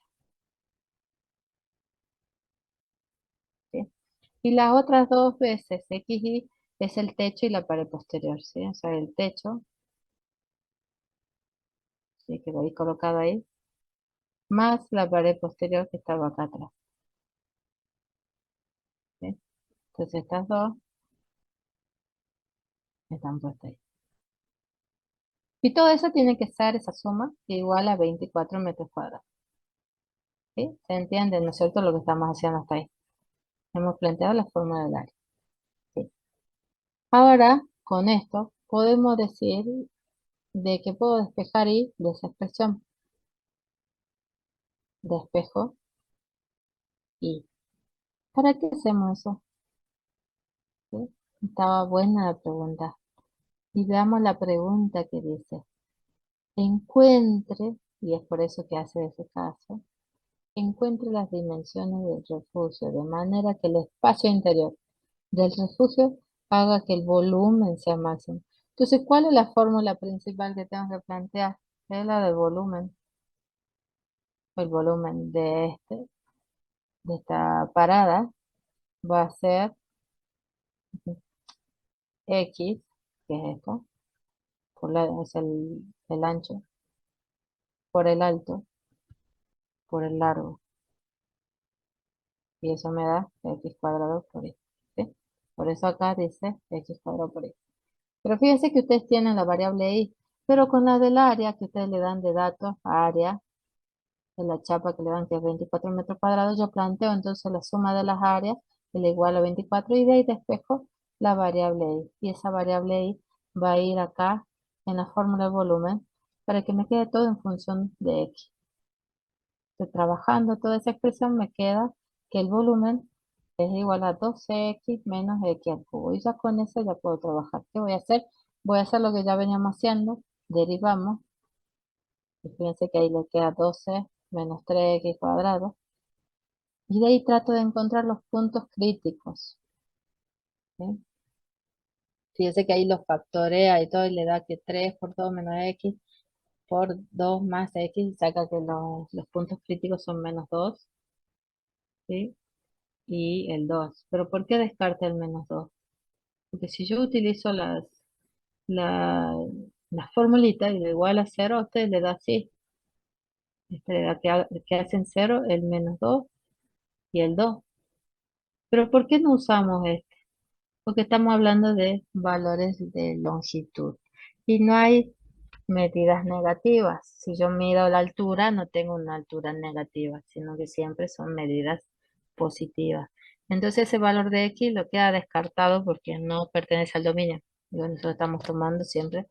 ¿Sí? Y las otras dos veces XY es el techo y la pared posterior, ¿sí? O sea, el techo, ¿sí? Que lo he colocado ahí, más la pared posterior que estaba acá atrás, ¿sí? Entonces estas dos están puestas ahí. Y todo eso tiene que ser esa suma igual a 24 metros cuadrados, ¿sí? ¿Se entiende, no es cierto, lo que estamos haciendo hasta ahí? Hemos planteado la forma del área, ¿sí? Ahora, con esto, podemos decir de que puedo despejar y de esa expresión. Despejo y. ¿Para qué hacemos eso? ¿Sí? Estaba buena la pregunta. Y veamos la pregunta que dice. Encuentre, y es por eso que hace ese caso, encuentre las dimensiones del refugio de manera que el espacio interior del refugio haga que el volumen sea máximo. Entonces, ¿cuál es la fórmula principal que tengo que plantear? Es la del volumen. El volumen de esta parada va a ser X, que es esto, es el ancho, por el alto, por el largo. Y eso me da X cuadrado por Y. ¿Sí? Por eso acá dice X cuadrado por Y. Pero fíjense que ustedes tienen la variable Y, pero con la del área que ustedes le dan de datos, área, de la chapa que le dan que es 24 metros cuadrados, yo planteo entonces la suma de las áreas que le igual a 24 y de ahí despejo la variable Y. Y esa variable Y va a ir acá en la fórmula de volumen para que me quede todo en función de X. Estoy trabajando toda esa expresión, me queda que el volumen es igual a 12X menos X al cubo. Y ya con eso ya puedo trabajar. ¿Qué voy a hacer? Voy a hacer lo que ya veníamos haciendo, derivamos. Y fíjense que ahí le queda 12 menos 3X cuadrado. Y de ahí trato de encontrar los puntos críticos. ¿Sí? Fíjense que ahí los factorea y todo y le da que 3 por 2 menos X por 2 más X y saca que los puntos críticos son menos 2. ¿Sí? Y el 2. ¿Pero por qué descarta el menos 2? Porque si yo utilizo la, las formulitas y le igual a 0, a usted le da así. Le da que hacen 0, el menos 2 y el 2. Pero ¿por qué no usamos este? Porque estamos hablando de valores de longitud. Y no hay medidas negativas. Si yo mido la altura, no tengo una altura negativa, sino que siempre son medidas positivas. Entonces ese valor de X lo queda descartado porque no pertenece al dominio. Nosotros estamos tomando siempre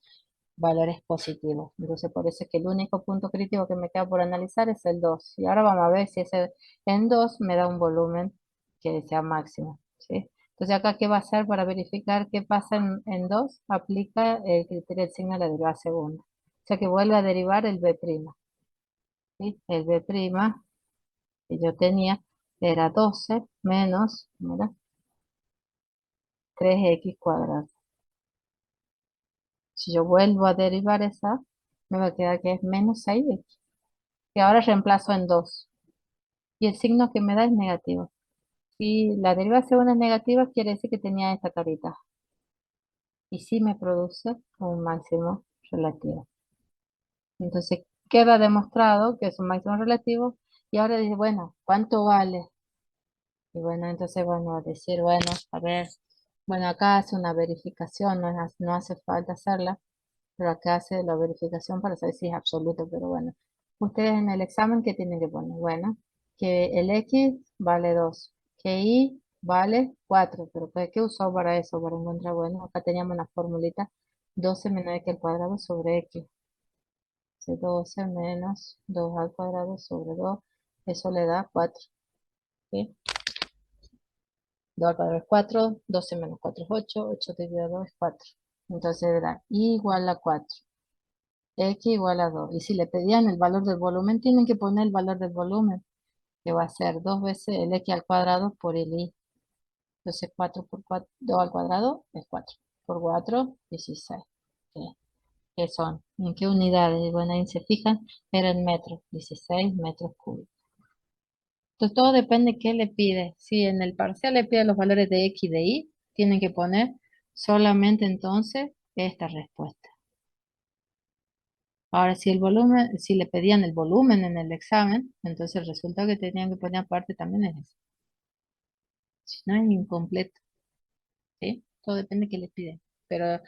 valores positivos. Entonces por eso es que el único punto crítico que me queda por analizar es el 2. Y ahora vamos a ver si ese en 2 me da un volumen que sea máximo. ¿Sí? Entonces acá, ¿qué va a hacer para verificar qué pasa en 2? Aplica el criterio del signo de la derivada segunda. O sea que vuelve a derivar el B'. ¿Sí? El B' que yo tenía era 12 menos, mira, 3X cuadrado. Si yo vuelvo a derivar esa, me va a quedar que es menos 6X. Que ahora reemplazo en 2. Y el signo que me da es negativo. Si la derivada segunda es negativa, quiere decir que tenía esta carita. Y sí me produce un máximo relativo. Entonces queda demostrado que es un máximo relativo. Y ahora dice, bueno, ¿cuánto vale? Y bueno, entonces, bueno, decir, bueno, a ver, bueno, acá hace una verificación, no hace falta hacerla, pero acá hace la verificación para saber si es absoluto, pero bueno. Ustedes en el examen, ¿qué tienen que poner? Bueno, que el X vale 2, que Y vale 4, pero ¿qué usó para eso? Para encontrar, bueno, acá teníamos una formulita, 12 menos X al cuadrado sobre X. 12 menos 2 al cuadrado sobre 2, eso le da 4. ¿Sí? 2 al cuadrado es 4, 12 menos 4 es 8, 8 dividido 2 es 4. Entonces da Y igual a 4, X igual a 2. Y si le pedían el valor del volumen, tienen que poner el valor del volumen, que va a ser 2 veces el X al cuadrado por el Y. Entonces 4 por 4, 2 al cuadrado es 4. Por 4, 16. ¿Qué, qué son? ¿En qué unidades? Bueno, ahí se fijan, era en metros, 16 metros cúbicos. Entonces todo depende de qué le pide. Si en el parcial le pide los valores de X y de Y, tienen que poner solamente entonces esta respuesta. Ahora, si el volumen, si le pedían el volumen en el examen, entonces resulta que tenían que poner aparte también es eso. Si no es incompleto, ¿sí? Todo depende de qué le piden. Pero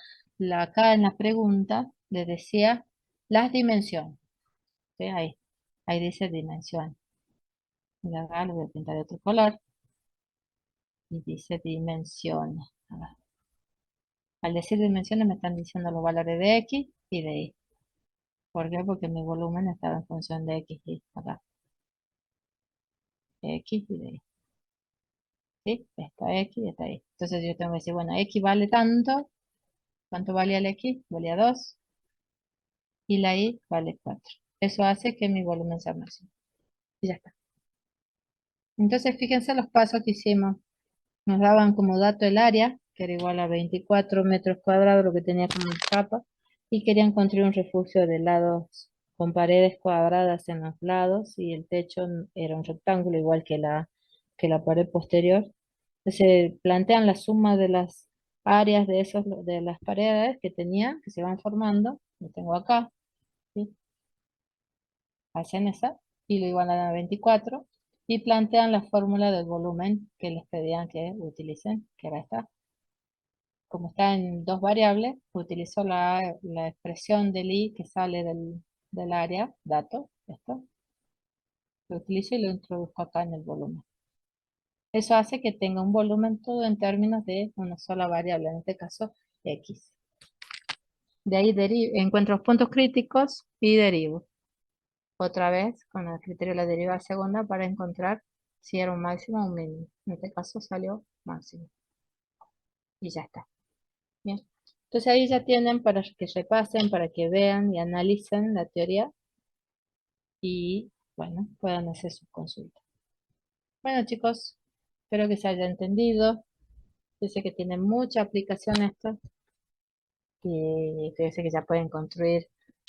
acá en la pregunta le decía las dimensiones. ¿Sí? Ahí dice dimensión. Y acá lo voy a pintar de otro color. Y dice dimensiones. A ver. Al decir dimensiones me están diciendo los valores de X y de Y. ¿Por qué? Porque mi volumen estaba en función de X y Y. Acá. X y de Y. ¿sí? Esta X y esta ahí. Entonces yo tengo que decir, bueno, X vale tanto. ¿Cuánto valía el X? Valía 2. Y la Y vale 4. Eso hace que mi volumen sea máximo. Y ya está. Entonces fíjense los pasos que hicimos. Nos daban como dato el área, que era igual a 24 metros cuadrados, lo que tenía como capa, y querían construir un refugio de lados con paredes cuadradas en los lados y el techo era un rectángulo igual que la pared posterior. Entonces plantean la suma de las áreas de las paredes que tenían, que se van formando, lo tengo acá, ¿sí? Hacen esa y lo igualan a 24 y plantean la fórmula del volumen que les pedían que utilicen, que era esta. Como está en dos variables, utilizo la expresión del i que sale del área, dato, esto, lo utilizo y lo introduzco acá en el volumen. Eso hace que tenga un volumen todo en términos de una sola variable, en este caso x. De ahí encuentro los puntos críticos y derivo. Otra vez con el criterio de la derivada segunda para encontrar si era un máximo o un mínimo. En este caso salió máximo. Y ya está. Bien. Entonces ahí ya tienen para que repasen, para que vean y analicen la teoría y, bueno, puedan hacer sus consultas. Bueno, chicos, espero que se haya entendido. Yo sé que tiene mucha aplicación esto y fíjense que ya pueden construir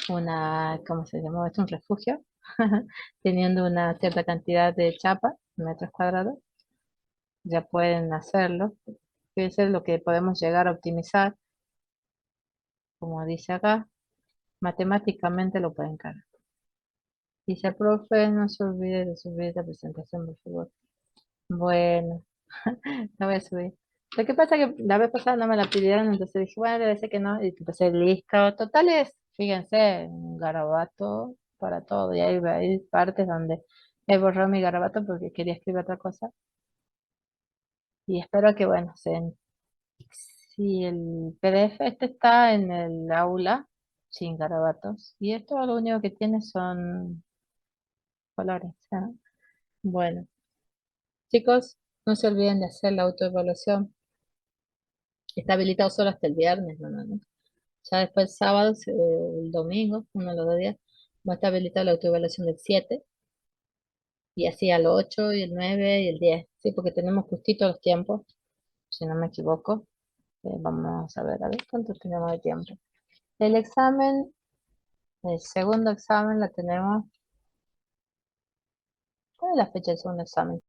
una, ¿cómo se llamó esto? Un refugio, teniendo una cierta cantidad de chapa, metros cuadrados. Ya pueden hacerlo. Fíjense lo que podemos llegar a optimizar, como dice acá, matemáticamente lo pueden cargar. Dice, profe, no se olvide de subir la presentación, por favor. Bueno, la voy a subir. Lo que pasa es que la vez pasada no me la pidieron, entonces dije, bueno, debe ser que no. Y empecé listo. Totales, fíjense, un garabato para todo. Y hay partes donde he borrado mi garabato porque quería escribir otra cosa. Y espero que, bueno, si el PDF este está en el aula, sin garabatos. Y esto lo único que tiene son colores. ¿Ah? Bueno. Chicos, no se olviden de hacer la autoevaluación. Está habilitado solo hasta el viernes, no. Ya después el sábado, el domingo, uno de los 2 días, va a estar habilitada la autoevaluación del 7 y así al 8 y el 9 y el 10. Sí, porque tenemos justito los tiempos, si no me equivoco. Vamos a ver cuánto tenemos de tiempo. El examen, el segundo examen la tenemos. ¿Cuál es la fecha del segundo examen?